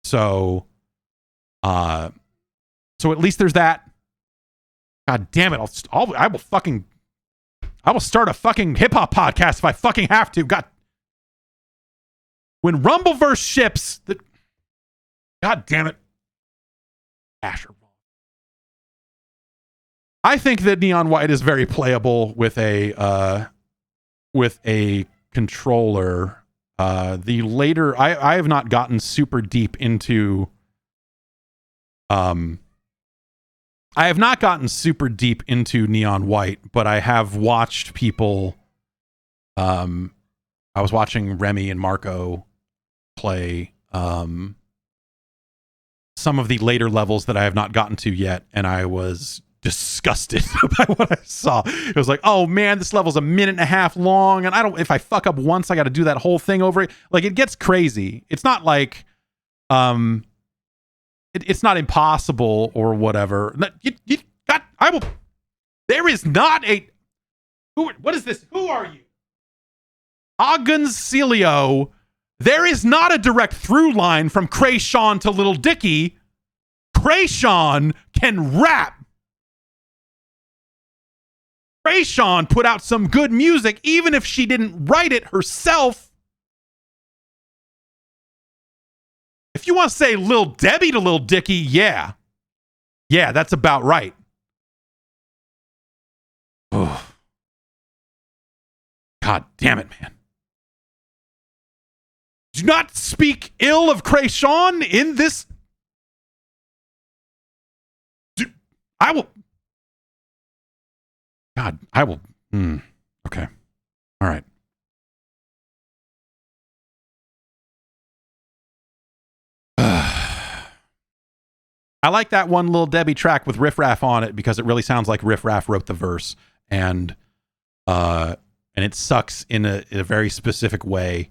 So at least there's that. God damn it. I will start a fucking hip hop podcast if I fucking have to. God. When Rumbleverse ships, God damn it. Asher. I think that Neon White is very playable with a controller. The later, I have not gotten super deep into Neon White, but I have watched people. I was watching Remy and Marco play some of the later levels that I have not gotten to yet, and I was disgusted by what I saw. It was like, oh man, this level's a minute and a half long, and if I fuck up once, I got to do that whole thing over. Like, it gets crazy. It's not like, it's not impossible or whatever. There is not a. What is this? Who are you? Agoncelio There is not a direct through line from Kreayshawn to Little Dicky. Kreayshawn can rap. Kreayshawn put out some good music, even if she didn't write it herself. If you want to say Lil Debbie to Lil Dicky, yeah. Yeah, that's about right. Oh. God damn it, man. Do not speak ill of Kreayshawn in this. I will. God, I will. Okay. All right. I like that one Lil Debbie track with Riff Raff on it because it really sounds like Riff Raff wrote the verse, and it sucks in a very specific way.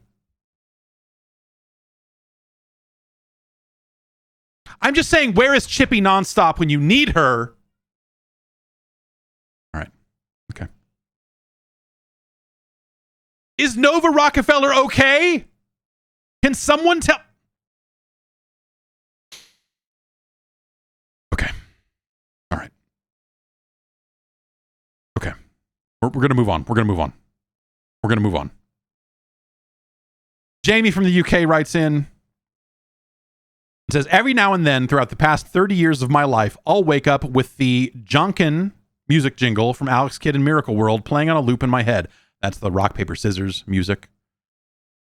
I'm just saying, where is Chippy Nonstop when you need her? All right. Okay. Is Nova Rockefeller okay? Can someone tell? Okay. All right. Okay. We're going to move on. We're going to move on. We're going to move on. Jamie from the UK writes in. It says, every now and then throughout the past 30 years of my life, I'll wake up with the Jonkin music jingle from Alex Kidd in Miracle World playing on a loop in my head. That's the rock, paper, scissors music.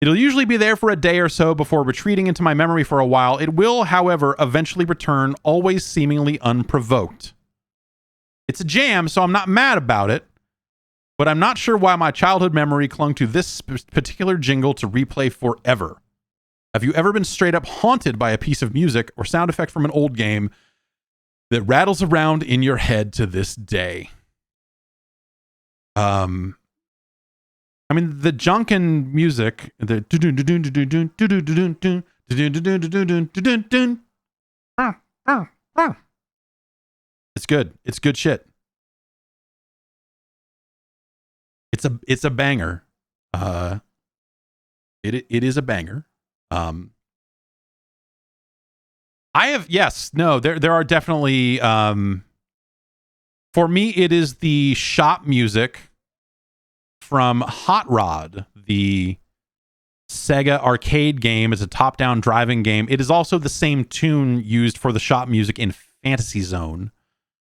It'll usually be there for a day or so before retreating into my memory for a while. It will, however, eventually return, always seemingly unprovoked. It's a jam, so I'm not mad about it, but I'm not sure why my childhood memory clung to this particular jingle to replay forever. Have you ever been straight up haunted by a piece of music or sound effect from an old game that rattles around in your head to this day? I mean, the Jonkin music, the it's good. It's good shit. It's a banger. It is a banger. There are definitely, for me, it is the shop music from Hot Rod, the Sega arcade game. It's a top-down driving game. It is also the same tune used for the shop music in Fantasy Zone,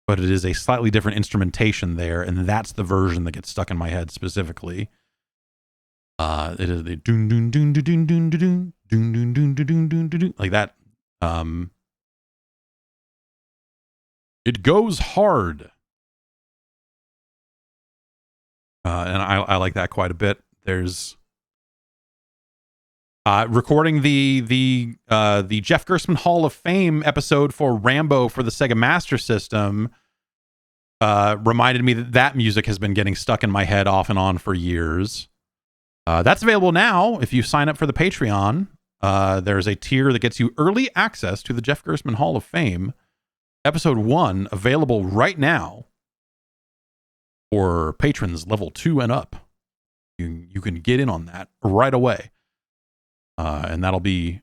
but it is a slightly different instrumentation there, and that's the version that gets stuck in my head specifically. It is the dun dun dun dun dun dun dun dun dun dun dun dun dun like that. It goes hard, and I like that quite a bit. There's recording the Jeff Gerstmann Hall of Fame episode for Rambo for the Sega Master System. Reminded me that music has been getting stuck in my head off and on for years. That's available now if you sign up for the Patreon. There's a tier that gets you early access to the Jeff Gerstmann Hall of Fame. Episode 1 available right now for patrons level 2 and up. You can get in on that right away. And that'll be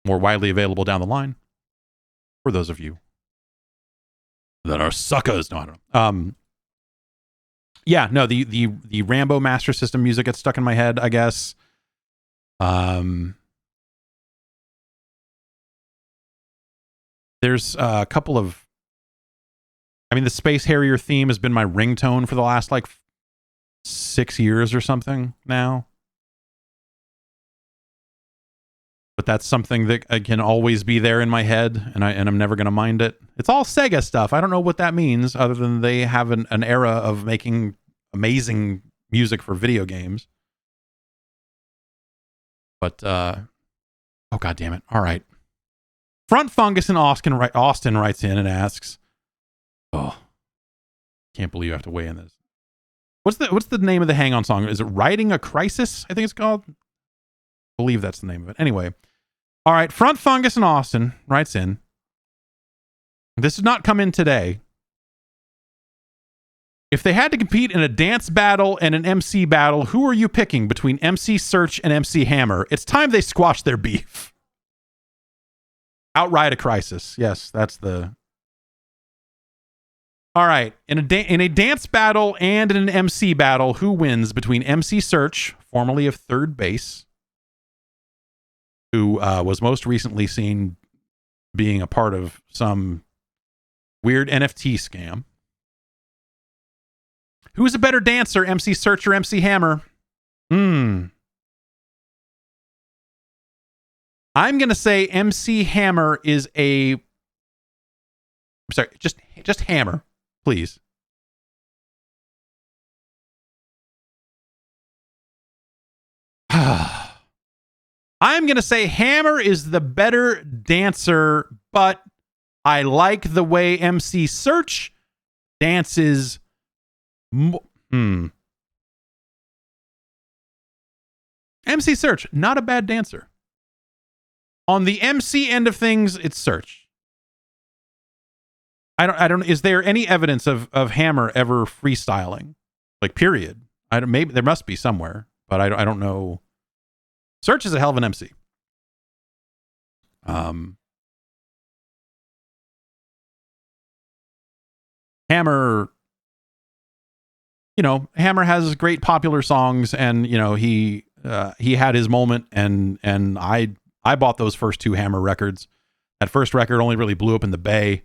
more widely available down the line for those of you that are suckers. No, I don't know. Yeah, no, the Rambo Master System music gets stuck in my head, I guess. There's a couple of, I mean, the Space Harrier theme has been my ringtone for the last, 6 years or something now. But that's something that can always be there in my head, and I'm never going to mind it. It's all Sega stuff. I don't know what that means, other than they have an era of making amazing music for video games. But, oh, God damn it. All right. Front Fungus in Austin writes in and asks, oh, can't believe I have to weigh in this. What's the name of the Hang On song? Is it Riding a Crisis? I think it's called. I believe that's the name of it. Anyway. All right. Front Fungus in Austin writes in. This did not come in today. If they had to compete in a dance battle and an MC battle, who are you picking between MC Search and MC Hammer? It's time they squash their beef. Outright a crisis. Yes, that's the... All right. In a dance battle and in an MC battle, who wins between MC Search, formerly of Third Base, who was most recently seen being a part of some weird NFT scam? Who's a better dancer, MC Search or MC Hammer? I'm going to say MC Hammer is a... I'm sorry, just Hammer, please. I'm going to say Hammer is the better dancer, but I like the way MC Search dances. MC Search, not a bad dancer. On the MC end of things, it's Search. I don't. Is there any evidence of Hammer ever freestyling? Like, period. Maybe there must be somewhere, but I don't know. Search is a hell of an MC. Hammer. Hammer has great popular songs, and he had his moment, and I bought those first two Hammer records. That first record only really blew up in the Bay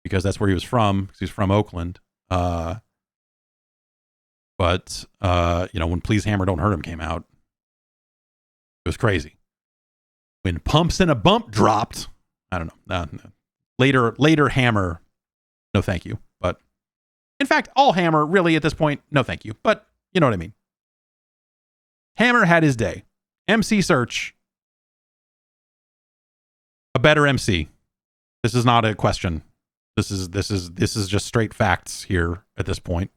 because that's where he was from, because he's from Oakland. But when Please Hammer Don't Hurt Him came out, it was crazy. When Pumps and a Bump dropped, I don't know. Later Hammer, no thank you. But in fact, all Hammer, really, at this point, no thank you. But you know what I mean. Hammer had his day. MC Search, a better MC. This is not a question. This is just straight facts here at this point.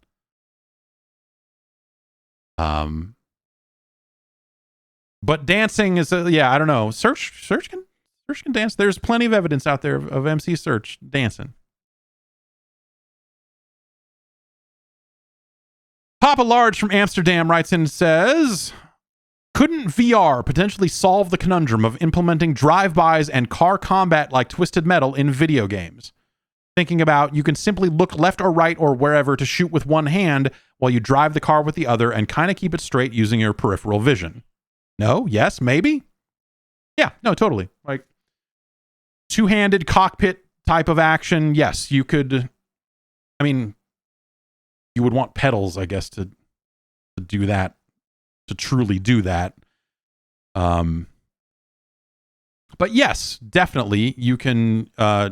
But dancing is I don't know. Search can dance. There's plenty of evidence out there of MC Search dancing. Papa Large from Amsterdam writes in and says, couldn't VR potentially solve the conundrum of implementing drive-bys and car combat like Twisted Metal in video games? Thinking about, you can simply look left or right or wherever to shoot with one hand while you drive the car with the other and kind of keep it straight using your peripheral vision. No? Yes? Maybe? Yeah, no, totally. Like, two-handed cockpit type of action, yes, you could... I mean... You would want pedals, I guess, to do that, to truly do that. But yes, definitely, you can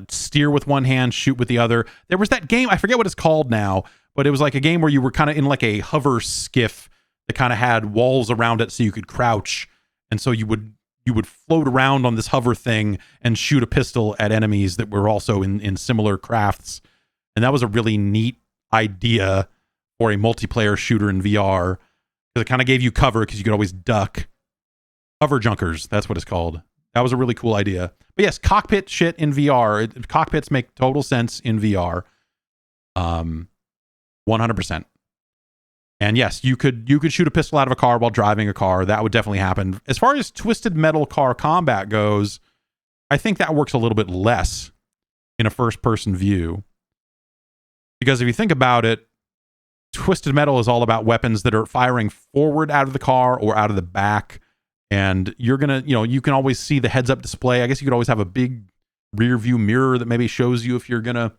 steer with one hand, shoot with the other. There was that game, I forget what it's called now, but it was like a game where you were kind of in like a hover skiff that kind of had walls around it so you could crouch. And so you would float around on this hover thing and shoot a pistol at enemies that were also in similar crafts. And that was a really neat idea for a multiplayer shooter in VR, because it kind of gave you cover because you could always duck. Hover junkers, that's what it's called. That was a really cool idea. But yes, cockpit shit in VR. Cockpits make total sense in VR. 100%. And yes, you could shoot a pistol out of a car while driving a car. That would definitely happen. As far as Twisted Metal car combat goes, I think that works a little bit less in a first-person view. Because if you think about it, Twisted Metal is all about weapons that are firing forward out of the car or out of the back. And you're going to, you can always see the heads-up display. I guess you could always have a big rear view mirror that maybe shows you if you're going to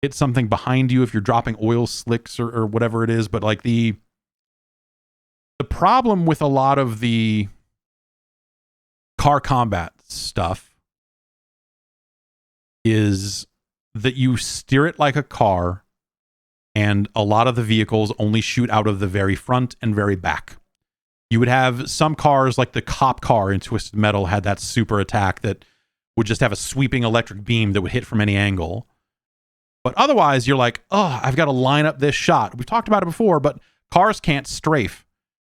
hit something behind you, if you're dropping oil slicks or whatever it is. But like the problem with a lot of the car combat stuff is that you steer it like a car, and a lot of the vehicles only shoot out of the very front and very back. You would have some cars, like the cop car in Twisted Metal had that super attack that would just have a sweeping electric beam that would hit from any angle. But otherwise, you're like, oh, I've got to line up this shot. We've talked about it before, but cars can't strafe.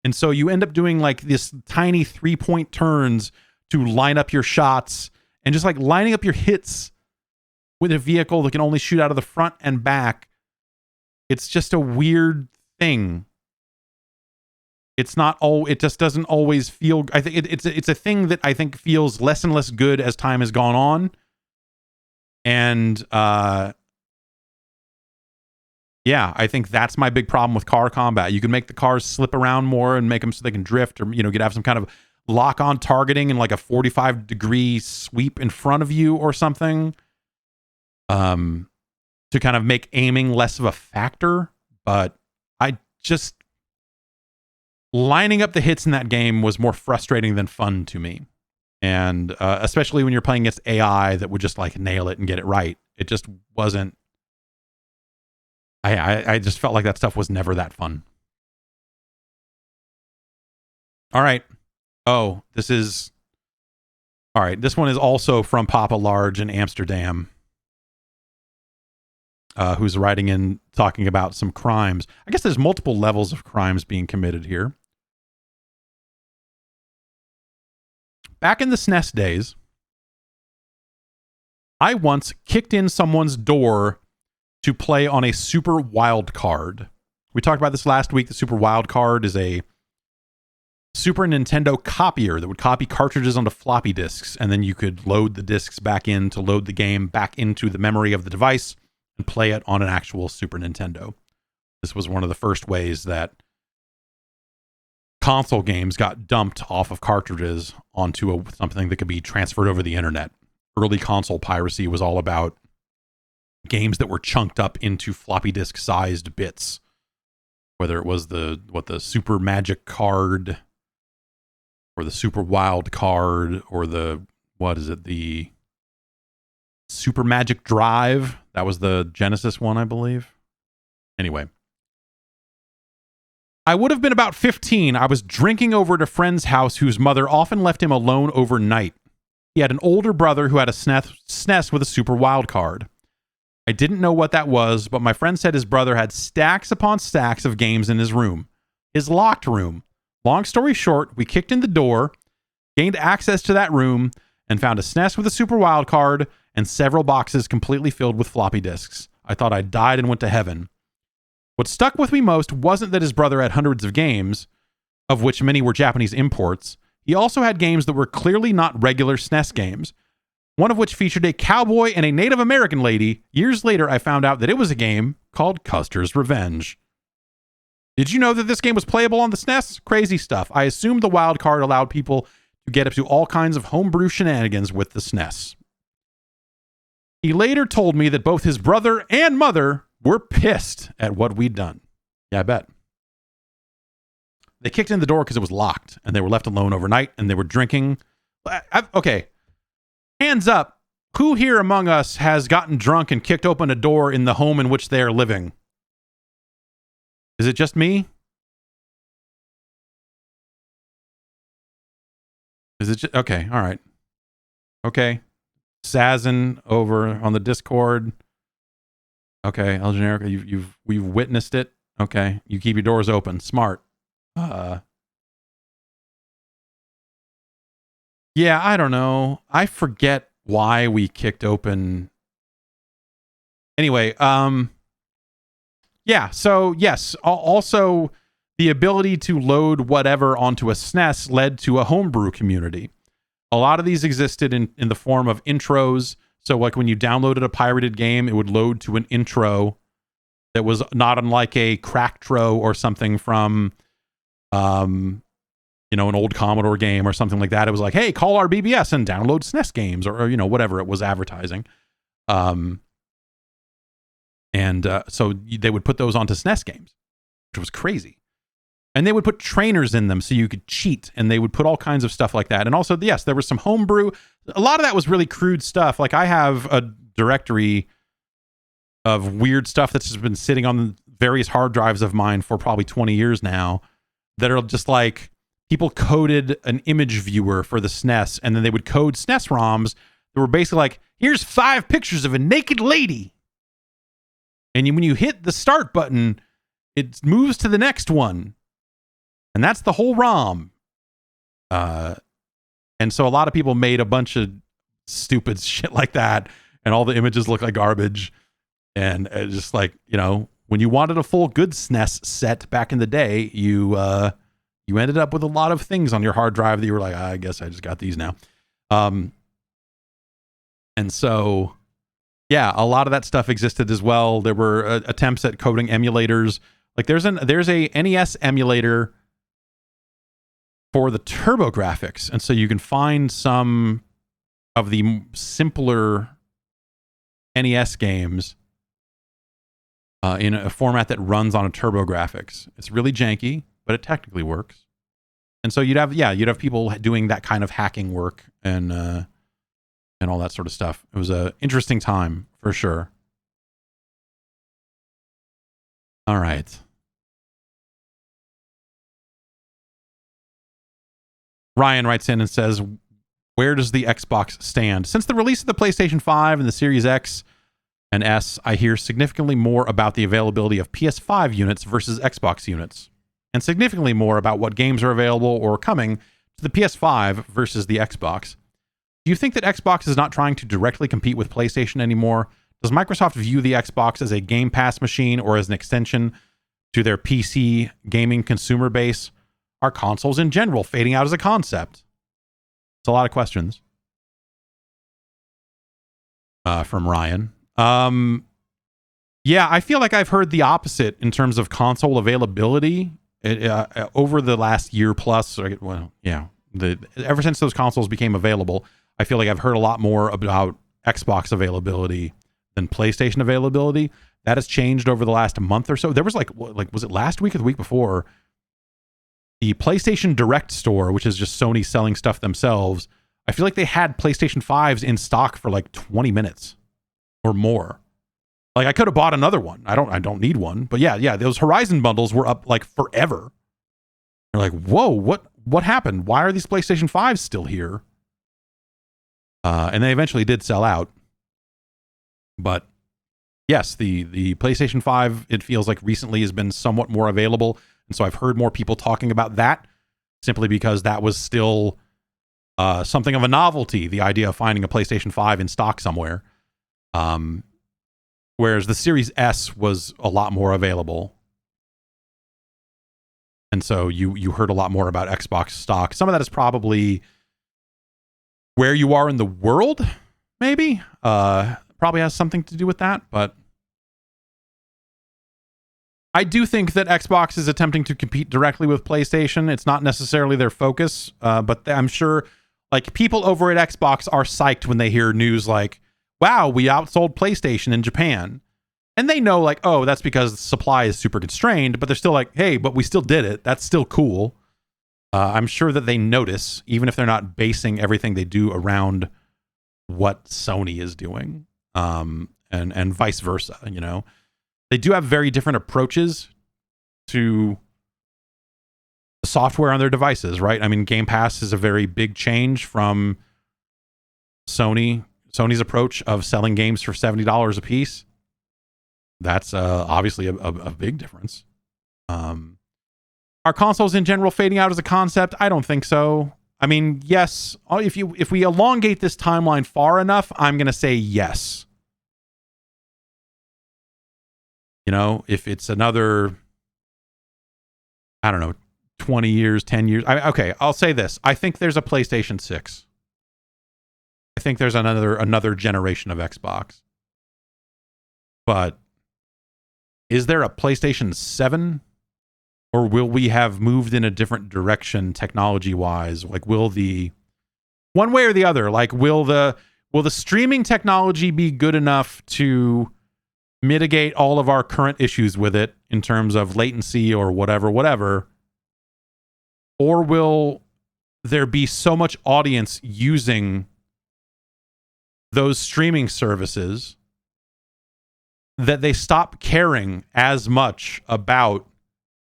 And so you end up doing like this tiny 3-point turns to line up your shots, and just like lining up your hits with a vehicle that can only shoot out of the front and back It's just a weird thing. It's not all. It just doesn't always feel. I think it's a thing that I think feels less and less good as time has gone on. And yeah, I think that's my big problem with car combat. You can make the cars slip around more and make them so they can drift, or you could have some kind of lock-on targeting and like a 45-degree sweep in front of you or something, to kind of make aiming less of a factor. But I just lining up the hits in that game was more frustrating than fun to me. And especially when you're playing against AI that would just like nail it and get it right. It just wasn't. I just felt like that stuff was never that fun. All right. Oh, this is. All right. This one is also from Papa Large in Amsterdam, who's writing in talking about some crimes. I guess there's multiple levels of crimes being committed here. Back in the Snes days, I once kicked in someone's door to play on a Super Wild Card. We talked about this last week. The Super Wild Card is a Super Nintendo copier that would copy cartridges onto floppy disks, and then you could load the disks back in to load the game back into the memory of the device and play it on an actual Super Nintendo. This was one of the first ways that console games got dumped off of cartridges onto something that could be transferred over the internet. Early console piracy was all about games that were chunked up into floppy disk sized bits, whether it was the Super Magic Card or the Super Wild Card or the Super Magic Drive. That was the Genesis one, I believe. Anyway, I would have been about 15. I was drinking over at a friend's house whose mother often left him alone overnight. He had an older brother who had a Snes with a Super Wild Card. I didn't know what that was, but my friend said his brother had stacks upon stacks of games in his room. His locked room. Long story short, we kicked in the door, gained access to that room, and found a Snes with a Super Wild Card and several boxes completely filled with floppy disks. I thought I'd died and went to heaven. What stuck with me most wasn't that his brother had hundreds of games, of which many were Japanese imports. He also had games that were clearly not regular Snes games, one of which featured a cowboy and a Native American lady. Years later, I found out that it was a game called Custer's Revenge. Did you know that this game was playable on the Snes? Crazy stuff. I assumed the wild card allowed people to get up to all kinds of homebrew shenanigans with the Snes. He later told me that both his brother and mother were pissed at what we'd done. Yeah, I bet. They kicked in the door because it was locked, and they were left alone overnight, and they were drinking. Okay. Hands up. Who here among us has gotten drunk and kicked open a door in the home in which they are living? Is it just me? Is it just, okay, all right. Okay. Sazin over on the Discord. Okay, El Generico, we've witnessed it. Okay, you keep your doors open. Smart. Yeah, I don't know. I forget why we kicked open. Anyway, yeah, so yes, also the ability to load whatever onto a SNES led to a homebrew community. A lot of these existed in the form of intros. So like when you downloaded a pirated game, it would load to an intro that was not unlike a Cracktro or something from, an old Commodore game or something like that. It was like, hey, call our BBS and download SNES games or whatever it was advertising. So they would put those onto SNES games, which was crazy. And they would put trainers in them so you could cheat, and they would put all kinds of stuff like that. And also, yes, there was some homebrew. A lot of that was really crude stuff. Like I have a directory of weird stuff that's just been sitting on various hard drives of mine for probably 20 years now that are just like people coded an image viewer for the SNES, and then they would code SNES ROMs that were basically like, here's 5 pictures of a naked lady. And when you hit the start button, it moves to the next one. And that's the whole ROM. And so a lot of people made a bunch of stupid shit like that, and all the images look like garbage. And just like, When you wanted a full good Snes set back in the day, you ended up with a lot of things on your hard drive that you were like, I guess I just got these now. And so, yeah, a lot of that stuff existed as well. There were attempts at coding emulators. Like there's a NES emulator for the TurboGrafx, and so you can find some of the simpler NES games in a format that runs on a TurboGrafx. It's really janky, but it technically works. And so you'd have people doing that kind of hacking work and all that sort of stuff. It was an interesting time for sure. All right. Ryan writes in and says, where does the Xbox stand? Since the release of the PlayStation 5 and the Series X and S, I hear significantly more about the availability of PS5 units versus Xbox units, and significantly more about what games are available or coming to the PS5 versus the Xbox. Do you think that Xbox is not trying to directly compete with PlayStation anymore? Does Microsoft view the Xbox as a Game Pass machine or as an extension to their PC gaming consumer base? Are consoles in general fading out as a concept? It's a lot of questions from Ryan. Yeah, I feel like I've heard the opposite in terms of console availability over the last year plus. Ever since those consoles became available, I feel like I've heard a lot more about Xbox availability than PlayStation availability. That has changed over the last month or so. There was was it last week or the week before? The PlayStation Direct store, which is just Sony selling stuff themselves, I feel like they had PlayStation 5s in stock for like 20 minutes or more. Like I could have bought another one. I don't need one. But yeah, those Horizon bundles were up like forever. You're like, whoa, what happened? Why are these PlayStation 5s still here? And they eventually did sell out. But yes, the PlayStation 5, it feels like recently has been somewhat more available. And so I've heard more people talking about that simply because that was still something of a novelty, the idea of finding a PlayStation 5 in stock somewhere. Whereas the Series S was a lot more available. And so you heard a lot more about Xbox stock. Some of that is probably where you are in the world, maybe. Probably has something to do with that, but I do think that Xbox is attempting to compete directly with PlayStation. It's not necessarily their focus, but I'm sure like people over at Xbox are psyched when they hear news like, wow, we outsold PlayStation in Japan. And they know like, oh, that's because supply is super constrained, but they're still like, hey, but we still did it. That's still cool. I'm sure that they notice, even if they're not basing everything they do around what Sony is doing, and vice versa, you know. They do have very different approaches to the software on their devices, right? I mean, Game Pass is a very big change from Sony's approach of selling games for $70 a piece. That's obviously a big difference. Are consoles in general fading out as a concept? I don't think so. I mean, yes, if we elongate this timeline far enough, I'm going to say yes. You know, if it's another, I don't know, 20 years, 10 years. Okay, I'll say this. I think there's a PlayStation 6. I think there's another generation of Xbox. But is there a PlayStation 7? Or will we have moved in a different direction technology-wise? Like, will the one way or the other, like, will the streaming technology be good enough to mitigate all of our current issues with it in terms of latency or whatever? Or will there be so much audience using those streaming services that they stop caring as much about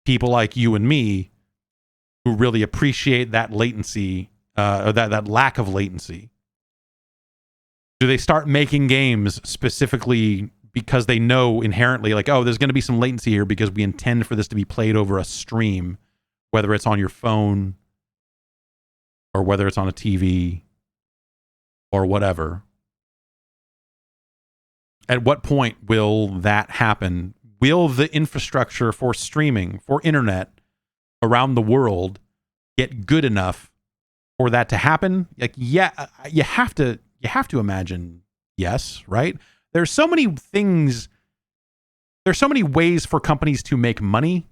people like you and me who really appreciate that latency, or that lack of latency? Do they start making games specifically because they know inherently, like, oh, there's going to be some latency here because we intend for this to be played over a stream, whether it's on your phone or whether it's on a TV or whatever? At what point will that happen? will the infrastructure for streaming, for internet around the world get good enough for that to happen? Like, yeah, you have to imagine yes, right? There's so many things, there's so many ways for companies to make money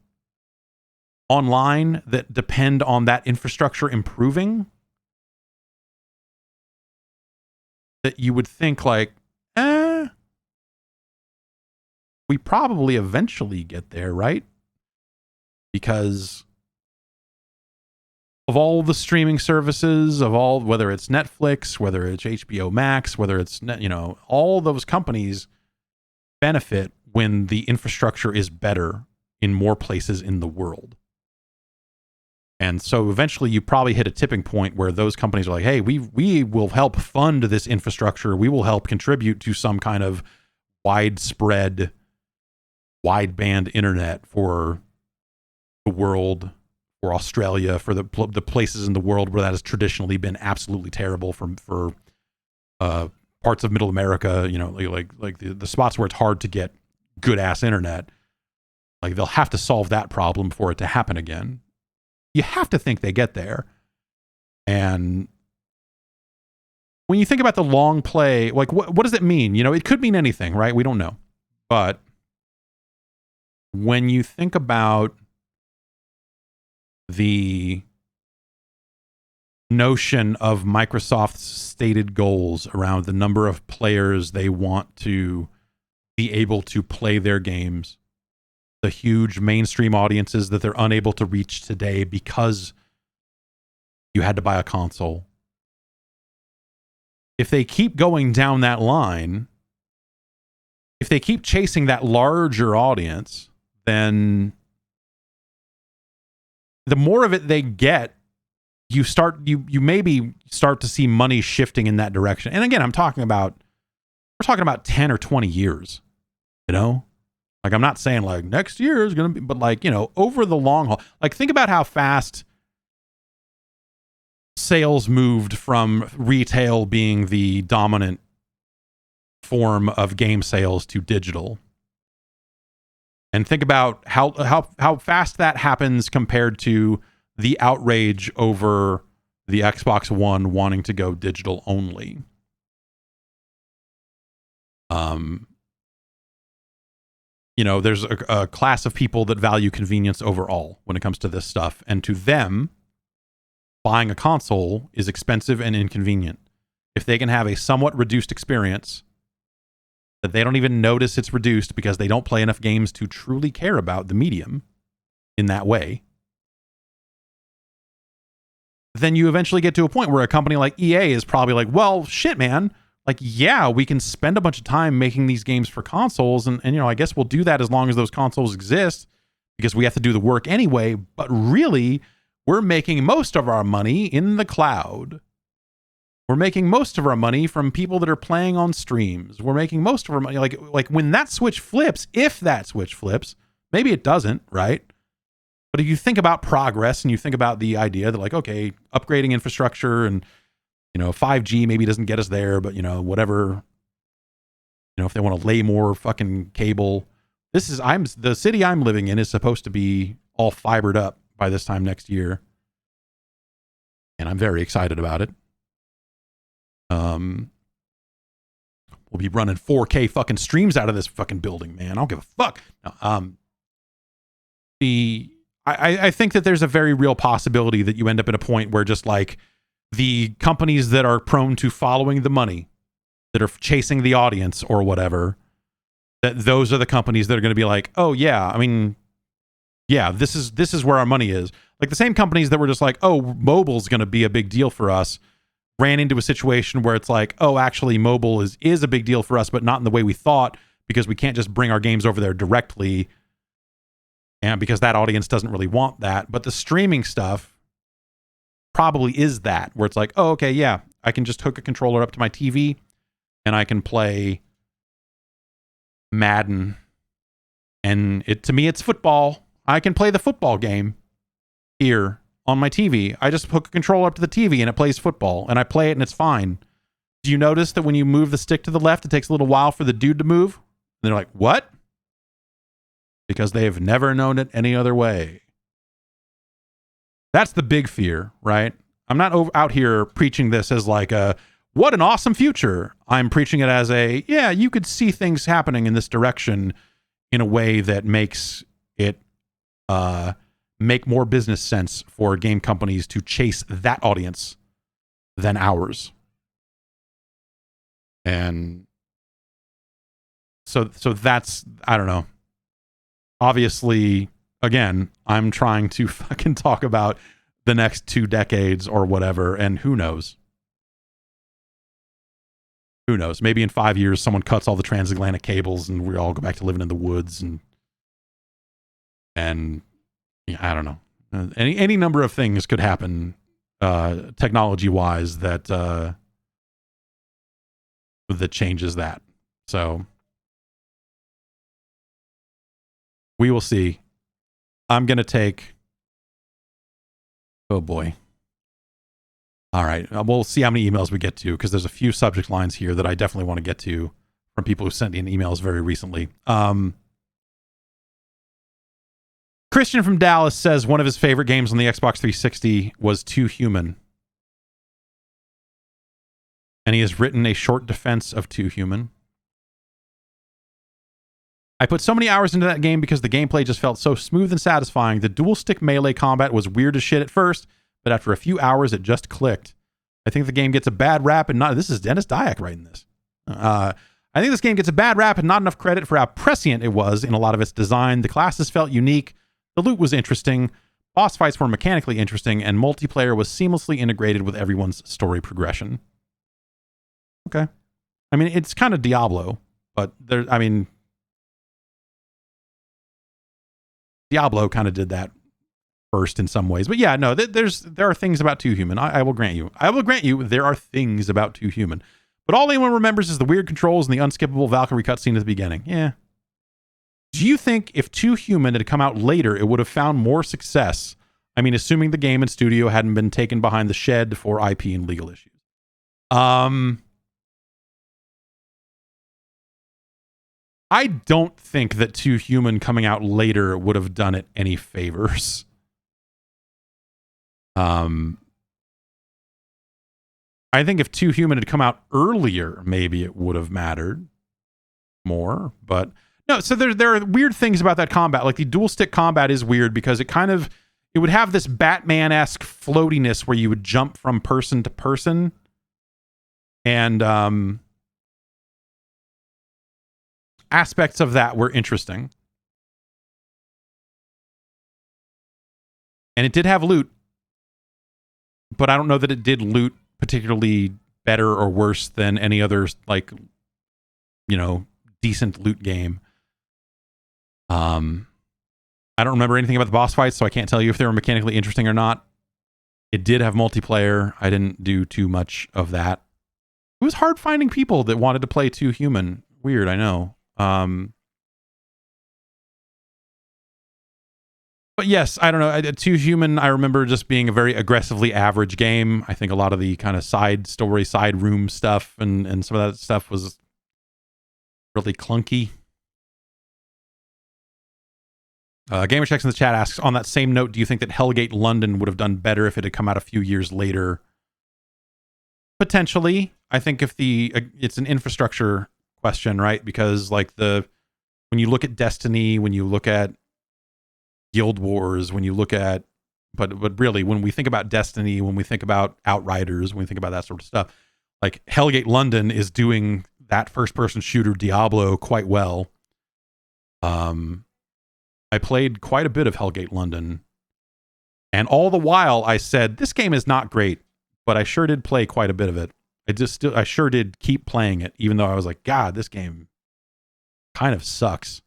online that depend on that infrastructure improving, that you would think like, we probably eventually get there, right? Because of all the streaming services, of all, whether it's Netflix, whether it's HBO Max, whether it's, all those companies benefit when the infrastructure is better in more places in the world. And so eventually you probably hit a tipping point where those companies are like, hey, we will help fund this infrastructure. We will help contribute to some kind of widespread, wideband internet for the world, for Australia, for the places in the world where that has traditionally been absolutely terrible for parts of Middle America, like the spots where it's hard to get good ass internet. Like, they'll have to solve that problem for it to happen again. You have to think they get there. And when you think about the long play, like what does it mean? It could mean anything, right? We don't know. But when you think about the notion of Microsoft's stated goals around the number of players they want to be able to play their games, the huge mainstream audiences that they're unable to reach today because you had to buy a console. If they keep going down that line, if they keep chasing that larger audience, then the more of it they get, you maybe start to see money shifting in that direction. And again, we're talking about 10 or 20 years, Like, I'm not saying like next year is going to be, but like, over the long haul, like, think about how fast sales moved from retail being the dominant form of game sales to digital. And think about how fast that happens compared to the outrage over the Xbox One wanting to go digital only. There's a class of people that value convenience overall when it comes to this stuff. And to them, buying a console is expensive and inconvenient. If they can have a somewhat reduced experience, that they don't even notice it's reduced because they don't play enough games to truly care about the medium in that way, then you eventually get to a point where a company like EA is probably like, well, shit, man. Like, yeah, we can spend a bunch of time making these games for consoles. And I guess we'll do that as long as those consoles exist because we have to do the work anyway. But really, we're making most of our money in the cloud. We're making most of our money from people that are playing on streams. We're making most of our money. Like when that switch flips, if that switch flips, maybe it doesn't, right? But if you think about progress and you think about the idea that like, okay, upgrading infrastructure and, 5G maybe doesn't get us there, but, whatever, if they want to lay more fucking cable, the city I'm living in is supposed to be all fibered up by this time next year. And I'm very excited about it. We'll be running 4K fucking streams out of this fucking building, man. I don't give a fuck. No, I think that there's a very real possibility that you end up at a point where just like the companies that are prone to following the money, that are chasing the audience or whatever, that those are the companies that are going to be like, oh yeah, I mean, yeah, this is where our money is. Like the same companies that were just like, oh, mobile's going to be a big deal for us, ran into a situation where it's like, oh, actually mobile is a big deal for us, but not in the way we thought, because we can't just bring our games over there directly. And because that audience doesn't really want that. But the streaming stuff probably is that, where it's like, oh, okay, yeah, I can just hook a controller up to my TV and I can play Madden. And to me, it's football. I can play the football game here on my TV. I just hook a controller up to the TV and it plays football, and I play it and it's fine. Do you notice that when you move the stick to the left, it takes a little while for the dude to move? And they're like, what? because they've never known it any other way. That's the big fear, right? I'm not out here preaching this as like what an awesome future. I'm preaching it as you could see things happening in this direction in a way that makes it make more business sense for game companies to chase that audience than ours. And so that's, I don't know. Obviously, again, I'm trying to fucking talk about the next 2 decades or whatever, and who knows? Who knows? Maybe in 5 years, someone cuts all the transatlantic cables and we all go back to living in the woods and yeah, I don't know. Any number of things could happen technology-wise that changes that. So we will see. I'm going to take... Oh, boy. All right. We'll see how many emails we get to, because there's a few subject lines here that I definitely want to get to from people who sent in emails very recently. Christian from Dallas says one of his favorite games on the Xbox 360 was Too Human. And he has written a short defense of Too Human. I put so many hours into that game because the gameplay just felt so smooth and satisfying. The dual stick melee combat was weird as shit at first, but after a few hours, it just clicked. I think the game gets a bad rap and not... This is Dennis Dyack writing this. I think this game gets a bad rap and not enough credit for how prescient it was in a lot of its design. The classes felt unique. The loot was interesting. Boss fights were mechanically interesting, and multiplayer was seamlessly integrated with everyone's story progression. Okay. I mean, it's kind of Diablo, but Diablo kind of did that first in some ways. But yeah, no, there are things about Too Human. I will grant you. I will grant you there are things about Too Human. But all anyone remembers is the weird controls and the unskippable Valkyrie cutscene at the beginning. Yeah. Do you think if Too Human had come out later, it would have found more success? I mean, assuming the game and studio hadn't been taken behind the shed for IP and legal issues. I don't think that Too Human coming out later would have done it any favors. I think if Too Human had come out earlier, maybe it would have mattered more. But no, so there are weird things about that combat. Like the dual stick combat is weird because it would have this Batman-esque floatiness where you would jump from person to person. And aspects of that were interesting. And it did have loot, but I don't know that it did loot particularly better or worse than any other, like, decent loot game. I don't remember anything about the boss fights, so I can't tell you if they were mechanically interesting or not. It did have multiplayer. I didn't do too much of that. It was hard finding people that wanted to play Too Human. Weird, I know. But yes, I don't know. Too Human, I remember just being a very aggressively average game. I think a lot of the kind of side story, side room stuff and some of that stuff was really clunky. GamerChex in the chat asks, on that same note, do you think that Hellgate London would have done better if it had come out a few years later? Potentially. I think if it's an infrastructure question, right? Because like when you look at Destiny, when you look at Guild Wars, when you look at, but really when we think about Destiny, when we think about Outriders, when we think about that sort of stuff, like Hellgate London is doing that first person shooter Diablo quite well. I played quite a bit of Hellgate London, and all the while I said, this game is not great, but I sure did play quite a bit of it. I sure did keep playing it, even though I was like, God, this game kind of sucks.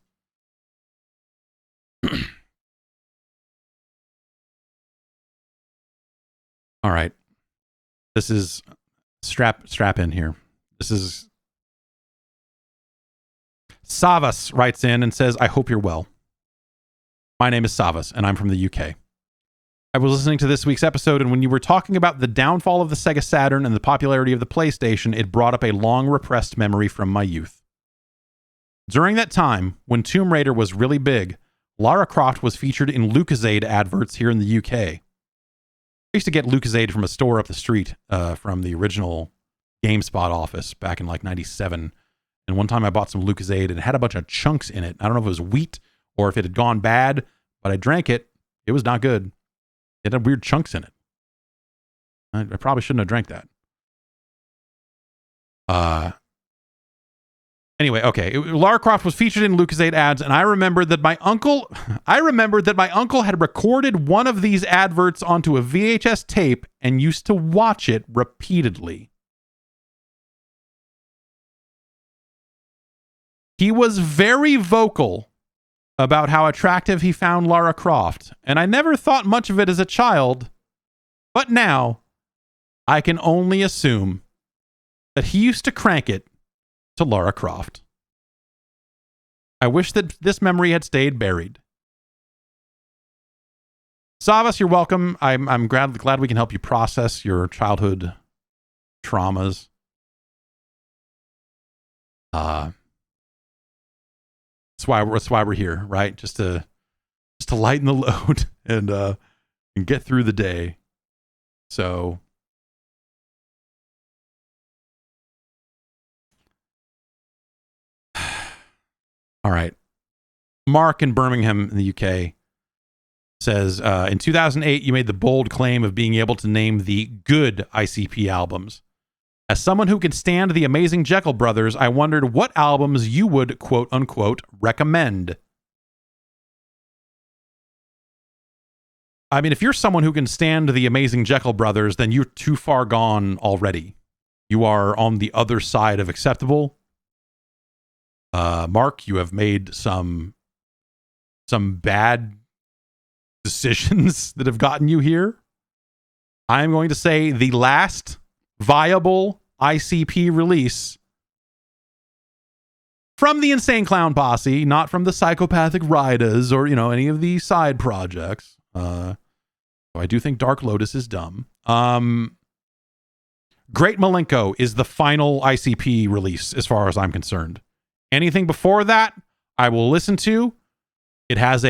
All right. This is strap in here. This is Savas writes in and says, I hope you're well. My name is Savas, and I'm from the UK. I was listening to this week's episode, and when you were talking about the downfall of the Sega Saturn and the popularity of the PlayStation, it brought up a long repressed memory from my youth. During that time, when Tomb Raider was really big, Lara Croft was featured in Lucozade adverts here in the UK. I used to get Lucozade from a store up the street from the original GameSpot office back in like 97. And one time I bought some Lucozade and it had a bunch of chunks in it. I don't know if it was wheat or if it had gone bad, but I drank it. It was not good. It had weird chunks in it. I probably shouldn't have drank that. Anyway, okay. Lara Croft was featured in Lucozade ads, and I remembered that my uncle had recorded one of these adverts onto a VHS tape and used to watch it repeatedly. He was very vocal about how attractive he found Lara Croft, and I never thought much of it as a child, but now I can only assume that he used to crank it to Lara Croft. I wish that this memory had stayed buried. Savas, you're welcome. I'm glad we can help you process your childhood traumas. That's why we're here, right? Just to lighten the load and get through the day. So all right. Mark in Birmingham in the UK says, in 2008, you made the bold claim of being able to name the good ICP albums. As someone who can stand the Amazing Jekyll Brothers, I wondered what albums you would, quote unquote, recommend. I mean, if you're someone who can stand the Amazing Jekyll Brothers, then you're too far gone already. You are on the other side of acceptable. Mark, you have made some bad decisions that have gotten you here. I'm going to say the last viable ICP release from the Insane Clown Posse, not from the Psychopathic Riders or, any of the side projects. So I do think Dark Lotus is dumb. Great Malenko is the final ICP release as far as I'm concerned. Anything before that, I will listen to. It has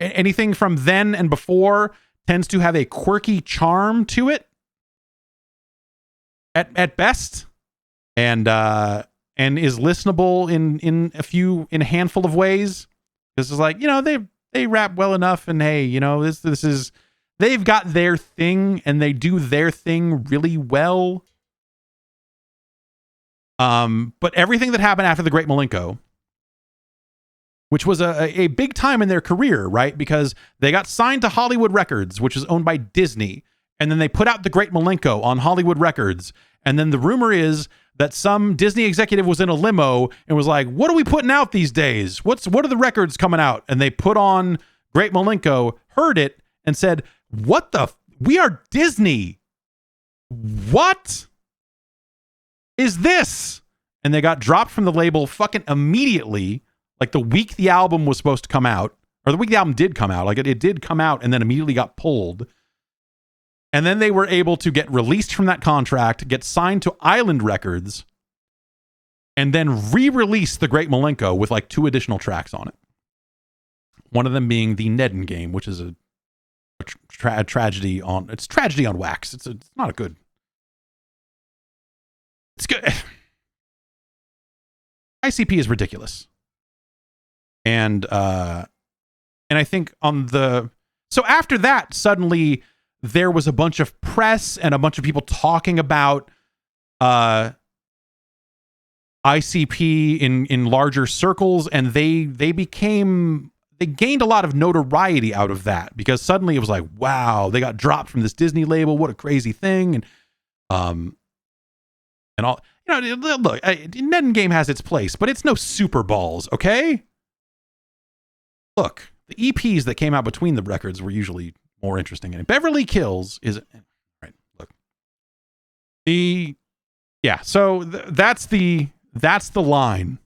anything from then and before tends to have a quirky charm to it, at best, and is listenable in a handful of ways. This is like, they rap well enough, and hey, this is, they've got their thing and they do their thing really well. But everything that happened after the Great Malenko, which was a big time in their career, right? Because they got signed to Hollywood Records, which is owned by Disney. And then they put out the Great Malenko on Hollywood Records. And then the rumor is that some Disney executive was in a limo and was like, what are we putting out these days? What are the records coming out? And they put on Great Malenko, heard it, and said, we are Disney. What is this? And they got dropped from the label fucking immediately, like the week the album was supposed to come out, or the week the album did come out. Like it did come out and then immediately got pulled. And then they were able to get released from that contract, get signed to Island Records, and then re-release the Great Malenko with like 2 additional tracks on it. One of them being the Nedden Game, which is a tragedy on wax. It's not a good. It's good. ICP is ridiculous. And I think so after that, suddenly there was a bunch of press and a bunch of people talking about ICP in larger circles, and they gained a lot of notoriety out of that, because suddenly it was like, wow, they got dropped from this Disney label. What a crazy thing. And all, look, Nedden Game has its place, but it's no Super Balls, okay? Look, the EPs that came out between the records were usually more interesting. And Beverly Kills is right. Look, so that's the line.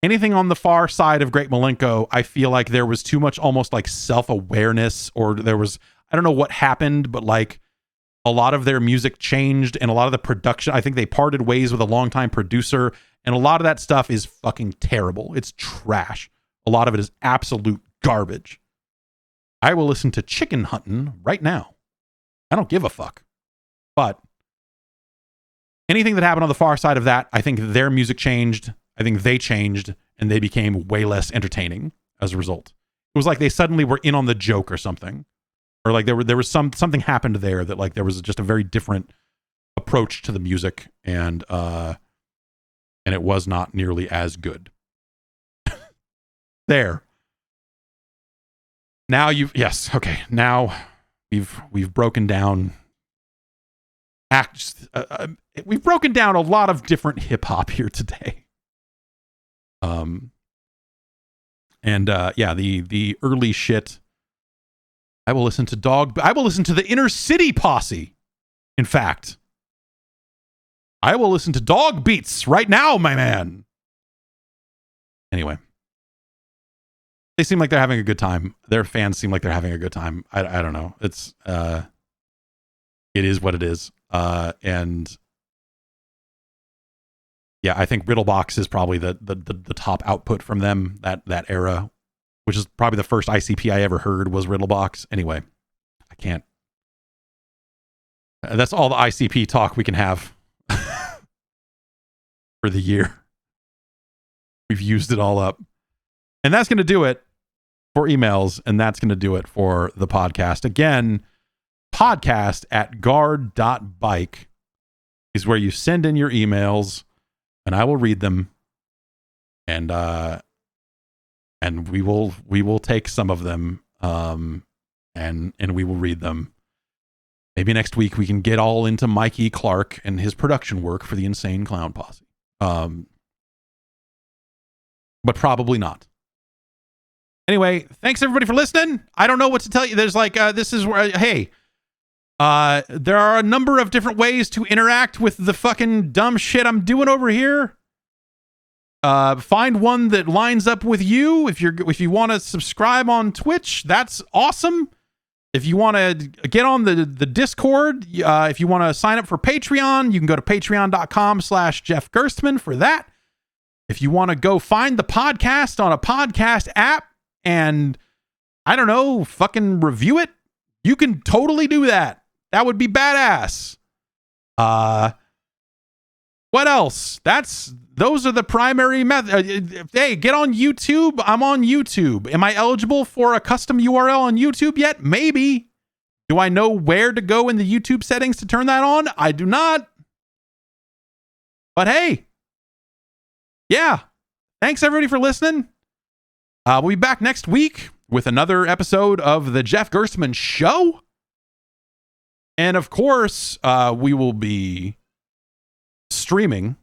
Anything on the far side of Great Malenko, I feel like there was too much almost like self-awareness, or there was, I don't know what happened, but like a lot of their music changed and a lot of the production, I think they parted ways with a longtime producer, and a lot of that stuff is fucking terrible. It's trash. A lot of it is absolute garbage. I will listen to Chicken Huntin' right now. I don't give a fuck. But anything that happened on the far side of that, I think their music changed. I think they changed, and they became way less entertaining as a result. It was like they suddenly were in on the joke or something. Or like there was something happened there that like there was just a very different approach to the music, and it was not nearly as good. There. Now now we've broken down we've broken down a lot of different hip hop here today. The early shit. I will listen to the Inner City Posse. In fact, I will listen to Dog Beats right now, my man. Anyway, they seem like they're having a good time. Their fans seem like they're having a good time. I don't know. It's it is what it is. And yeah, I think Riddlebox is probably the top output from them, that era, which is probably the first ICP I ever heard was Riddlebox. Anyway, I can't. That's all the ICP talk we can have for the year. We've used it all up. And that's going to do it for emails, and that's going to do it for the podcast. Again, podcast@guard.bike is where you send in your emails, and I will read them, and we will take some of them, and we will read them. Maybe next week we can get all into Mikey Clark and his production work for the Insane Clown Posse, but probably not. Anyway, thanks everybody for listening. I don't know what to tell you. There's like this is where there are a number of different ways to interact with the fucking dumb shit I'm doing over here. Find one that lines up with you. If you want to subscribe on Twitch, that's awesome. If you want to get on the Discord, if you want to sign up for Patreon, you can go to patreon.com/Jeff Gerstmann for that. If you want to go find the podcast on a podcast app and, I don't know, fucking review it, you can totally do that. That would be badass. What else? Those are the primary methods. Hey, get on YouTube. I'm on YouTube. Am I eligible for a custom URL on YouTube yet? Maybe. Do I know where to go in the YouTube settings to turn that on? I do not. But hey, yeah. Thanks everybody for listening. We'll be back next week with another episode of the Jeff Gerstmann Show. And of course, we will be streaming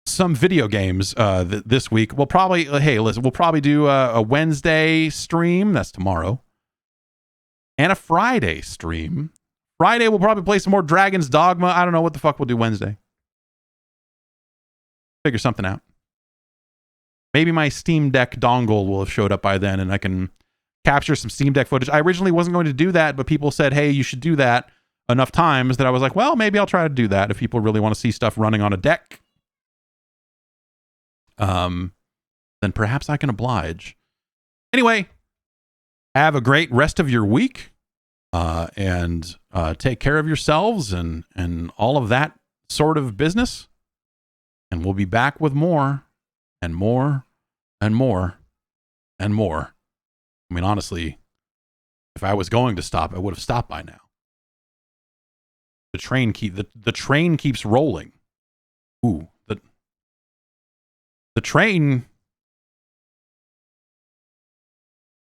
some video games this week. We'll probably do a Wednesday stream. That's tomorrow. And a Friday stream. Friday, we'll probably play some more Dragon's Dogma. I don't know what the fuck we'll do Wednesday. Figure something out. Maybe my Steam Deck dongle will have showed up by then and I can capture some Steam Deck footage. I originally wasn't going to do that, but people said, hey, you should do that enough times that I was like, well, maybe I'll try to do that if people really want to see stuff running on a deck. Then perhaps I can oblige. Anyway, have a great rest of your week, and take care of yourselves and all of that sort of business. And we'll be back with more and more and more and more. I mean, honestly, if I was going to stop, I would have stopped by now. The train keeps rolling. Ooh, the train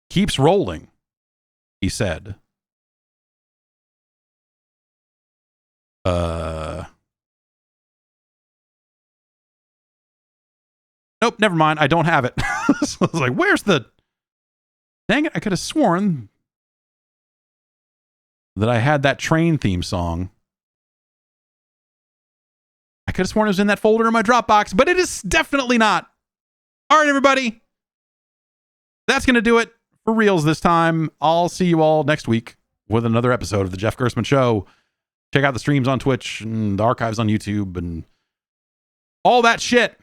keeps rolling, he said. Nope, never mind. I don't have it. So I was like, where's the... Dang it, I could have sworn that I had that train theme song. I could have sworn it was in that folder in my Dropbox, but it is definitely not. All right, everybody. That's going to do it for reals this time. I'll see you all next week with another episode of the Jeff Gerstmann Show. Check out the streams on Twitch and the archives on YouTube and all that shit.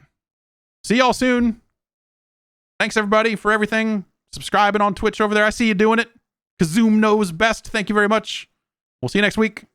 See y'all soon. Thanks, everybody, for everything. Subscribing on Twitch over there. I see you doing it. Kazoom knows best. Thank you very much. We'll see you next week.